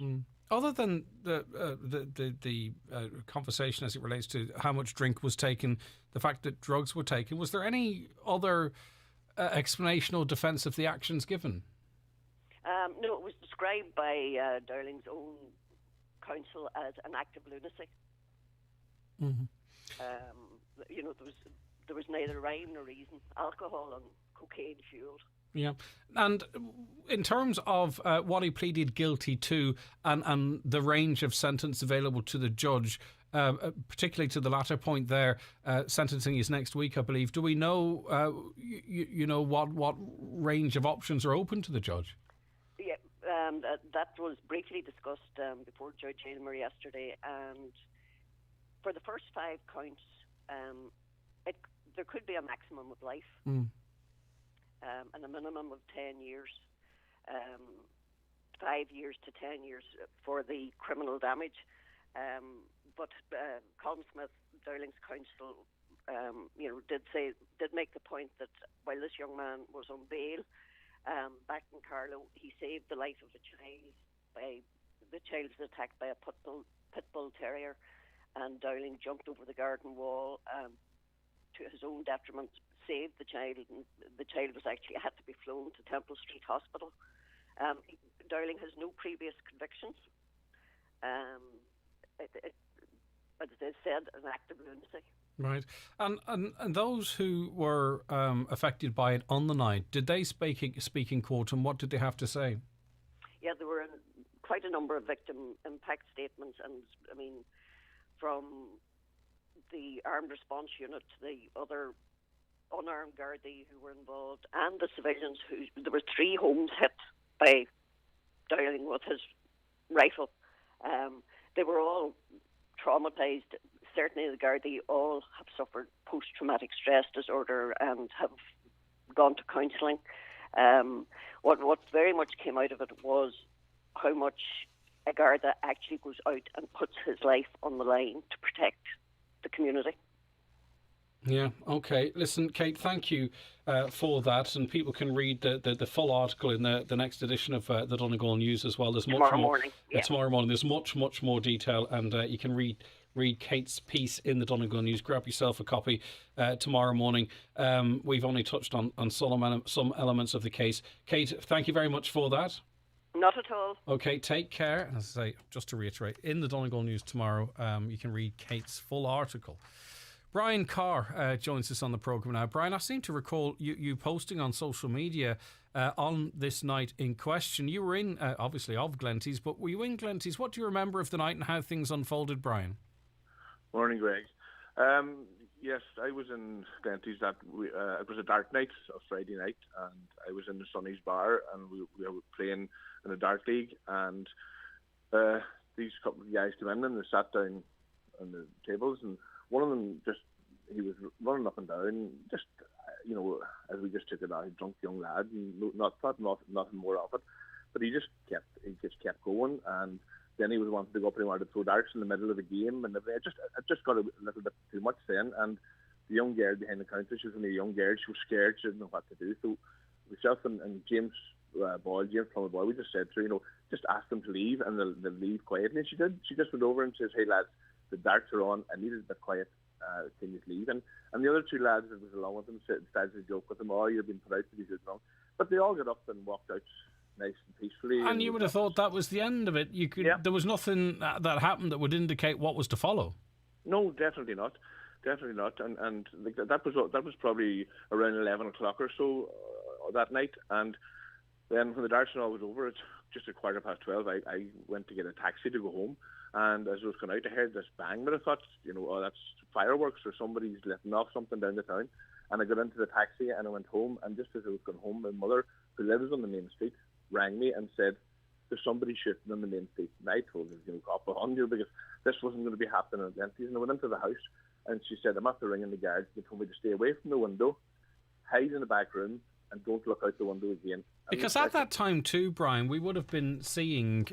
Other than the conversation as it relates to how much drink was taken, the fact that drugs were taken, was there any other explanation or defence of the actions given? No, it was described by Dowling's own counsel as an act of lunacy. You know, there was neither rhyme nor reason. Alcohol and cocaine fueled. Yeah. And in terms of what he pleaded guilty to and the range of sentence available to the judge, particularly to the latter point there, sentencing is next week, I believe. Do we know, you know, what range of options are open to the judge? Yeah, that was briefly discussed before Judge Aylmer yesterday. And for the first 5 counts, there could be a maximum of life. And a minimum of 10 years, 5 years to 10 years for the criminal damage. But Colin Smith, Dowling's counsel, did make the point that while this young man was on bail back in Carlow, he saved the life of a child. The child was attacked by a pit bull terrier, and Dowling jumped over the garden wall to his own detriment, saved the child, and the child was actually had to be flown to Temple Street Hospital. Dowling has no previous convictions. As they said, an act of lunacy. Right. And those who were affected by it on the night, did they speak in court, and what did they have to say? Yeah, there were quite a number of victim impact statements, and I mean, from the Armed Response Unit, the other unarmed Gardaí who were involved, and the civilians there were 3 homes hit by Dowling with his rifle. They were all traumatised. Certainly the Gardaí all have suffered post-traumatic stress disorder and have gone to counselling. What very much came out of it was how much a Garda actually goes out and puts his life on the line to protect the community. Yeah, okay. Listen, Kate, thank you for that. And people can read the full article in the next edition of the Donegal News as well. There's Tomorrow morning. Yeah. Tomorrow morning. There's much more detail, and you can read Kate's piece in the Donegal News. Grab yourself a copy tomorrow morning. We've only touched on some elements of the case. Kate, thank you very much for that. Not at all. Okay, take care. As I say, just to reiterate, in the Donegal News tomorrow, you can read Kate's full article. Brian Carr joins us on the programme now. Brian, I seem to recall you posting on social media on this night in question. You were in, obviously, of Glenties, but were you in Glenties? What do you remember of the night and how things unfolded, Brian? Morning, Greg. Yes, I was in Glenties. It was a dark night, a Friday night, and I was in the Sonny's bar, and we were playing in a dart league, and these couple of guys came in and they sat down on the tables, and one of them he was running up and down, just, as we just took it out, a drunk young lad, and nothing more of it, but he just kept going, and then he was wanting to go up and he wanted to throw darts in the middle of the game, and it just got a little bit too much then. And the young girl behind the counter, she was only a young girl, she was scared, she didn't know what to do. So myself and James Plummer Boy, we just said to her, just ask them to leave, and they'll leave quietly. And she did. She just went over and says, "Hey lads, the darts are on. I need it a bit quiet. Can you leave?" And the other two lads that was along with them started to joke with them, "Oh, you're being put out because you're drunk." But they all got up and walked out nice and peacefully. And you would have thought that was the end of it. There was nothing that happened that would indicate what was to follow. No, definitely not. And that was probably around 11 o'clock or so that night. And then when the darts and all was over, it's just 12:15. I went to get a taxi to go home. And as I was going out, I heard this bang, but I thought, oh, that's fireworks or somebody's letting off something down the town. And I got into the taxi and I went home. And just as I was going home, my mother, who lives on the main street, rang me and said, "There's somebody shooting on the main street." And I told her, "Up on you," because this wasn't going to be happening at Glenties. And I went into the house and she said, "I'm after ringing the guards. They told me to stay away from the window, hide in the back room, and don't look out the window again." Because at that time too, Brian, we would have been seeing,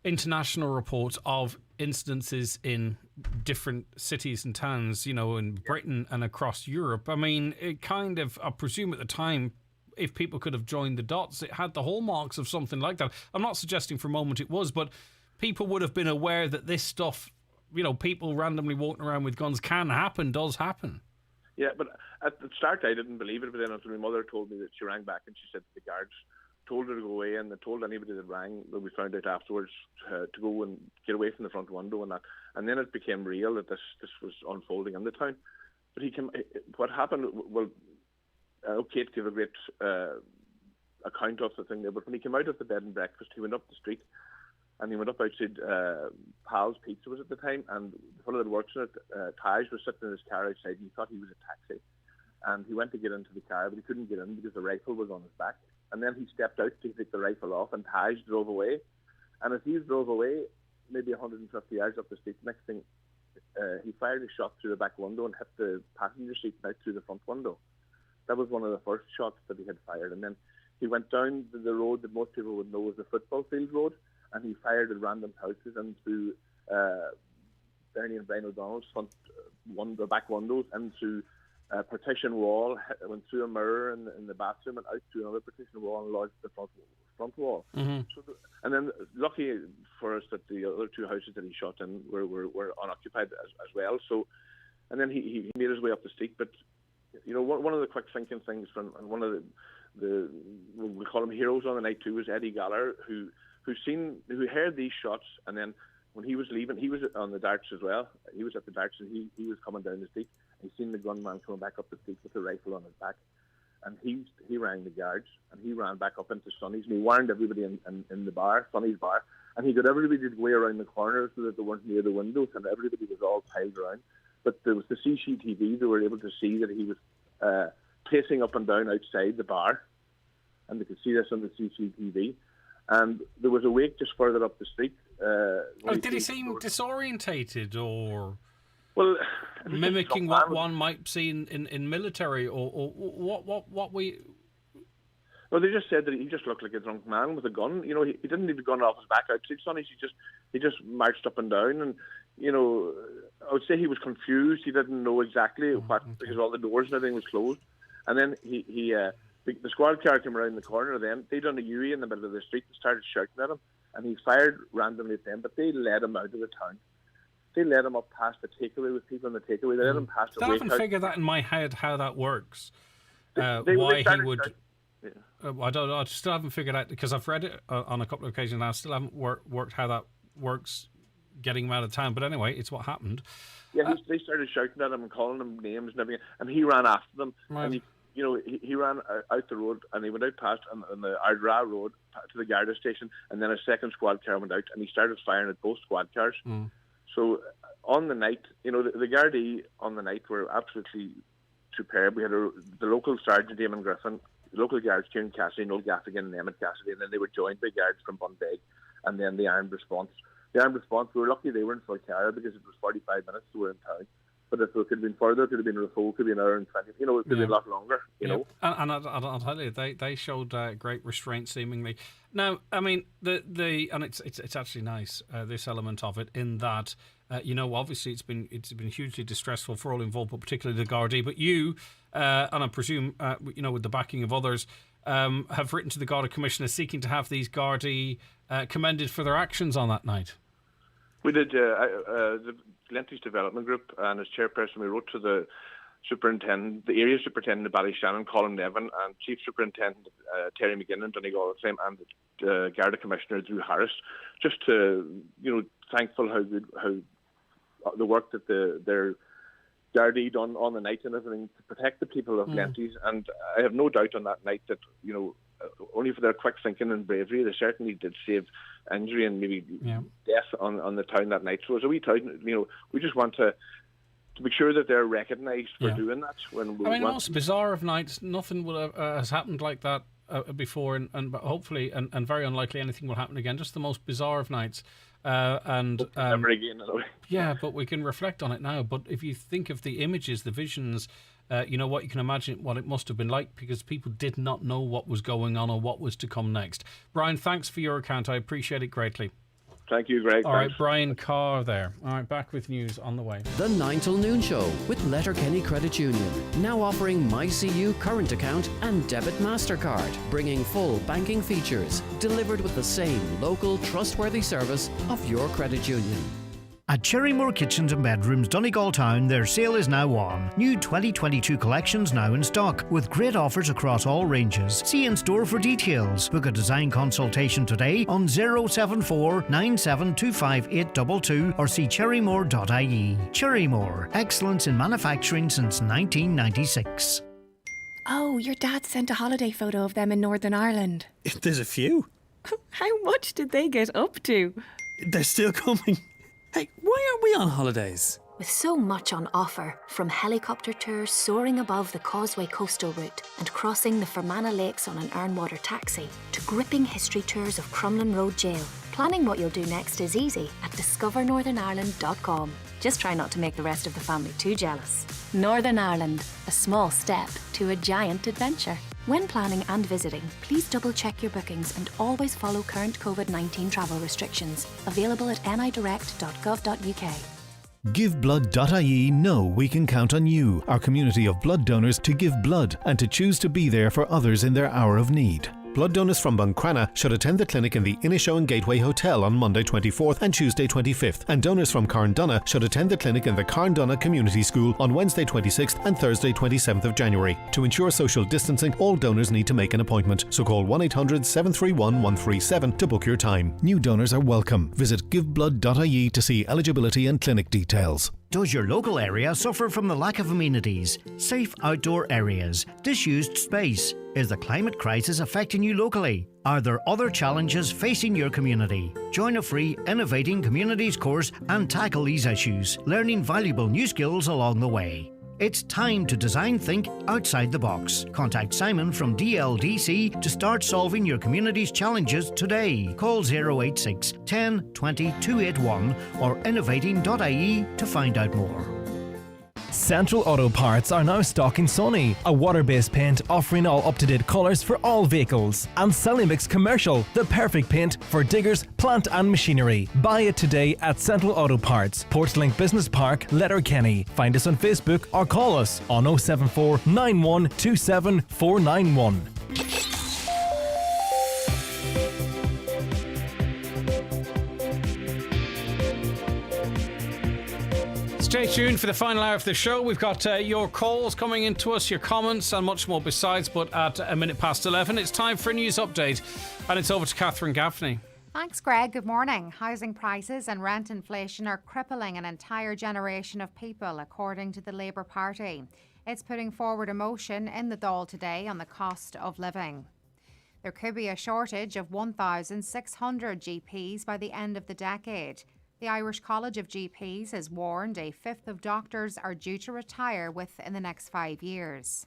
international reports of incidences in different cities and towns, in Britain and across Europe. I mean, it kind of, I presume at the time, if people could have joined the dots, it had the hallmarks of something like that. I'm not suggesting for a moment it was, but people would have been aware that this stuff, people randomly walking around with guns does happen. Yeah, but at the start I didn't believe it, but then until my mother told me that she rang back and she said the guards told her to go away, and they told anybody that rang, that we found out afterwards, to go and get away from the front window and that. And then it became real that this was unfolding in the town. But what happened, well, Kate gave a great account of the thing there, but when he came out of the bed and breakfast, he went up the street and he went up outside Pal's Pizza was at the time, and the fellow that works in it, Taj, was sitting in his car outside, and he thought he was a taxi. And he went to get into the car, but he couldn't get in because the rifle was on his back. And then he stepped out to take the rifle off, and Taj drove away. And as he drove away, maybe 150 yards up the street, next thing, he fired a shot through the back window and hit the passenger seat and out through the front window. That was one of the first shots that he had fired. And then he went down the road that most people would know as the football field road, and he fired at random houses and through Bernie and Brian O'Donnell's the back windows, and through a partition wall, went through a mirror in the bathroom and out through another partition wall and lodged the front wall. Mm-hmm. And then lucky for us that the other two houses that he shot in were unoccupied as well. So, and then he made his way up the street. But one of the quick thinking things from one of the we call him heroes on the night too was Eddie Galler, who heard these shots, and then when he was leaving, he was on the darts as well. He was at the darts, and he was coming down the street. He seen the gunman coming back up the street with a rifle on his back, and he rang the guards, and he ran back up into Sonny's, and he warned everybody in the bar, Sonny's bar, and he got everybody to go around the corners so that they weren't near the windows, and everybody was all piled around. But there was the CCTV; they were able to see that he was pacing up and down outside the bar, and they could see this on the CCTV. And there was a wake just further up the street. Did he seem disorientated or? Well, mimicking what one might see in military, or what we. Well, they just said that he just looked like a drunk man with a gun. You know, he didn't leave the gun off his back outside Sonny's. He just marched up and down, and you know, I would say he was confused. He didn't know exactly what, because all the doors and everything was closed. And then the squad car came around the corner. Then they done a U-turn in the middle of the street and started shouting at him, and he fired randomly at them. But they led him out of the town. They led him up past the takeaway with people in the takeaway. They led him past the. I haven't figured that in my head how that works. Why he would. I still haven't figured out, because I've read it on a couple of occasions and I still haven't worked how that works, getting him out of town. But anyway, it's what happened. Yeah, they started shouting at him and calling him names and everything, and he ran after them. Right. And he ran out the road, and he went out past on the Ardra road to the Garda station, and then a second squad car went out, and he started firing at both squad cars. So on the night, the Gardaí on the night were absolutely superb. We had the local sergeant, Eamon Griffin, the local guards, Kieran Cassidy, Noel Gaffigan and Emmett Cassidy, and then they were joined by guards from Bunbeg, and then the armed response. The armed response, we were lucky they were in Falcara because it was 45 minutes they were in town. But if it could have been further, it could have been Rafo, it could have been an hour and 20. It could have been a lot longer, you know. And I'll tell you, they showed great restraint, seemingly. Now, I mean, and it's actually nice, this element of it, in that, obviously it's been hugely distressful for all involved, but particularly the Gardaí. But you, and I presume, with the backing of others, have written to the Garda Commissioner seeking to have these Gardaí commended for their actions on that night. We did. The Glenties Development Group, and as chairperson, we wrote to the superintendent, the area superintendent of Ballyshannon, Colin Nevin, and Chief Superintendent Terry McGinn in Donegal, and the Garda Commissioner Drew Harris, just to thankful how the work that their Gardaí done on the night and everything to protect the people of Glenties. And I have no doubt on that night that only for their quick thinking and bravery, they certainly did save injury and maybe death on the town that night. So as a wee town, we just want to make sure that they're recognised for doing that. Most bizarre of nights, nothing has happened like that before, and hopefully, and very unlikely anything will happen again. Just the most bizarre of nights. Never again. Yeah, but we can reflect on it now. But if you think of the images, the visions, what you can imagine what it must have been like, because people did not know what was going on or what was to come next. Brian, thanks for your account. I appreciate it greatly. Thank you, Greg. All right, Brian Carr there. All right, back with news on the way. The 9 till noon show with Letterkenny Credit Union. Now offering MyCU current account and debit MasterCard, bringing full banking features, delivered with the same local trustworthy service of your credit union. At Cherrymore Kitchens and Bedrooms, Donegal Town, their sale is now on. New 2022 collections now in stock, with great offers across all ranges. See in store for details. Book a design consultation today on 074 9725822 or see cherrymore.ie. Cherrymore, excellence in manufacturing since 1996. Oh, your dad sent a holiday photo of them in Northern Ireland. There's a few. How much did they get up to? They're still coming. Hey, why aren't we on holidays? With so much on offer, from helicopter tours soaring above the Causeway coastal route and crossing the Fermanagh Lakes on an Ironwater taxi, to gripping history tours of Crumlin Road Jail, planning what you'll do next is easy at discovernorthernireland.com. Just try not to make the rest of the family too jealous. Northern Ireland, a small step to a giant adventure. When planning and visiting, please double-check your bookings and always follow current COVID-19 travel restrictions. Available at nidirect.gov.uk. GiveBlood.ie know we can count on you, our community of blood donors, to give blood and to choose to be there for others in their hour of need. Blood donors from Buncrana should attend the clinic in the Inishowen Gateway Hotel on Monday 24th and Tuesday 25th, and donors from Carndonagh should attend the clinic in the Carndonagh Community School on Wednesday 26th and Thursday 27th of January. To ensure social distancing, all donors need to make an appointment, so call 1-800-731-137 to book your time. New donors are welcome. Visit giveblood.ie to see eligibility and clinic details. Does your local area suffer from the lack of amenities, safe outdoor areas, disused space? Is the climate crisis affecting you locally? Are there other challenges facing your community? Join a free Innovating Communities course and tackle these issues, learning valuable new skills along the way. It's time to design think outside the box. Contact Simon from DLDC to start solving your community's challenges today. Call 086 10 20 281 or innovating.ie to find out more. Central Auto Parts are now stocking Sunny, a water-based paint offering all up-to-date colours for all vehicles. And Celimix Commercial, the perfect paint for diggers, plant and machinery. Buy it today at Central Auto Parts, Portslink Business Park, Letterkenny. Find us on Facebook or call us on 074 9127 491. Stay tuned for the final hour of the show. We've got your calls coming into us, your comments, and much more besides. But at 11:11, it's time for a news update. And it's over to Catherine Gaffney. Thanks, Greg. Good morning. Housing prices and rent inflation are crippling an entire generation of people, according to the Labour Party. It's putting forward a motion in the Dáil today on the cost of living. There could be a shortage of 1,600 GPs by the end of the decade. The Irish College of GPs has warned a fifth of doctors are due to retire within the next 5 years.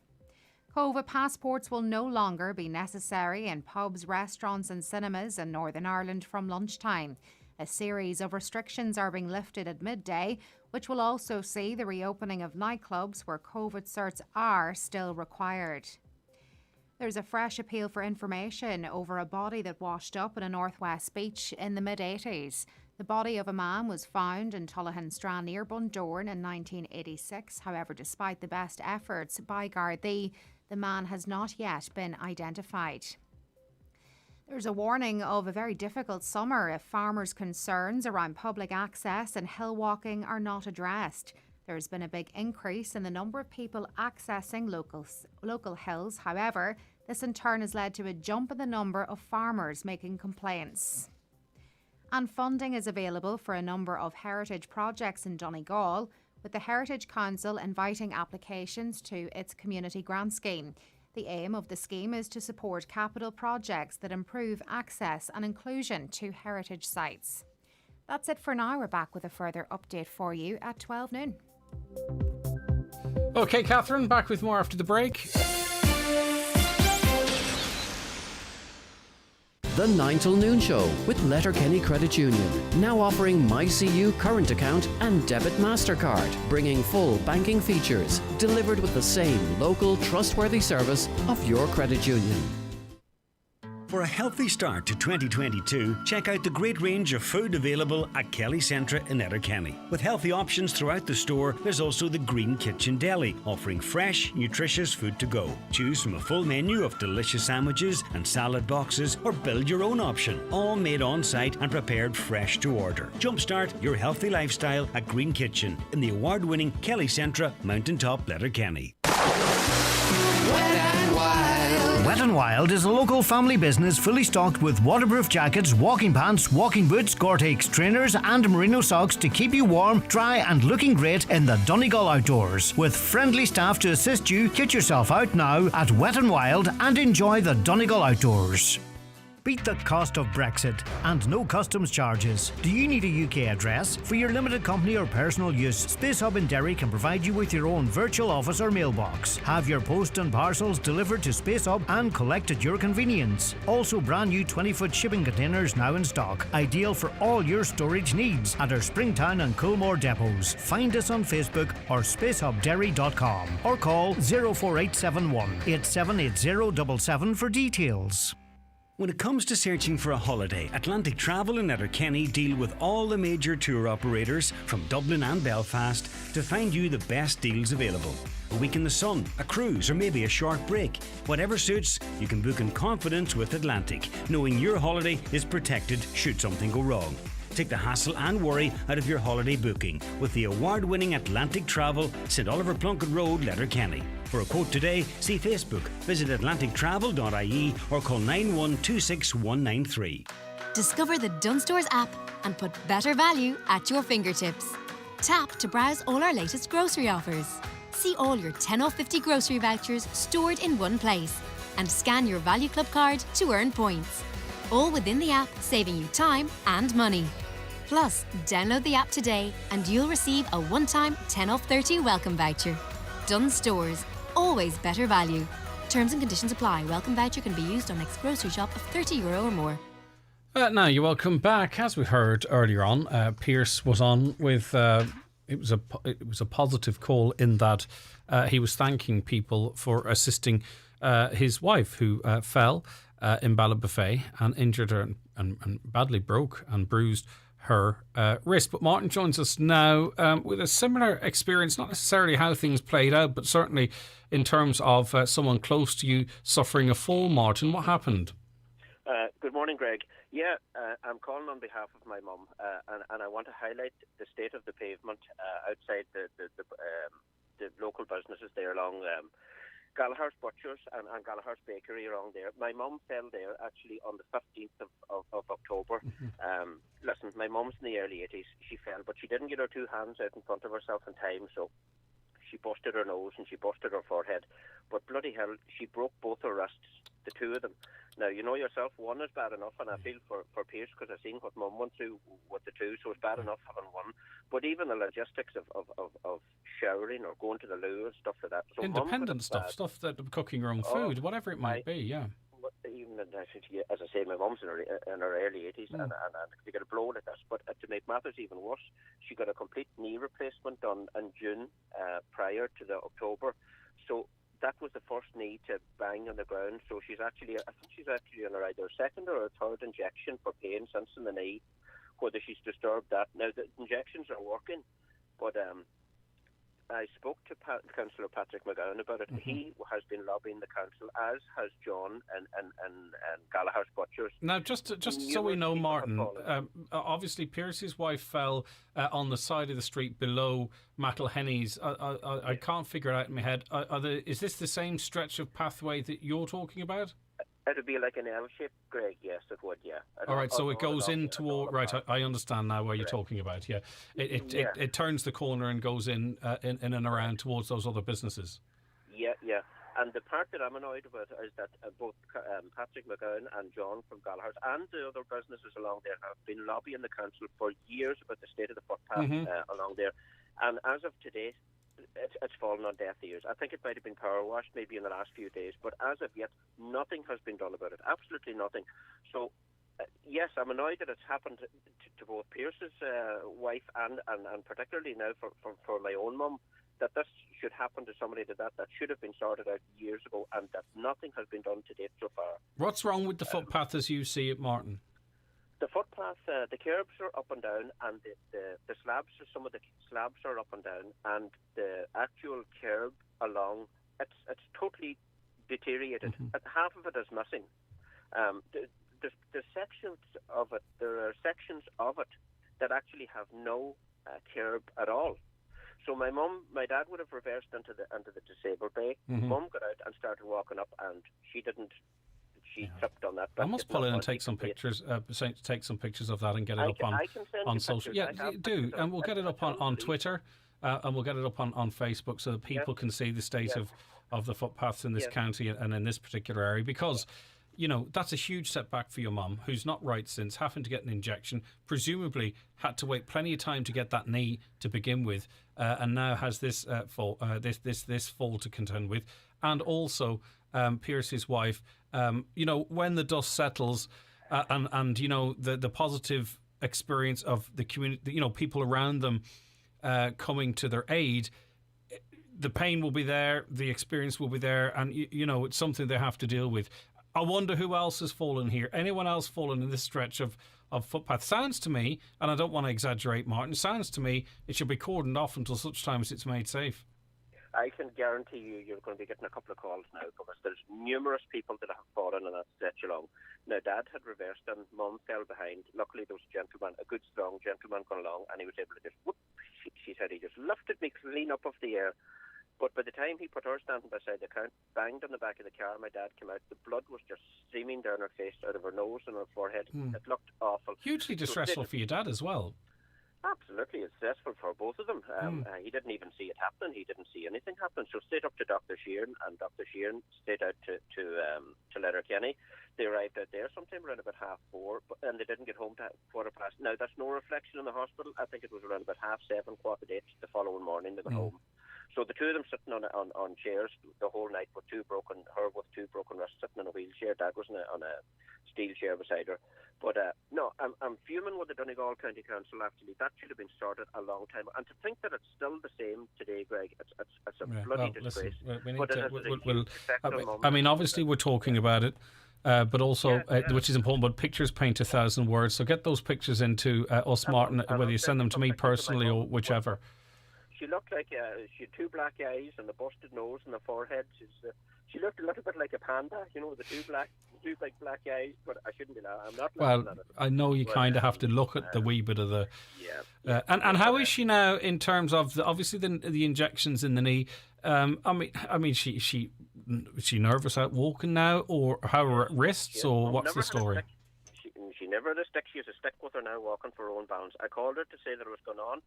COVID passports will no longer be necessary in pubs, restaurants and cinemas in Northern Ireland from lunchtime. A series of restrictions are being lifted at midday, which will also see the reopening of nightclubs where COVID certs are still required. There's a fresh appeal for information over a body that washed up in a northwest beach in the mid-80s. The body of a man was found in Tullan and Ciaran near Bundoran in 1986. However, despite the best efforts by Gardaí, the man has not yet been identified. There's a warning of a very difficult summer if farmers' concerns around public access and hill walking are not addressed. There's been a big increase in the number of people accessing local hills. However, this in turn has led to a jump in the number of farmers making complaints. And funding is available for a number of heritage projects in Donegal, with the Heritage Council inviting applications to its community grant scheme. The aim of the scheme is to support capital projects that improve access and inclusion to heritage sites. That's it for now. We're back with a further update for you at 12 noon. OK, Catherine, back with more after the break. The 9 till noon show with Letterkenny Credit Union, now offering MyCU current account and debit MasterCard, bringing full banking features, delivered with the same local trustworthy service of your credit union. For a healthy start to 2022, check out the great range of food available at Kelly Centre in Letterkenny. With healthy options throughout the store, there's also the Green Kitchen Deli, offering fresh, nutritious food to go. Choose from a full menu of delicious sandwiches and salad boxes, or build your own option, all made on site and prepared fresh to order. Jumpstart your healthy lifestyle at Green Kitchen in the award-winning Kelly Centre, Mountaintop, Letterkenny. Wet n Wild is a local family business fully stocked with waterproof jackets, walking pants, walking boots, Gore-Tex trainers and merino socks to keep you warm, dry and looking great in the Donegal outdoors. With friendly staff to assist you, get yourself out now at Wet n Wild and enjoy the Donegal outdoors. Beat the cost of Brexit and no customs charges. Do you need a UK address? For your limited company or personal use, Space Hub in Derry can provide you with your own virtual office or mailbox. Have your post and parcels delivered to Space Hub and collect at your convenience. Also brand new 20-foot shipping containers now in stock. Ideal for all your storage needs at our Springtown and Coolmore depots. Find us on Facebook or spacehubderry.com or call 04871 878077 for details. When it comes to searching for a holiday, Atlantic Travel and Letterkenny deal with all the major tour operators from Dublin and Belfast to find you the best deals available. A week in the sun, a cruise or maybe a short break. Whatever suits, you can book in confidence with Atlantic, knowing your holiday is protected should something go wrong. Take the hassle and worry out of your holiday booking with the award-winning Atlantic Travel, St Oliver Plunkett Road, Letterkenny. For a quote today, see Facebook, visit atlantictravel.ie or call 9126193. Discover the Dunnes Stores app and put better value at your fingertips. Tap to browse all our latest grocery offers. See all your 10 off 50 grocery vouchers stored in one place and scan your Value Club card to earn points. All within the app, saving you time and money. Plus, download the app today and you'll receive a one-time 10 off 30 welcome voucher. Dunnes Stores, always better value. Terms and conditions apply. Welcome voucher can be used on next grocery shop of €30 or more. Now, you're welcome back. As we heard earlier on, Pierce was on with It was a positive call in that he was thanking people for assisting his wife, who fell in Ballabafay and injured her and badly broke and bruised her wrist. But Martin joins us now with a similar experience, not necessarily how things played out, but certainly in terms of someone close to you suffering a fall. Martin, what happened? Good morning, Greg. Yeah, I'm calling on behalf of my mum, and I want to highlight the state of the pavement outside the local businesses there along Gallagher's Butchers and Gallagher's Bakery around there. My mum fell there actually on the 15th of October. Listen, my mum's in the early 80s. She fell, but she didn't get her two hands out in front of herself in time, so she busted her nose and she busted her forehead. But bloody hell, she broke both her wrists, the two of them. Now, you know yourself, one is bad enough, and I feel for Pierce because I've seen what Mum went through with the two, so it's bad enough having one. But even the logistics of showering or going to the loo and stuff like that. So independent stuff that cooking your own food, whatever it might be, yeah. Even, as I say, my mum's in her early 80s, and they got a blow like this. But to make matters even worse, she got a complete knee replacement done in June prior to the October. So that was the first knee to bang on the ground. So I think she's actually on her either second or a third injection for pain since in the knee, whether she's disturbed that. Now, the injections are working, but I spoke to Councillor Patrick McGowan about it. He has been lobbying the council, as has John and Gallagher's Butchers. Now, just so we know, Martin, obviously Pierce's wife fell on the side of the street below McElhenny's. I can't figure it out in my head. Is this the same stretch of pathway that you're talking about? It would be like an L shape, Greg. Yes, it would. Yeah. All right, so it goes in toward. Right, I understand now where you're talking about. Yeah, it turns the corner and goes in and around towards those other businesses. Yeah. And the part that I'm annoyed about is that both Patrick McGowan and John from Gallagher's and the other businesses along there have been lobbying the council for years about the state of the footpath along there. And as of today, it's fallen on deaf ears. I think it might have been power washed maybe in the last few days, but as of yet, nothing has been done about it. Absolutely nothing. So, yes, I'm annoyed that it's happened to both Pierce's wife and particularly now for my own mum, that this should happen to somebody that should have been sorted out years ago, and that nothing has been done to date so far. What's wrong with the footpath as you see it, Martin? The footpath, the curbs are up and down, and the slabs, some of the slabs are up and down, and the actual curb along, it's totally deteriorated. Half of it is missing. The sections of it, there are sections of it that actually have no curb at all. So my dad would have reversed into the disabled bay. Mum got out and started walking up, and she didn't. She tripped on that. I must pull in and take some pictures. Take some pictures of that and get it up on social. Yeah, do, and we'll get it up on Twitter, and we'll get it up on Facebook so that people can see the state of the footpaths in this county and in this particular area. Because, you know, that's a huge setback for your mum, who's not right since, having to get an injection, presumably had to wait plenty of time to get that knee to begin with, and now has this fall to contend with, and also Pierce's wife. You know, when the dust settles, and you know the positive experience of the community, you know, people around them coming to their aid, the pain will be there, the experience will be there, and you know it's something they have to deal with. I wonder who else has fallen here. Anyone else fallen in this stretch of footpath? Sounds to me, and I don't want to exaggerate, Martin, sounds to me it should be cordoned off until such time as it's made safe. I can guarantee you're going to be getting a couple of calls now, because there's numerous people that have fallen in that stretch along. Now, Dad had reversed and Mum fell behind. Luckily, there was a gentleman, a good, strong gentleman going along, and he was able to just, whoop, she said, he just lifted me clean up off the air. But by the time he put her standing beside the car, banged on the back of the car, my dad came out. The blood was just streaming down her face, out of her nose and her forehead. It looked awful. Hugely distressful for your dad as well. Absolutely, it's stressful for both of them. He didn't even see it happening. He didn't see anything happen. So straight up to Dr. Ciaran, and Dr. Ciaran straight out to Letterkenny. They arrived out there sometime around about 4:30, and they didn't get home to 4:15. Now, that's no reflection on the hospital. I think it was around about 7:30, 8:15 the following morning they got home. So the two of them sitting on chairs the whole night with her with two broken wrists, sitting in a wheelchair. Dad was on a steel chair beside her. But no, I'm fuming with the Donegal County Council. Actually, that should have been started a long time. And to think that it's still the same today, Greg, it's a bloody disgrace. I mean, obviously we're talking about it. But also, which is important, but pictures paint 1,000 words. So get those pictures into us, Martin, whether you send them to me personally or whichever. She looked like she had two black eyes and a busted nose and a forehead. She looked a little bit like a panda, with the two big black eyes. But I shouldn't be laughing. I'm not laughing at it. I know you kind of have to look at the wee bit of the. And how is she now in terms of obviously the injections in the knee? I mean, she nervous out walking now, or how are her wrists, or what's the story? She never had a stick. She has a stick with her now, walking for her own bounds. I called her to say that it was going on.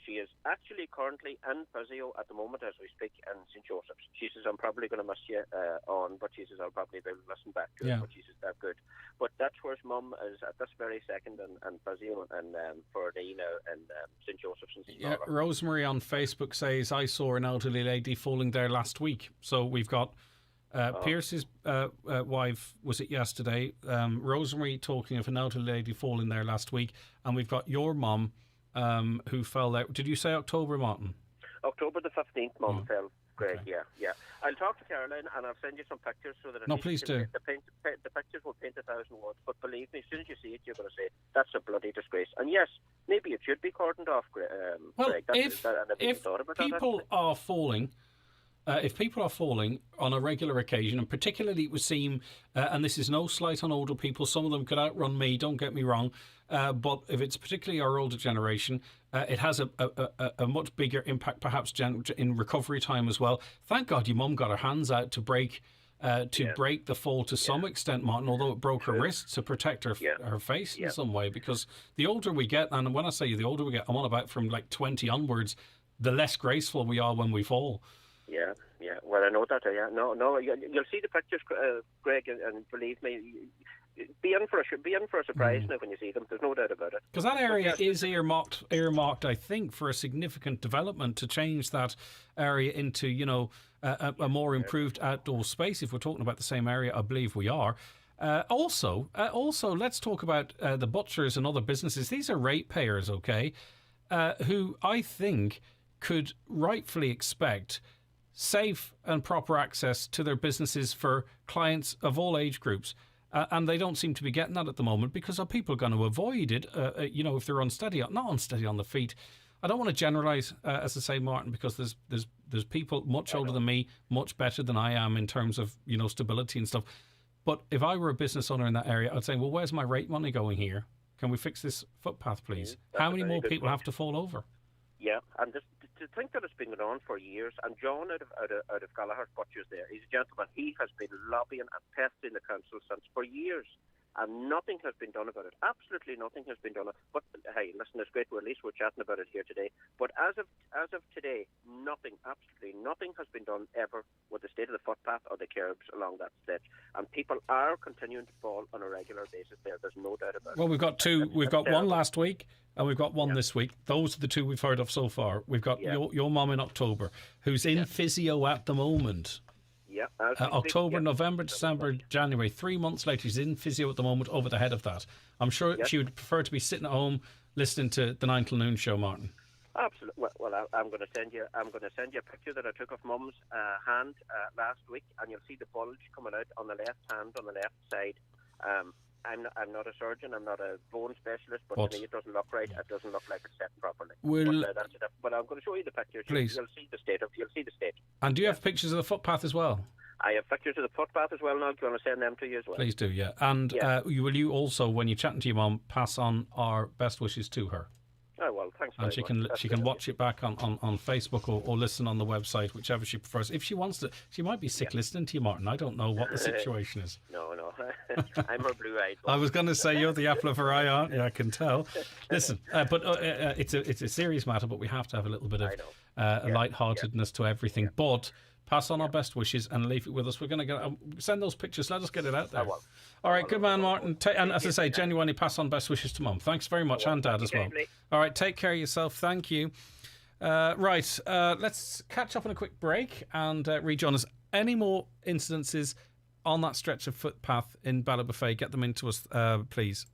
She is actually currently in physio at the moment as we speak in St. Joseph's. She says, I'm probably going to miss you on, but she says, I'll probably listen back to it, but she says, that's good. But that's where his mum is at this very second in physio and for a day now in St. Joseph's. Rosemary on Facebook says, I saw an elderly lady falling there last week. So we've got Pierce's wife, was it yesterday? Rosemary talking of an elderly lady falling there last week. And we've got your mum, who fell there. Did you say October, Martin? October the 15th, Mum fell. Great, okay. Yeah. I'll talk to Caroline and I'll send you some pictures so that please do. The pictures will paint 1,000 words. But believe me, as soon as you see it, you're going to say that's a bloody disgrace. And yes, maybe it should be cordoned off. Greg. If people are falling. If people are falling on a regular occasion, and particularly it would seem, and this is no slight on older people, some of them could outrun me, don't get me wrong, but if it's particularly our older generation, it has a much bigger impact perhaps in recovery time as well. Thank God your mum got her hands out to break the fall to some extent, Martin, although it broke her wrist to protect her face in some way, because the older we get, and when I say the older we get, I'm on about from like 20 onwards, the less graceful we are when we fall. Yeah. Well, I know that. No. You'll see the pictures, Greg, and believe me, be in for a surprise now when you see them. There's no doubt about it. Because that area is earmarked, I think, for a significant development to change that area into, a more improved outdoor space. If we're talking about the same area, I believe we are. Also, let's talk about the butchers and other businesses. These are ratepayers, okay, who I think could rightfully expect safe and proper access to their businesses for clients of all age groups. And they don't seem to be getting that at the moment because are people going to avoid it, if they're not unsteady on the feet. I don't want to generalise, as I say, Martin, because there's people much older than me, much better than I am in terms of, stability and stuff. But if I were a business owner in that area, I'd say, well, where's my rate money going here? Can we fix this footpath, please? How many more people have to fall over? Yeah, and to think that it's been going on for years, and John out of Gallagher's Butchers there, he's a gentleman, he has been lobbying and pestering the council since for years, and nothing has been done about it. Absolutely nothing has been done. But hey, listen, it's great. At least we're chatting about it here today. But as of today, absolutely nothing has been done ever with the state of the footpath or the curbs along that stretch, and people are continuing to fall on a regular basis there. There's no doubt about it. Well, we've got two. We've got one last week, and we've got one this week. Those are the two we've heard of so far. We've got your mum in October, who's in physio at the moment. Yeah, October, November, December, January. 3 months later, she's in physio at the moment over the head of that. I'm sure she would prefer to be sitting at home listening to the 9 till noon show, Martin. Absolutely. Well, I'm going to send you a picture that I took of Mum's hand last week, and you'll see the bulge coming out on the left hand on the left side. I'm not a surgeon. I'm not a bone specialist, but to me it doesn't look right. It doesn't look like it's set properly. But I'm going to show you the pictures. Please. You'll see the state. And do you have pictures of the footpath as well? I have pictures of the footpath as well now. Do you want to send them to you as well? Please do, yeah. And will you also, when you're chatting to your mum, pass on our best wishes to her? Oh, well, thanks very much. And she can watch it back on Facebook or listen on the website, whichever she prefers. If she wants to, she might be sick listening to you, Martin. I don't know what the situation is. No. I'm her blue-eyed. I was going to say you're the apple of her eye, aren't you? I can tell. Listen, but it's a serious matter, but we have to have a little bit of lightheartedness to everything. But pass on our best wishes and leave it with us. We're going to send those pictures. Let us get it out there. All right, good man, Martin. And as I say, genuinely pass on best wishes to Mum. Thanks very much, and Dad as well. All right, take care of yourself. Thank you. Right, let's catch up on a quick break and rejoin us. Any more incidences on that stretch of footpath in Ballybofey? Get them into us, please.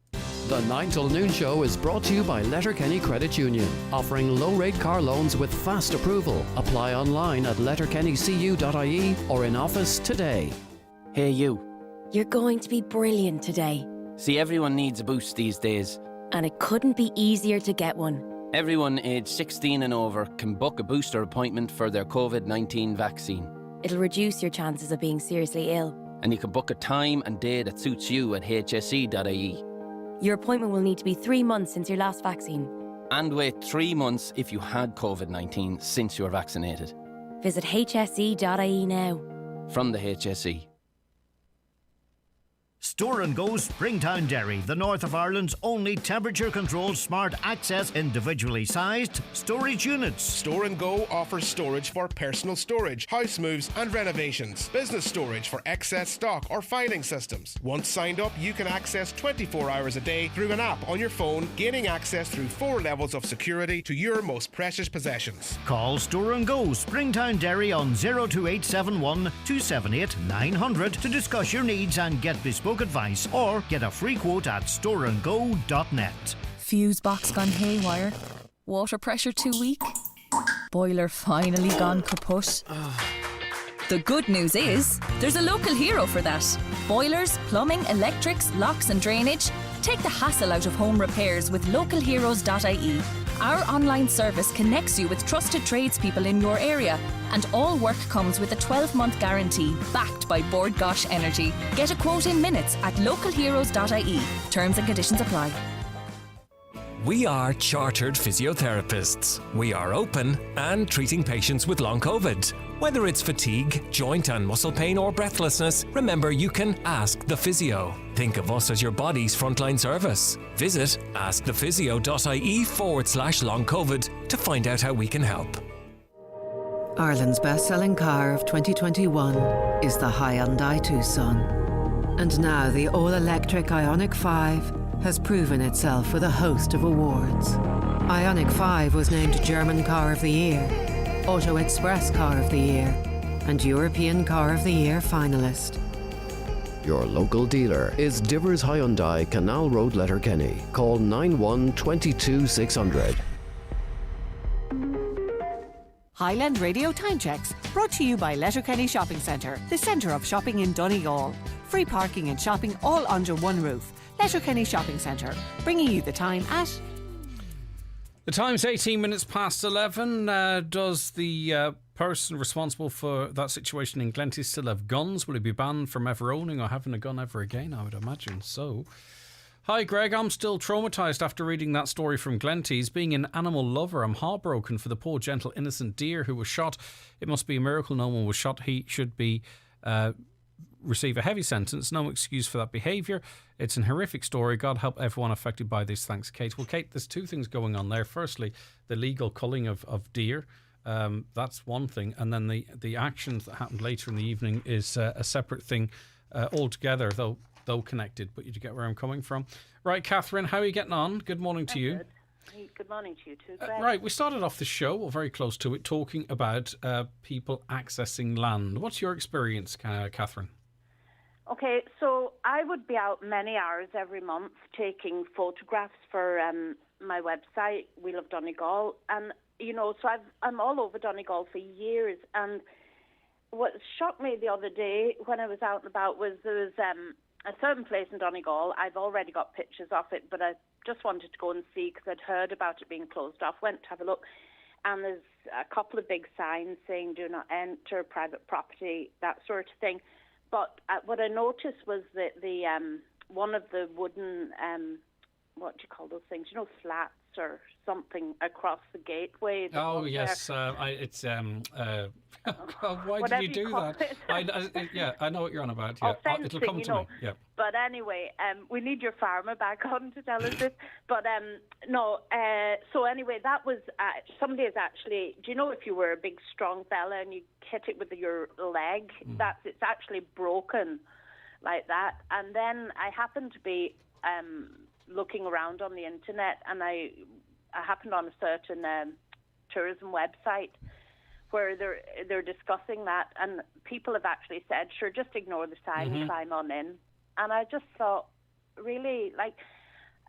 The 9 till noon show is brought to you by Letterkenny Credit Union, offering low-rate car loans with fast approval. Apply online at letterkennycu.ie or in office today. Hey you. You're going to be brilliant today. See, everyone needs a boost these days. And it couldn't be easier to get one. Everyone aged 16 and over can book a booster appointment for their COVID-19 vaccine. It'll reduce your chances of being seriously ill. And you can book a time and day that suits you at hse.ie. Your appointment will need to be 3 months since your last vaccine. And wait 3 months if you had COVID-19 since you were vaccinated. Visit hse.ie now. From the HSE. Store and Go Springtown Dairy, the north of Ireland's only temperature-controlled smart access individually sized storage units. Store and Go offers storage for personal storage, house moves and renovations. Business storage for excess stock or filing systems. Once signed up, you can access 24 hours a day through an app on your phone, gaining access through 4 levels of security to your most precious possessions. Call Store and Go Springtown Dairy on 02871 278 900 to discuss your needs and get bespoke advice, or get a free quote at storeandgo.net. Fuse box gone haywire. Water pressure too weak. Boiler finally gone kaput. The good news is, there's a local hero for that. Boilers, plumbing, electrics, locks and drainage. Take the hassle out of home repairs with localheroes.ie. Our online service connects you with trusted tradespeople in your area, and all work comes with a 12-month guarantee, backed by Bord Gosh Energy. Get a quote in minutes at localheroes.ie. Terms and conditions apply. We are chartered physiotherapists. We are open and treating patients with long COVID. Whether it's fatigue, joint and muscle pain or breathlessness, remember you can ask the physio. Think of us as your body's frontline service. Visit askthephysio.ie/long COVID to find out how we can help. Ireland's best-selling car of 2021 is the Hyundai Tucson. And now the all-electric Ioniq 5 has proven itself with a host of awards. Ioniq 5 was named German Car of the Year, Auto Express Car of the Year, and European Car of the Year finalist. Your local dealer is Divers Hyundai, Canal Road, Letterkenny. Call 9122 600. Highland Radio Time Checks, brought to you by Letterkenny Shopping Centre, the centre of shopping in Donegal. Free parking and shopping all under one roof. Letterkenny Shopping Centre, bringing you the time at... The time's 18 minutes past 11. Does the person responsible for that situation in Glenties still have guns? Will he be banned from ever owning or having a gun ever again? I would imagine so. Hi Greg, I'm still traumatised after reading that story from Glenties. Being an animal lover, I'm heartbroken for the poor gentle innocent deer who was shot. It must be a miracle no one was shot. He should be receive a heavy sentence. No excuse for that behaviour. It's an horrific story. God help everyone affected by this. Thanks, Kate. Well, Kate, there's two things going on there. Firstly, the legal culling of deer. That's one thing. And then the actions that happened later in the evening is a separate thing altogether, though connected. But you get where I'm coming from. Right, Catherine, how are you getting on? Good morning to you. Good. Hey, good morning to you too, Greg. Right, we started off the show, or very close to it, talking about people accessing land. What's your experience, Catherine? Okay, so I would be out many hours every month taking photographs for my website, We Love Donegal, and so I'm all over Donegal for years. And what shocked me the other day when I was out and about was there was a certain place in Donegal. I've already got pictures of it, but I just wanted to go and see because I'd heard about it being closed off. Went to have a look, and there's a couple of big signs saying "Do not enter," private property, that sort of thing. But what I noticed was that the one of the wooden, what do you call those things? Slats or something across the gateway. Oh yes, it's why did you do that? I know what you're on about. Yeah, it'll come to me. Yeah. But anyway, we need your farmer back on to tell us this. But so anyway, that was somebody is actually. Do you know if you were a big strong fella and you hit it with your leg, it's actually broken like that. And then I happened to be looking around on the internet, and I happened on a certain tourism website where they're discussing that, and people have actually said, sure, just ignore the sign and climb on in. And I just thought, really, like,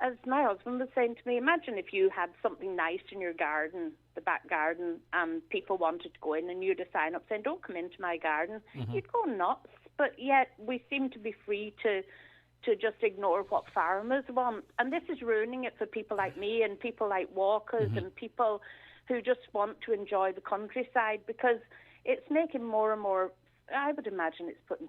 as my husband was saying to me, imagine if you had something nice in your garden, the back garden, and people wanted to go in and you'd a sign up saying, don't come into my garden. You'd go nuts. But yet we seem to be free to just ignore what farmers want. And this is ruining it for people like me and people like walkers and people who just want to enjoy the countryside, because it's making more and more, I would imagine it's putting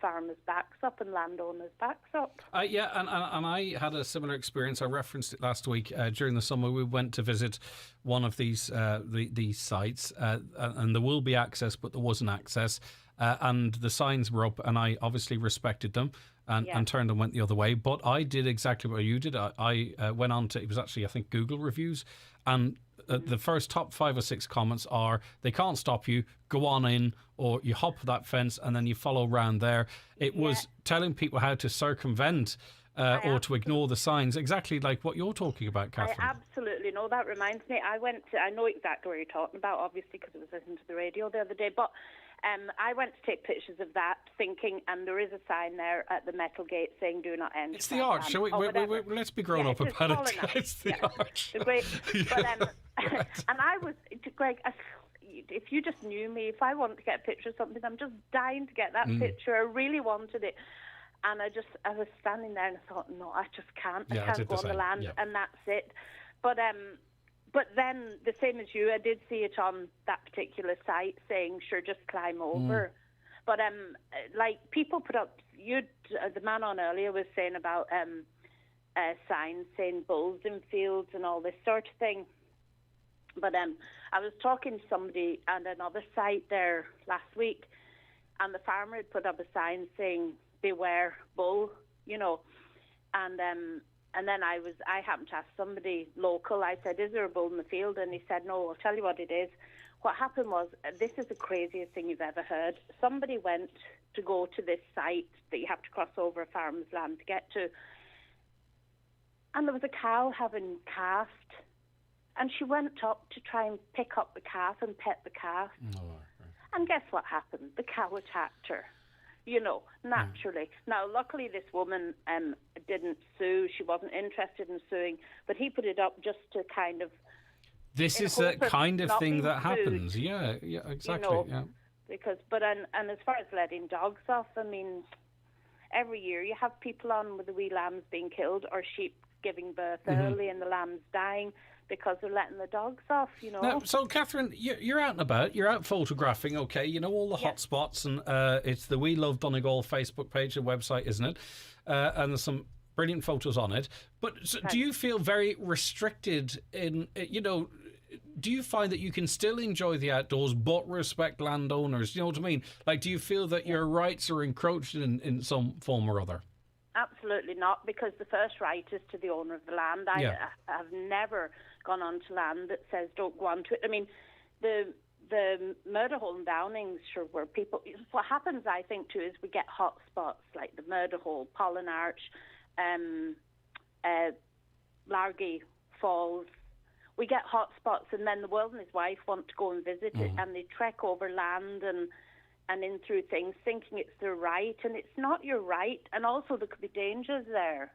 farmers' backs up and landowners' backs up. Yeah, and I had a similar experience. I referenced it last week. During the summer, we went to visit one of these sites, and there will be access, but there wasn't access. And the signs were up, and I obviously respected them and turned and went the other way. But I did exactly what you did. I went on to, it was actually, I think, Google reviews, and the first top 5 or 6 comments are, they can't stop you, go on in, or you hop that fence and then you follow around there. It was telling people how to circumvent or to ignore the signs, exactly like what you're talking about, Catherine. I absolutely know. That reminds me, I know exactly what you're talking about, obviously, because I was listening to the radio the other day, but I went to take pictures of that, thinking, and there is a sign there at the metal gate saying "Do not enter." It's the arch. So let's be grown up about it. It's the arch. Great. But, and I was, Greg, if you just knew me, if I wanted to get a picture of something, I'm just dying to get that picture. I really wanted it, and I was standing there and I thought, no, I just can't. I can't go on the land, and that's it. But then, the same as you, I did see it on that particular site saying, sure, just climb over. But, like, people put up, the man on earlier was saying about signs saying bulls in fields and all this sort of thing. But I was talking to somebody at another site there last week, and the farmer had put up a sign saying, beware bull, and then I happened to ask somebody local, I said, is there a bull in the field? And he said, no, I'll tell you what it is. What happened was, this is the craziest thing you've ever heard. Somebody went to go to this site that you have to cross over a farmer's land to get to. And there was a cow having calved. And she went up to try and pick up the calf and pet the calf. And guess what happened? The cow attacked her. Naturally. Now, luckily, this woman didn't sue. She wasn't interested in suing, but he put it up just to kind of... This is the kind of thing that happens. Yeah, exactly. Because, and as far as letting dogs off, I mean, every year you have people on with the wee lambs being killed or sheep giving birth early and the lambs dying because they're letting the dogs off, Now, so, Catherine, you're out and about. You're out photographing, okay? You know all the hot spots, and it's the We Love Donegal Facebook page and website, isn't it? And there's some brilliant photos on it. But do you feel very restricted in, do you find that you can still enjoy the outdoors but respect landowners? You know what I mean? Like, do you feel that your rights are encroached in some form or other? Absolutely not, because the first right is to the owner of the land. I have never gone onto land that says don't go onto it. I mean, the murder hole in Downings, sure, where people... What happens, I think, too, is we get hot spots like the murder hole, Pollen Arch, Largy Falls. We get hot spots, and then the world and his wife want to go and visit it, and they trek over land and in through things, thinking it's their right, and it's not your right. And also, there could be dangers there.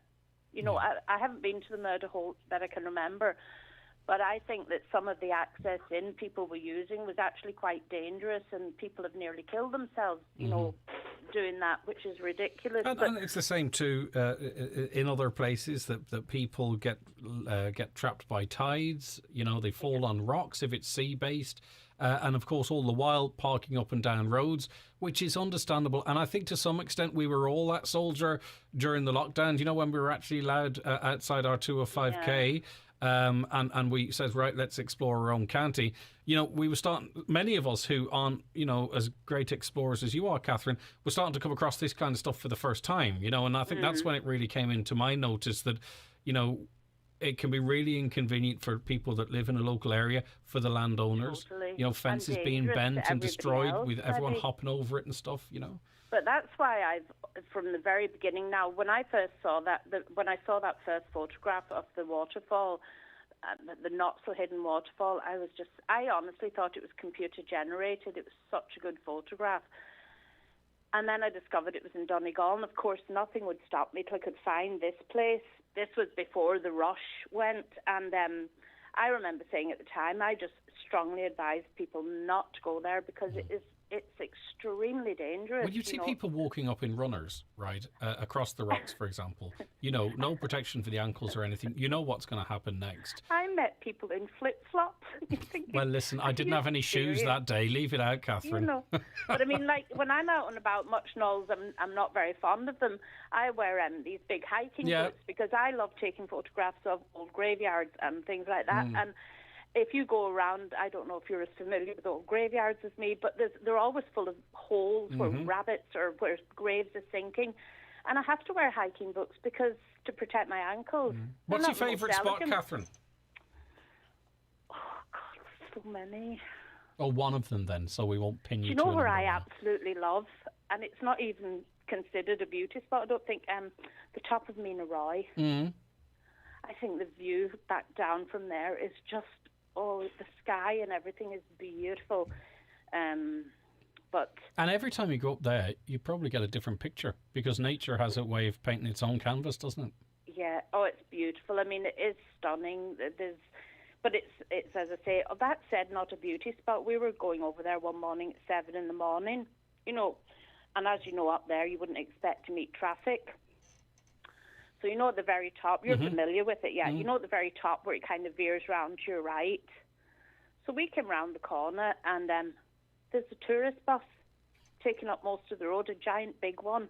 I haven't been to the murder hole that I can remember, but I think that some of the access in people were using was actually quite dangerous, and people have nearly killed themselves, doing that, which is ridiculous. And it's the same too in other places that people get trapped by tides. They fall on rocks if it's sea-based. And of course, all the while parking up and down roads, which is understandable. And I think to some extent we were all that soldier during the lockdown. When we were actually allowed outside our 205k, and we said, right, let's explore our own county. We were starting, many of us who aren't, as great explorers as you are, Catherine, were starting to come across this kind of stuff for the first time, and I think that's when it really came into my notice that, it can be really inconvenient for people that live in a local area, for the landowners. Totally. Fences being bent and destroyed with everyone hopping over it and stuff, But that's why from the very beginning now, when I first saw that, when I saw that first photograph of the waterfall, the not-so-hidden waterfall, I honestly thought it was computer-generated. It was such a good photograph. And then I discovered it was in Donegal, and of course nothing would stop me till I could find this place. This was before the rush went, and I remember saying at the time, I just strongly advise people not to go there because it's extremely dangerous. When you see people walking up in runners, right, across the rocks, for example, no protection for the ankles or anything, you know what's going to happen next. I met people in flip-flops. Well, listen, I didn't have any shoes that day. Leave it out, Catherine. But I mean, like, when I'm out and about much knolls, I'm not very fond of them. I wear these big hiking boots because I love taking photographs of old graveyards and things like that. And if you go around, I don't know if you're as familiar with old graveyards as me, but they're always full of holes where rabbits or where graves are sinking. And I have to wear hiking boots because to protect my ankles. What's your favourite spot, Catherine? Oh, God, so many. Oh, one of them then, so we won't pin you Do you to know where another I one. absolutely love, and it's not even considered a beauty spot, I don't think, the top of Mina Roy. I think the view back down from there is just, the sky and everything is beautiful. And every time you go up there, you probably get a different picture because nature has a way of painting its own canvas, doesn't it? Yeah, it's beautiful. I mean, it is stunning. But it's as I say, that said, not a beauty spot. We were going over there one morning at 7 a.m, and as you know, up there, you wouldn't expect to meet traffic. So at the very top, you're familiar with it, yeah. At the very top where it kind of veers round to your right. So we came round the corner and there's a tourist bus taking up most of the road, a giant big one.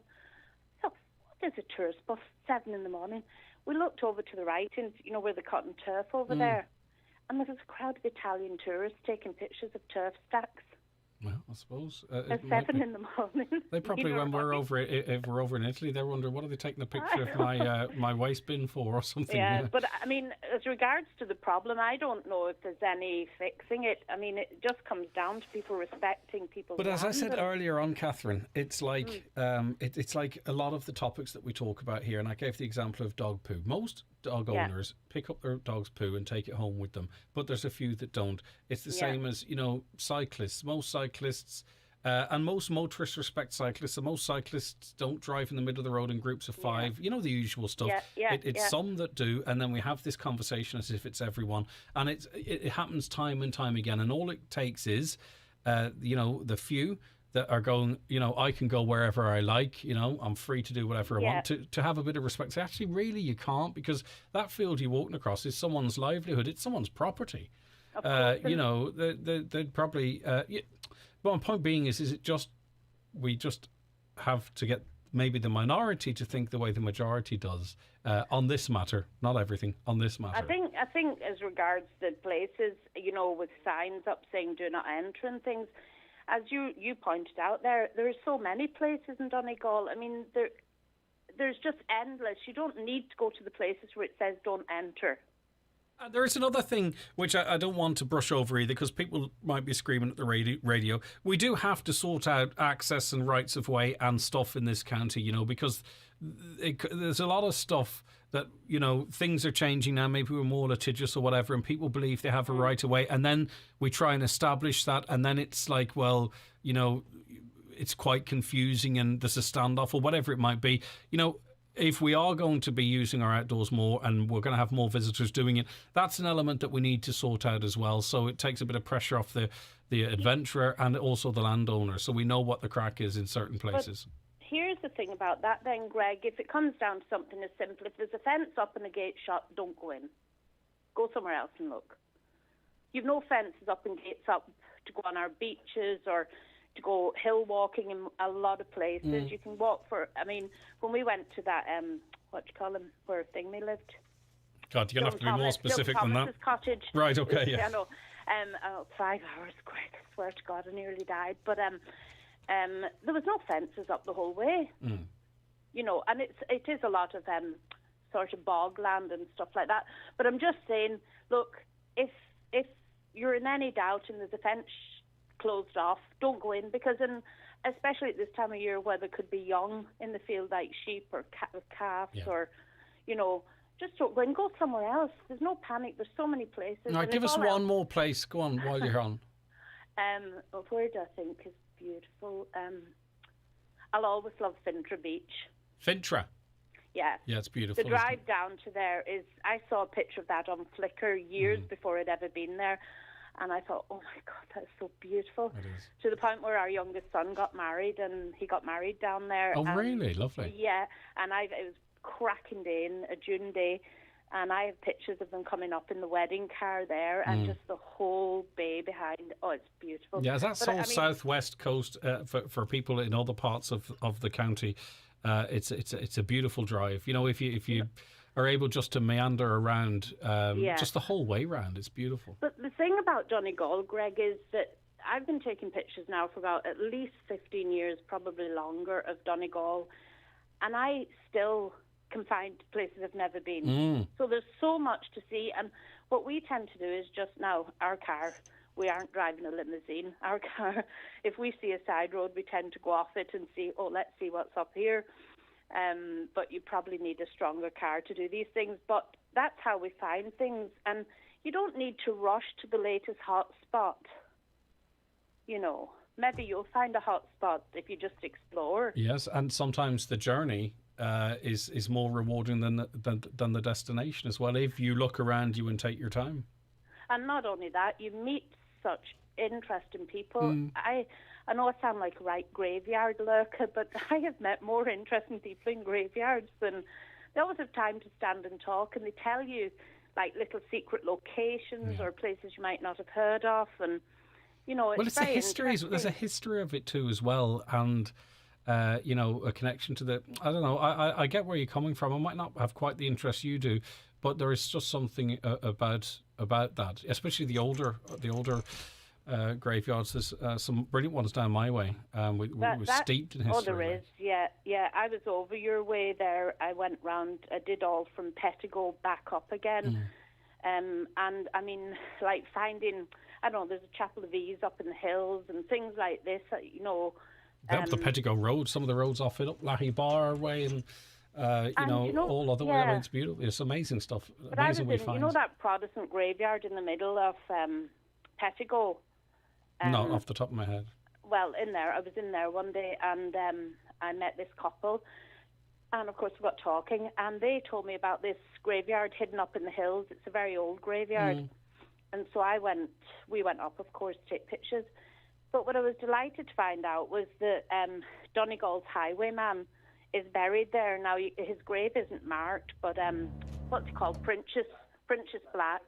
So what is a tourist bus at 7 a.m? We looked over to the right and, where the cotton turf over there. And there was a crowd of Italian tourists taking pictures of turf stacks. Well, I suppose at 7 a.m. They probably, when we're over in Italy, they're wondering what are they taking a picture of my waste bin for or something. Yeah, but I mean, as regards to the problem, I don't know if there's any fixing it. I mean, it just comes down to people respecting people's But as I said land. earlier on, Catherine, it's like it's like a lot of the topics that we talk about here, and I gave the example of dog poo. Most dog owners pick up their dog's poo and take it home with them, but there's a few that don't. It's the same as cyclists. Most cyclists and most motorists respect cyclists, and most cyclists don't drive in the middle of the road in groups of 5. The usual stuff. It's some that do, and then we have this conversation as if it's everyone, and it happens time and time again, and all it takes is the few that are going, I can go wherever I like, I'm free to do whatever I want, to have a bit of respect. So actually, really, you can't, because that field you're walking across is someone's livelihood, it's someone's property. They'd probably... But my point being is it just, we just have to get maybe the minority to think the way the majority does on this matter, not everything, on this matter. I think as regards the places, with signs up saying do not enter and things, as you pointed out there are so many places in Donegal. I mean, there's just endless. You don't need to go to the places where it says don't enter. There is another thing which I don't want to brush over either, because people might be screaming at the radio. We do have to sort out access and rights of way and stuff in this county, because there's a lot of stuff that, things are changing now. Maybe we're more litigious or whatever, and people believe they have a right of way. And then we try and establish that. And then it's like, well, it's quite confusing and there's a standoff or whatever it might be. If we are going to be using our outdoors more and we're going to have more visitors doing it, that's an element that we need to sort out as well. So it takes a bit of pressure off the adventurer and also the landowner, so we know what the crack is in certain places. But here's the thing about that then, Greg. If it comes down to something as simple, if there's a fence up and a gate shut, don't go in. Go somewhere else and look. You've no fences up and gates up to go on our beaches or to go hill walking in a lot of places. You can walk when we went to that, where Thingy lived. God, you're going to have to be more specific than that. Cottage. Right, okay, yeah. I know. 5 hours, Greg, I swear to God, I nearly died. But there was no fences up the whole way. And it is a lot of sort of bog land and stuff like that. But I'm just saying, look, if you're in any doubt and there's a fence closed off, don't go in, because especially at this time of year where there could be young in the field like sheep or calves or just don't go and go somewhere else. There's no panic. There's so many places. All right, and give if us all one more place. Go on while you're on. Where do I think is beautiful? I'll always love Fintra Beach. Fintra. Yeah. Yeah, it's beautiful. The drive down to there is, I saw a picture of that on Flickr years before I'd ever been there. And I thought, oh my God, that's so beautiful. It is. To the point where our youngest son got married, and he got married down there. Oh, and, really? Lovely. Yeah, and it was a cracking day, a June day, and I have pictures of them coming up in the wedding car there, and just the whole bay behind. Oh, it's beautiful. Yeah, that's all southwest coast for people in other parts of the county. It's a beautiful drive. You know, if you are able just to meander around, just the whole way round, it's beautiful. But the thing about Donegal, Greg, is that I've been taking pictures now for about at least 15 years, probably longer, of Donegal, and I still can find places I've never been. So there's so much to see, and what we tend to do is just now, our car, we aren't driving a limousine. Our car, if we see a side road, we tend to go off it and see, oh, let's see what's up here. But you probably need a stronger car to do these things. But that's how we find things. And you don't need to rush to the latest hot spot. You know, maybe you'll find a hot spot if you just explore. Yes, and sometimes the journey is more rewarding than the destination as well. If you look around you and take your time. And not only that, you meet such interesting people. I know I sound like a right graveyard lurker, but I have met more interesting people in graveyards than... They always have time to stand and talk, and they tell you like little secret locations or places you might not have heard of, and you know, it's a history. There's a history of it too as well, and you know, a connection to the... I don't know. I get where you're coming from. I might not have quite the interest you do, but there is just something about that, especially the older graveyards. There's some brilliant ones down my way. We're steeped in history. Oh, there is. Yeah. I was over your way there. I went round. I did all from Pettigo back up again, and I mean, like finding, I don't know, there's a Chapel of Ease up in the hills and things like this. You know, the Pettigo Road. Some of the roads off it up Lahi Bar way and. You know, all other way. I mean, it's beautiful. It's amazing stuff. But amazing I was in, you know, that Protestant graveyard in the middle of Pettigo? Not off the top of my head. Well, I was in there one day, and I met this couple, and of course we got talking, and they told me about this graveyard hidden up in the hills. It's a very old graveyard, and so we went up, of course, to take pictures. But what I was delighted to find out was that Donegal's highwayman is buried there. Now, his grave isn't marked, but what's he called? Princess Black.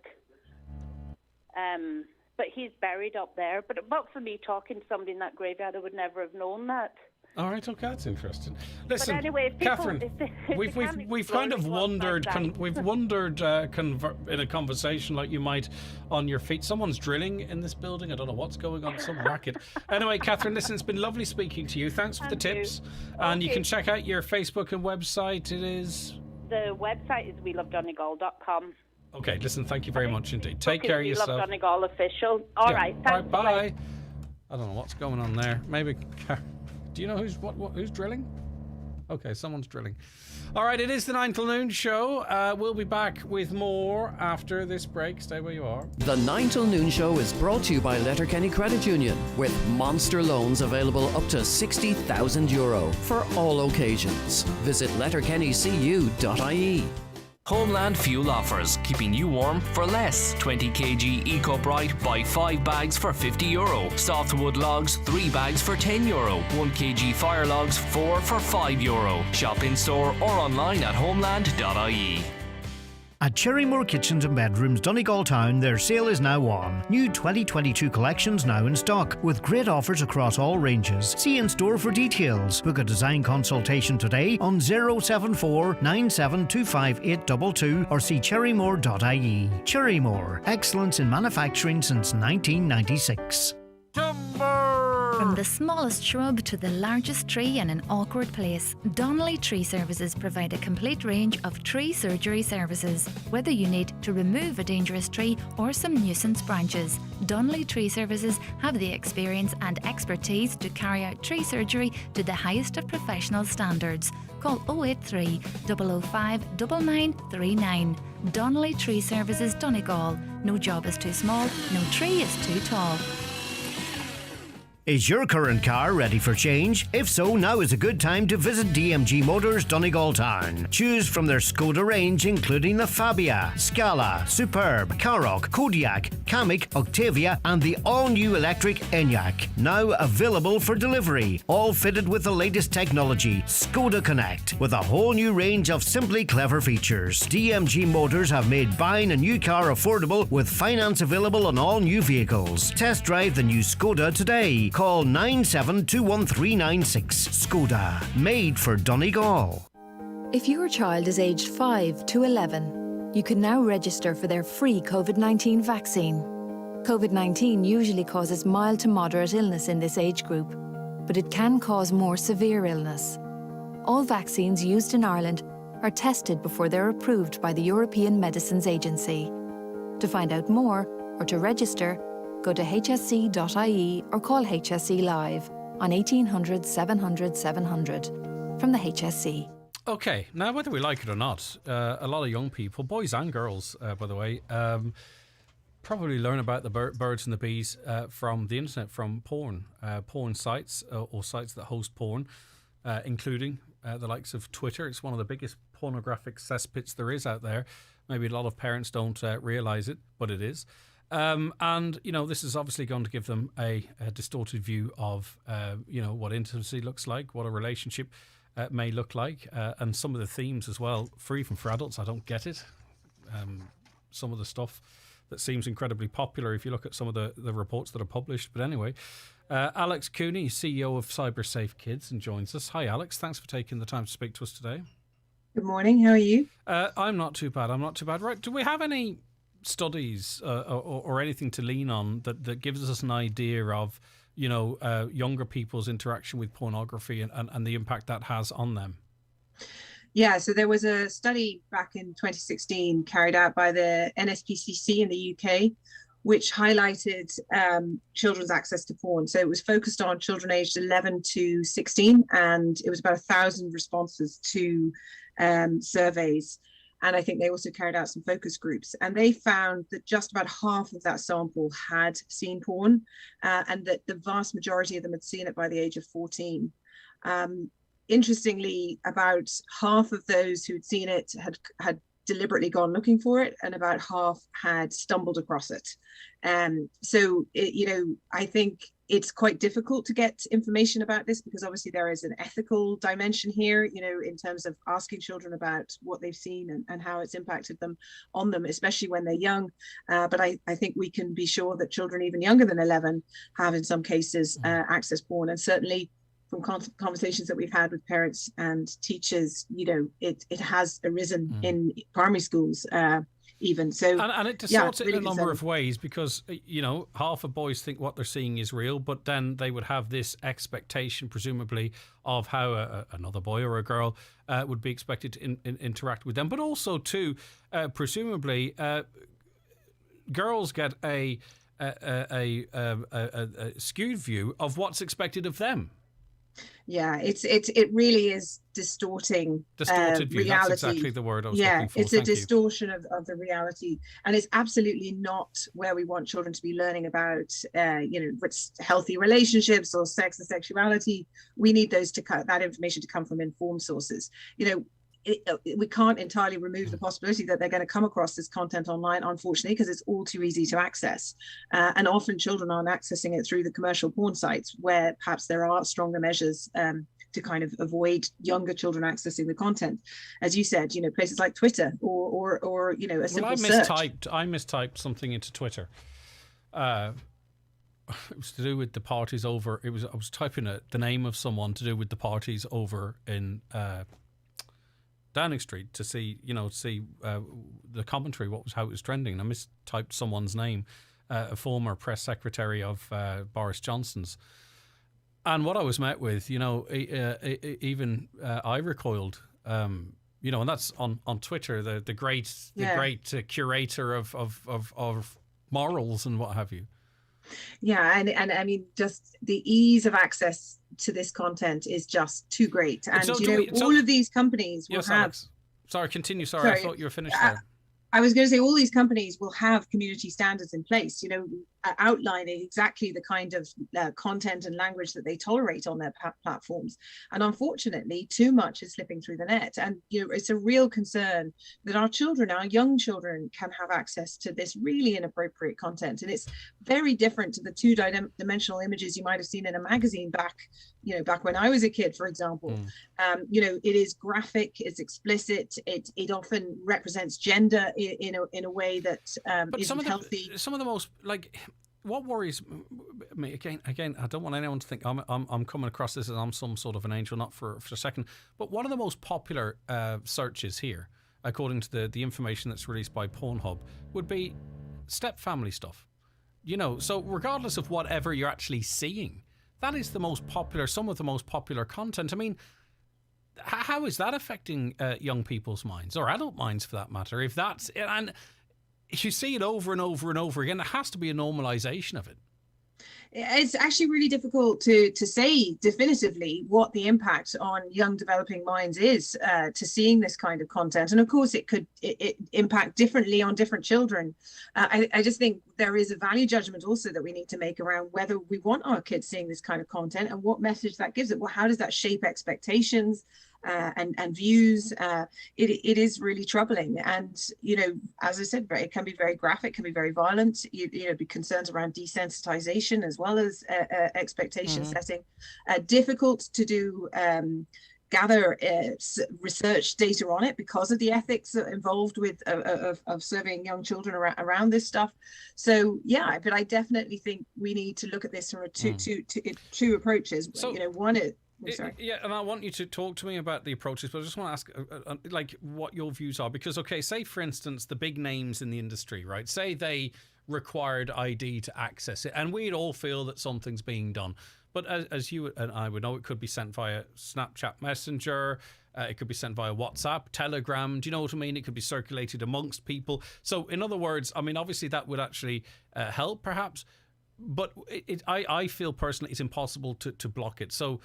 But he's buried up there. But for me talking to somebody in that graveyard, I would never have known that. All right, okay, that's interesting. Listen, but anyway, people, Catherine, we've kind of wondered, in a conversation like you might on your feet. Someone's drilling in this building. I don't know what's going on, some racket. Anyway, Catherine, listen, it's been lovely speaking to you. Thanks for the tips. And you can check out your Facebook and website. It is... The website is welovedonegal.com. Okay, listen, thank you very much indeed. Take care of yourself. We Love Donegal official. All right, thanks. All right, bye. I don't know what's going on there. Maybe... Do you know who's drilling? Okay, someone's drilling. All right, it is the 9 till noon show. We'll be back with more after this break. Stay where you are. The 9 till noon show is brought to you by Letterkenny Credit Union, with monster loans available up to €60,000 for all occasions. Visit letterkennycu.ie. Homeland Fuel offers, keeping you warm for less. 20 kg EcoBright, buy 5 bags for €50. Softwood logs, 3 bags for €10. 1 kg fire logs, 4 for €5. Shop in store or online at homeland.ie. At Cherrymore Kitchens and Bedrooms, Donegal Town, their sale is now on. New 2022 collections now in stock, with great offers across all ranges. See in store for details. Book a design consultation today on 074 9725822 or see cherrymore.ie. Cherrymore, excellence in manufacturing since 1996. From the smallest shrub to the largest tree in an awkward place, Donnelly Tree Services provide a complete range of tree surgery services. Whether you need to remove a dangerous tree or some nuisance branches, Donnelly Tree Services have the experience and expertise to carry out tree surgery to the highest of professional standards. call 083 005 9939. Donnelly Tree Services, Donegal. No job is too small, no tree is too tall. Is your current car ready for change? If so, now is a good time to visit DMG Motors Donegal Town. Choose from their Skoda range including the Fabia, Scala, Superb, Karoq, Kodiaq, Kamiq, Octavia and the all-new electric Enyaq. Now available for delivery. All fitted with the latest technology, Skoda Connect, with a whole new range of simply clever features. DMG Motors have made buying a new car affordable with finance available on all new vehicles. Test drive the new Skoda today. Call 97213996. Skoda, made for Donegal. If your child is aged 5 to 11, you can now register for their free COVID-19 vaccine. COVID-19 usually causes mild to moderate illness in this age group, but it can cause more severe illness. All vaccines used in Ireland are tested before they're approved by the European Medicines Agency. To find out more or to register, go to hsc.ie or call HSE Live on 1800 700 700 from the HSC. Okay, now whether we like it or not, a lot of young people, boys and girls, by the way, probably learn about the birds and the bees from the internet, from porn sites or sites that host porn, including the likes of Twitter. It's one of the biggest pornographic cesspits there is out there. Maybe a lot of parents don't realise it, but it is. And, you know, this is obviously going to give them a distorted view of, you know, what intimacy looks like, what a relationship may look like, and some of the themes as well. Free from for adults, I don't get it. Some of the stuff that seems incredibly popular if you look at some of the reports that are published. But anyway, Alex Cooney, CEO of CyberSafe Kids, and joins us. Hi, Alex. Thanks for taking the time to speak to us today. Good morning. How are you? I'm not too bad. Right. Do we have any studies or anything to lean on that gives us an idea of, you know, younger people's interaction with pornography and the impact that has on them? Yeah, so there was a study back in 2016 carried out by the NSPCC in the UK, which highlighted children's access to porn. So it was focused on children aged 11 to 16, and it was about 1,000 responses to surveys. And I think they also carried out some focus groups, and they found that just about half of that sample had seen porn, and that the vast majority of them had seen it by the age of 14. Interestingly, about half of those who'd seen it had deliberately gone looking for it, and about half had stumbled across it. So, you know, I think it's quite difficult to get information about this because obviously there is an ethical dimension here, you know, in terms of asking children about what they've seen and how it's impacted them on them, especially when they're young. But I think we can be sure that children even younger than 11 have in some cases accessed porn. And certainly from conversations that we've had with parents and teachers, you know, it has arisen in primary schools even. So and it distorts it in a number of ways because, you know, half of boys think what they're seeing is real, but then they would have this expectation, presumably, of how another boy or a girl would be expected to interact with them. But also, too, presumably, girls get a skewed view of what's expected of them. Yeah, it really is distorting distorted view. Reality. That's exactly the word I was looking for. It's a distortion of the reality, and it's absolutely not where we want children to be learning about, you know, what's healthy relationships or sex and sexuality. We need that information to come from informed sources. You know, we can't entirely remove the possibility that they're going to come across this content online, unfortunately, because it's all too easy to access. And often children aren't accessing it through the commercial porn sites, where perhaps there are stronger measures to kind of avoid younger children accessing the content. As you said, you know, places like Twitter or you know, a simple search. I mistyped something into Twitter. It was to do with the parties over. I was typing the name of someone to do with the parties over in Downing Street to see the commentary, how it was trending. And I mistyped someone's name, a former press secretary of Boris Johnson's. And what I was met with, you know, even I recoiled, you know, and that's on Twitter, the great curator of morals and what have you. Yeah, and I mean, just the ease of access to this content is just too great. And So all of these companies will yes, have. Alex. Sorry, continue. Sorry, I thought you were finished there. I was going to say all these companies will have community standards in place, outlining exactly the kind of content and language that they tolerate on their platforms. And unfortunately, too much is slipping through the net. And it's a real concern that our children, our young children, can have access to this really inappropriate content. And it's very different to the two-dimensional images you might have seen in a magazine back when I was a kid, for example. It is graphic, it's explicit, it often represents gender in a way that isn't healthy. Some of the most, like, what worries me again, I don't want anyone to think I'm coming across this as I'm some sort of an angel, not for a second. But one of the most popular searches here, according to the information that's released by Pornhub, would be step family stuff. So regardless of whatever you're actually seeing, that is the most popular, some of the most popular content. I mean, how is that affecting young people's minds, or adult minds for that matter? And if you see it over and over and over again, there has to be a normalization of it. It's actually really difficult to say definitively what the impact on young developing minds is to seeing this kind of content. And of course, it could impact differently on different children. I just think there is a value judgment also that we need to make around whether we want our kids seeing this kind of content and what message that gives it. Well, how does that shape expectations and views? It is really troubling. And, as I said, it can be very graphic, can be very violent, be concerns around desensitization as well as expectation setting. Difficult to do gather research data on it because of the ethics involved with of serving young children around this stuff. So yeah, but I definitely think we need to look at this from two approaches. So, one is yeah, and I want you to talk to me about the approaches, but I just want to ask what your views are, because say for instance the big names in the industry, right, say they required ID to access it, and we'd all feel that something's being done, but as you and I would know, it could be sent via Snapchat Messenger, it could be sent via WhatsApp, Telegram, do you know what I mean? It could be circulated amongst people. So in other words, I mean, obviously that would actually help perhaps, but I feel personally it's impossible to block it. So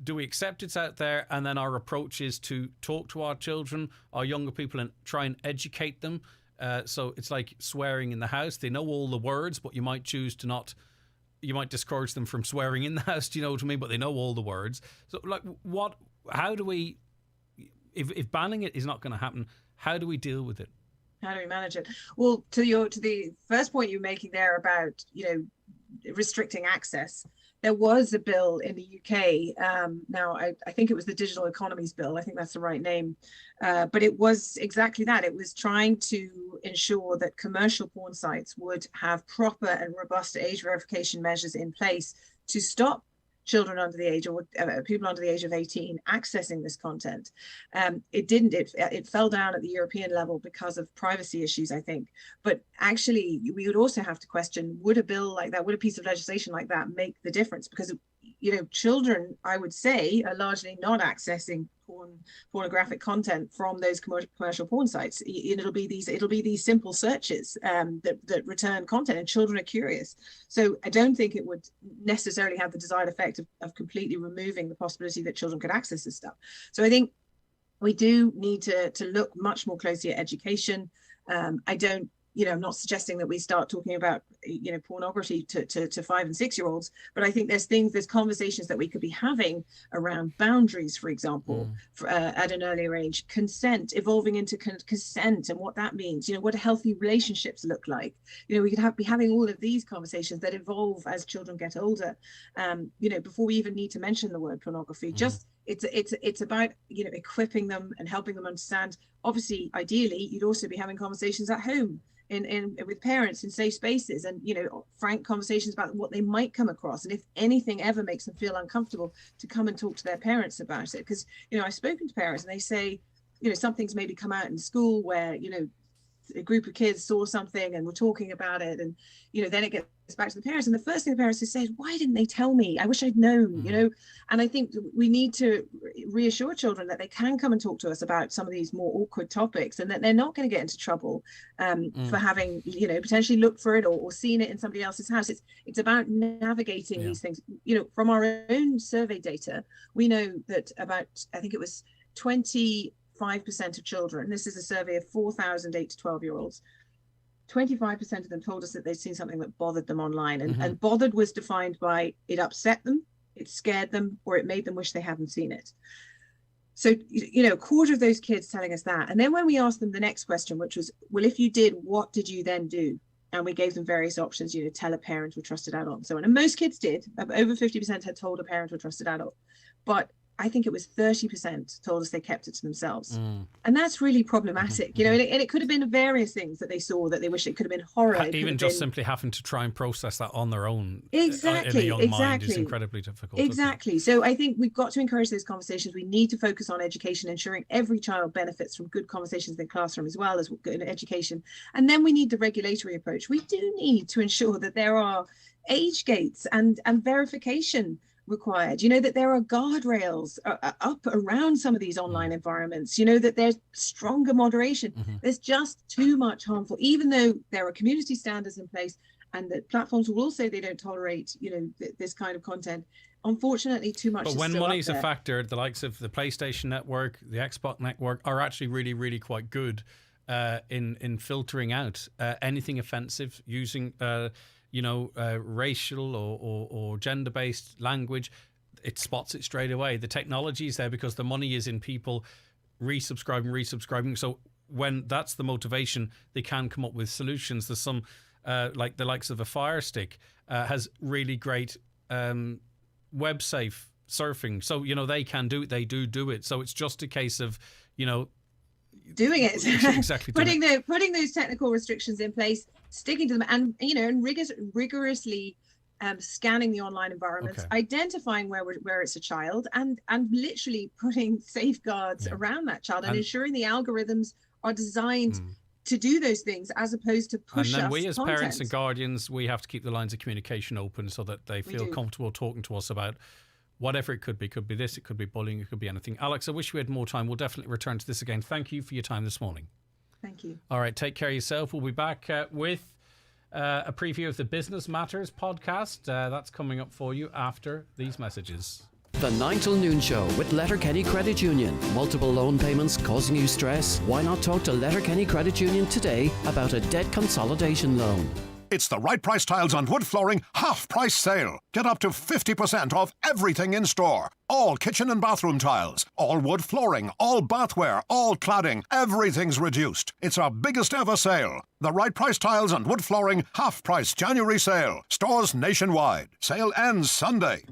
do we accept it's out there, and then our approach is to talk to our children, our younger people, and try and educate them? So it's like swearing in the house. They know all the words, but you might choose to not. You might discourage them from swearing in the house. Do you know what I mean? But they know all the words. So how do we, if banning it is not going to happen, how do we deal with it? How do we manage it? Well, to the first point you're making there about, restricting access, there was a bill in the UK. Now, I think it was the Digital Economies Bill. I think that's the right name. But it was exactly that. It was trying to ensure that commercial porn sites would have proper and robust age verification measures in place to stop children under the age, or people under the age of 18 accessing this content. It didn't. It fell down at the European level because of privacy issues, I think. But actually, we would also have to question, would a bill like that, would a piece of legislation like that make the difference? Because, children, I would say, are largely not accessing pornographic content from those commercial porn sites. It'll be these simple searches that return content, and children are curious. So I don't think it would necessarily have the desired effect of completely removing the possibility that children could access this stuff. So I think we do need to look much more closely at education. I'm not suggesting that we start talking about, pornography to 5 and 6 year olds, but I think there's conversations that we could be having around boundaries, for example, at an earlier age, consent, evolving into consent and what that means, what do healthy relationships look like? We could be having all of these conversations that evolve as children get older, before we even need to mention the word pornography. Just it's about equipping them and helping them understand. Obviously, ideally, you'd also be having conversations at home in with parents in safe spaces, and frank conversations about what they might come across, and if anything ever makes them feel uncomfortable, to come and talk to their parents about it. Because I've spoken to parents and they say something's maybe come out in school where a group of kids saw something and were talking about it, and then it gets back to the parents, and the first thing the parents say is, why didn't they tell me? I wish I'd known. And I think we need to reassure children that they can come and talk to us about some of these more awkward topics, and that they're not going to get into trouble for having potentially looked for it or seen it in somebody else's house. It's about navigating these things. From our own survey data, we know that about, I think it was 25% of children, this is a survey of 4,000 8 to 12-year-olds, 25% of them told us that they'd seen something that bothered them online. And bothered was defined by it upset them, it scared them, or it made them wish they hadn't seen it. So, a quarter of those kids telling us that. And then when we asked them the next question, which was, well, if you did, what did you then do? And we gave them various options, tell a parent or trusted adult and so on. And most kids did. Over 50% had told a parent or trusted adult. But I think it was 30% told us they kept it to themselves. And that's really problematic, and it could have been various things that they saw that they wish it could have been horror. Even just simply having to try and process that on their own exactly, in a young mind is incredibly difficult. Exactly. So I think we've got to encourage those conversations. We need to focus on education, ensuring every child benefits from good conversations in the classroom as well as good education. And then we need the regulatory approach. We do need to ensure that there are age gates and verification required, that there are guardrails up around some of these online environments, that there's stronger moderation. There's just too much harmful, even though there are community standards in place and that platforms will all say they don't tolerate, this kind of content. Unfortunately, too much. But when money's a factor, the likes of the PlayStation Network, the Xbox Network are actually really, really quite good in filtering out anything offensive using racial or gender-based language. It spots it straight away. The technology is there because the money is in people resubscribing. So when that's the motivation, they can come up with solutions. There's some, like the likes of a Fire Stick has really great web safe surfing. So, they can do it. They do it. So it's just a case of, doing it. Exactly. putting those technical restrictions in place, sticking to them, and rigorously scanning the online environments, identifying where it's a child, and literally putting safeguards around that child, and ensuring the algorithms are designed to do those things as opposed to push us. And then we as content. parents and guardians, we have to keep the lines of communication open so that they feel comfortable talking to us about whatever it could be. Could be this, it could be bullying, it could be anything. Alex, I wish we had more time. We'll definitely return to this again. Thank you for your time this morning. Thank you. All right, take care of yourself. We'll be back with a preview of the Business Matters podcast. That's coming up for you after these messages. The 9 till noon show with Letterkenny Credit Union. Multiple loan payments causing you stress? Why not talk to Letterkenny Credit Union today about a debt consolidation loan? It's the Right Price Tiles and Wood Flooring half-price sale. Get up to 50% off everything in store. All kitchen and bathroom tiles, all wood flooring, all bathware, all cladding. Everything's reduced. It's our biggest ever sale. The Right Price Tiles and Wood Flooring half-price January sale. Stores nationwide. Sale ends Sunday.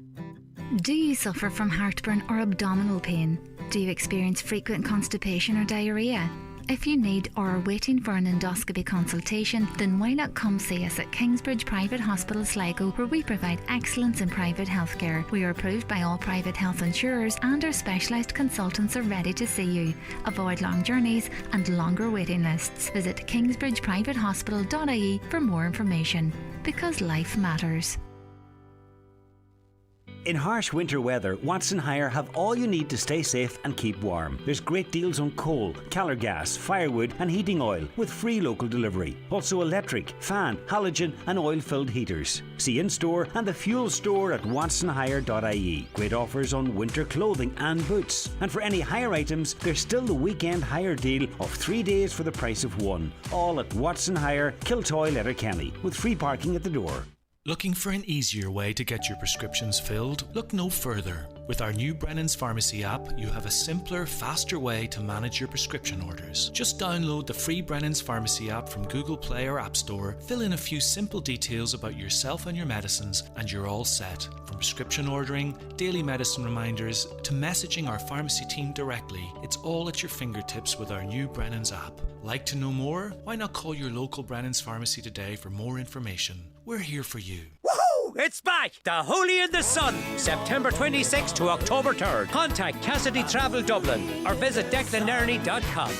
Do you suffer from heartburn or abdominal pain? Do you experience frequent constipation or diarrhea? If you need or are waiting for an endoscopy consultation, then why not come see us at Kingsbridge Private Hospital, Sligo, where we provide excellence in private healthcare. We are approved by all private health insurers, and our specialised consultants are ready to see you. Avoid long journeys and longer waiting lists. Visit kingsbridgeprivatehospital.ie for more information. Because life matters. In harsh winter weather, Watson Hire have all you need to stay safe and keep warm. There's great deals on coal, Keller gas, firewood and heating oil with free local delivery. Also electric, fan, halogen and oil-filled heaters. See in-store and the fuel store at watsonhire.ie. Great offers on winter clothing and boots. And for any hire items, there's still the weekend hire deal of 3 days for the price of one. All at Watson Hire, Kiltoy, Letterkenny, with free parking at the door. Looking for an easier way to get your prescriptions filled? Look no further. With our new Brennan's Pharmacy app, you have a simpler, faster way to manage your prescription orders. Just download the free Brennan's Pharmacy app from Google Play or App Store, fill in a few simple details about yourself and your medicines, and you're all set. From prescription ordering, daily medicine reminders, to messaging our pharmacy team directly, it's all at your fingertips with our new Brennan's app. Like to know more? Why not call your local Brennan's Pharmacy today for more information? We're here for you. Woohoo! It's back! The Holy in the Sun, September 26th to October 3rd. Contact Cassidy Travel Dublin or visit declanerney.com.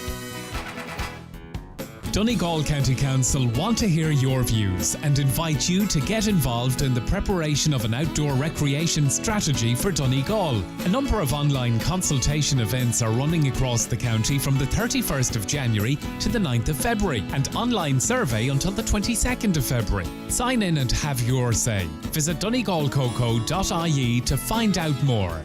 Donegal County Council want to hear your views and invite you to get involved in the preparation of an outdoor recreation strategy for Donegal. A number of online consultation events are running across the county from the 31st of January to the 9th of February, and online survey until the 22nd of February. Sign in and have your say. Visit donegalcoco.ie to find out more.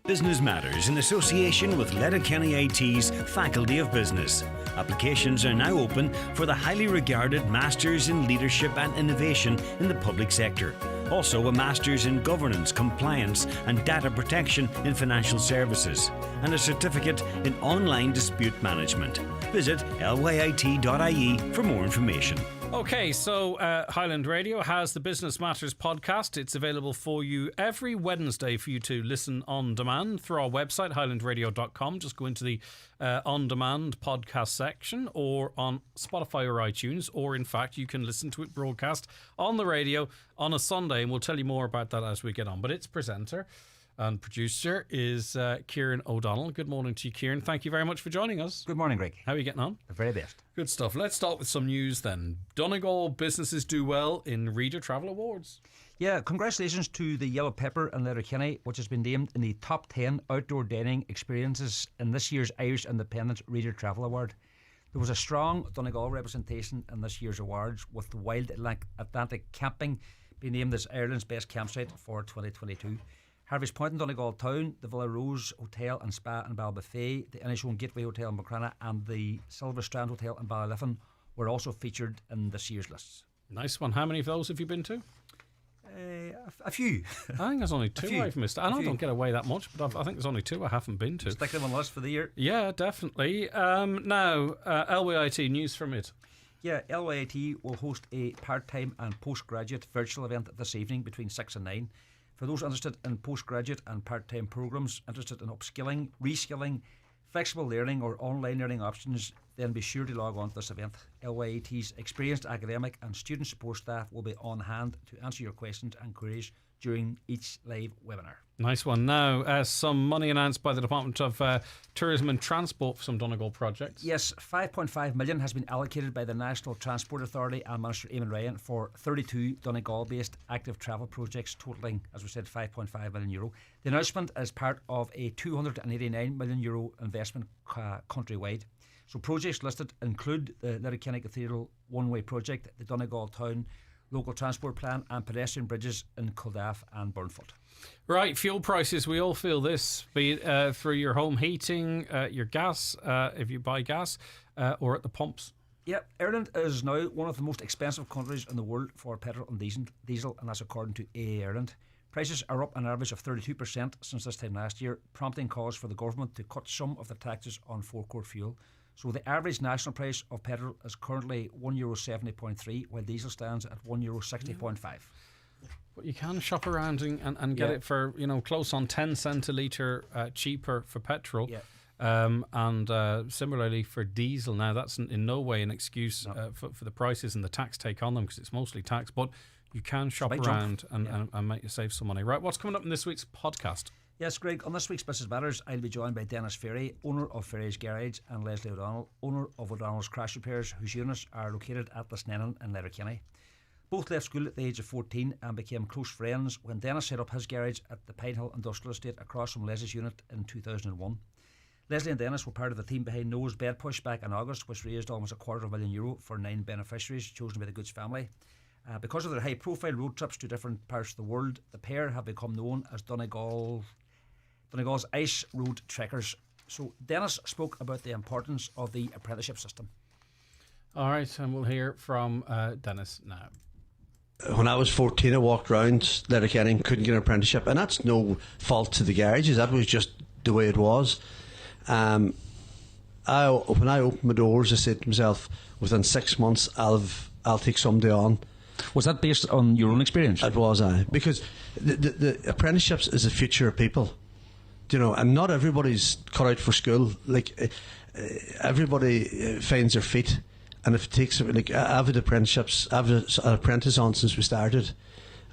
Business Matters in association with Letterkenny IT's Faculty of Business. Applications are now open for the highly regarded Masters in Leadership and Innovation in the public sector. Also a Masters in Governance, Compliance and Data Protection in Financial Services, and a certificate in Online Dispute Management. Visit lyit.ie for more information. Okay, so Highland Radio has the Business Matters podcast. It's available for you every Wednesday for you to listen on demand through our website, highlandradio.com. Just go into the on-demand podcast section, or on Spotify or iTunes, or in fact you can listen to it broadcast on the radio on a Sunday, and we'll tell you more about that as we get on. But its presenter and producer is Ciaran O'Donnell. Good morning to you, Ciaran. Thank you very much for joining us. Good morning, Greg. How are you getting on? The very best. Good stuff. Let's start with some news then. Donegal businesses do well in Reader Travel Awards. Yeah, congratulations to the Yellow Pepper in Letterkenny, which has been named in the top 10 outdoor dining experiences in this year's Irish Independent Reader Travel Award. There was a strong Donegal representation in this year's awards, with the Wild Atlantic Camping being named as Ireland's best campsite for 2022. Harvey's Point in Donegal Town, the Villa Rose Hotel and Spa in Balbuffet, the Inishowen Gateway Hotel in Bucrana and the Silver Strand Hotel in Ballyliffin were also featured in this year's lists. Nice one. How many of those have you been to? A few. I think there's only two I've missed. I don't get away that much, but I think there's only two I haven't been to. Stick them on the list for the year. Yeah, definitely. Now, LYIT, news from it. Yeah, LYIT will host a part-time and postgraduate virtual event this evening between 6 and 9. For those interested in postgraduate and part-time programmes, interested in upskilling, reskilling, flexible learning or online learning options, then be sure to log on to this event. LYIT's experienced academic and student support staff will be on hand to answer your questions and queries during each live webinar. Nice one. Now, some money announced by the Department of Tourism and Transport for some Donegal projects. Yes, 5.5 million has been allocated by the National Transport Authority and Minister Eamon Ryan for 32 Donegal-based active travel projects totalling, as we said, 5.5 million euro. The announcement is part of a 289 million euro investment countrywide. So projects listed include the Letterkenny Cathedral one-way project, the Donegal Town local transport plan and pedestrian bridges in Culdaff and Burnfoot. Right, fuel prices, we all feel this, be it through your home heating, your gas, if you buy gas, or at the pumps. Yeah, Ireland is now one of the most expensive countries in the world for petrol and diesel, and that's according to AA Ireland. Prices are up an average of 32% since this time last year, prompting calls for the government to cut some of the taxes on forecourt fuel. So the average national price of petrol is currently €1.70.3, while diesel stands at €1.60.5. But you can shop around and get it for, close on 10 cents a litre cheaper for petrol. Yeah. And similarly for diesel. Now, that's in no way an excuse for the prices and the tax take on them, because it's mostly tax, but you can shop around and make you save some money. Right, what's coming up in this week's podcast? Yes, Greg, on this week's Business Matters, I'll be joined by Dennis Ferry, owner of Ferry's Garage, and Leslie O'Donnell, owner of O'Donnell's Crash Repairs, whose units are located at Lisnenan in Letterkenny. Both left school at the age of 14 and became close friends when Dennis set up his garage at the Pinehill Industrial Estate across from Leslie's unit in 2001. Leslie and Dennis were part of the team behind Noah's Bed Push back in August, which raised almost €250,000 for 9 beneficiaries chosen by the Goods family. Because of their high-profile road trips to different parts of the world, the pair have become known as Donegal's Ice Road Trekkers. So Dennis spoke about the importance of the apprenticeship system. All right, and we'll hear from Dennis now. When I was 14, I walked around Letterkenny and couldn't get an apprenticeship, and that's no fault to the garages. That was just the way it was. When I opened my doors, I said to myself, within 6 months, I'll take somebody on. Was that based on your own experience? It was, because the apprenticeships is the future of people. And not everybody's cut out for school. Like everybody finds their feet, and if it takes, like, I've had apprenticeships. I've had an apprentice on since we started,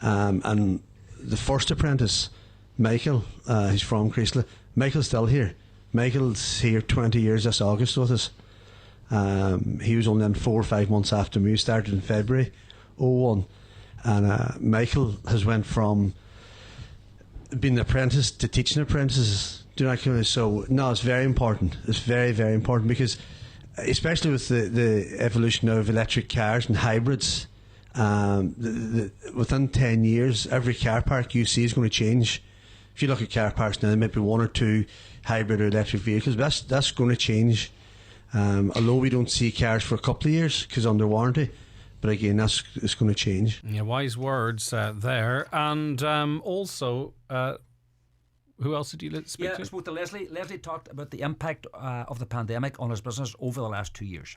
and the first apprentice, Michael, he's from Creasla. Michael's still here. Michael's here 20 years this August with us, He was only in 4 or 5 months after me. He started in February 01. And Michael has went from being an apprentice to teaching apprentices. Do you know? So no, it's very important. It's very, very important, because especially with the evolution of electric cars and hybrids, within 10 years, every car park you see is going to change. If you look at car parks now, there might be 1 or 2 hybrid or electric vehicles. That's going to change. Although we don't see cars for a couple of years because under warranty. But again, it's going to change. Yeah, wise words there. And also, who else did you speak to? I spoke to Leslie. Leslie talked about the impact of the pandemic on his business over the last 2 years.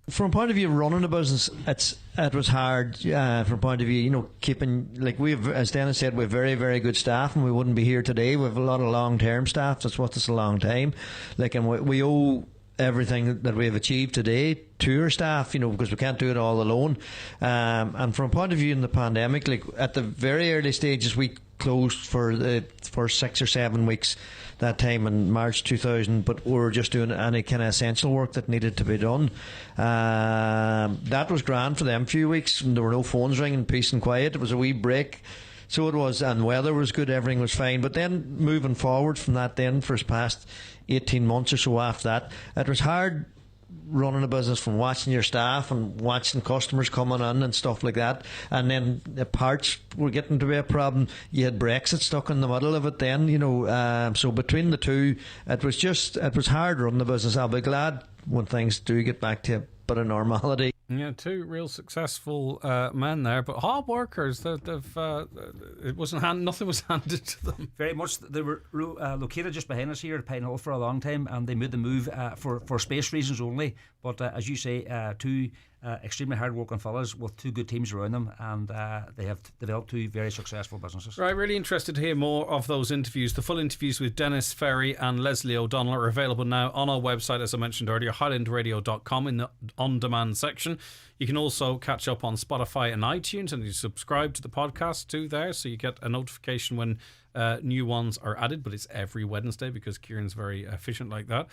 From a point of view of running a business, it was hard. From a point of view, keeping, like we've, as Dennis said, we have very, very good staff, and we wouldn't be here today. We have a lot of long-term staff. That's what it's a long time. And we owe everything that we have achieved today to our staff, because we can't do it all alone. And from a point of view in the pandemic, at the very early stages, we closed for 6 or 7 weeks that time in March 2000, but we were just doing any kind of essential work that needed to be done. That was grand for them few weeks, and there were no phones ringing, peace and quiet. It was a wee break. So it was, and weather was good, everything was fine. But then moving forward from that then, for the past 18 months or so after that, it was hard running a business, from watching your staff and watching customers coming in and stuff like that. And then the parts were getting to be a problem. You had Brexit stuck in the middle of it then, so between the two, it was hard running the business. I'll be glad when things do get back to a bit of normality. Yeah, 2 real successful men there, but hard workers. It wasn't nothing was handed to them. Very much. They were located just behind us here at Pine Hill for a long time, and they made the move for space reasons only. But as you say, 2 extremely hard-working fellas with 2 good teams around them, and they have developed 2 very successful businesses. Right, really interested to hear more of those interviews. The full interviews with Dennis Ferry and Leslie O'Donnell are available now on our website, as I mentioned earlier, highlandradio.com, in the on-demand section. You can also catch up on Spotify and iTunes, and you subscribe to the podcast too there, so you get a notification when new ones are added, but it's every Wednesday because Kieran's very efficient like that,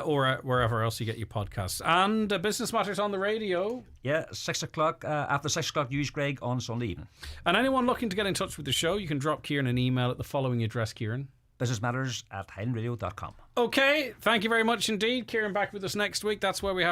or wherever else you get your podcasts. And Business Matters on the radio. Yeah, 6 o'clock, after 6 o'clock news, Greg, on Sunday evening. And anyone looking to get in touch with the show, you can drop Kieran an email at the following address, Kieran. businessmatters@highlandradio.com. Okay, thank you very much indeed. Kieran back with us next week. That's where we have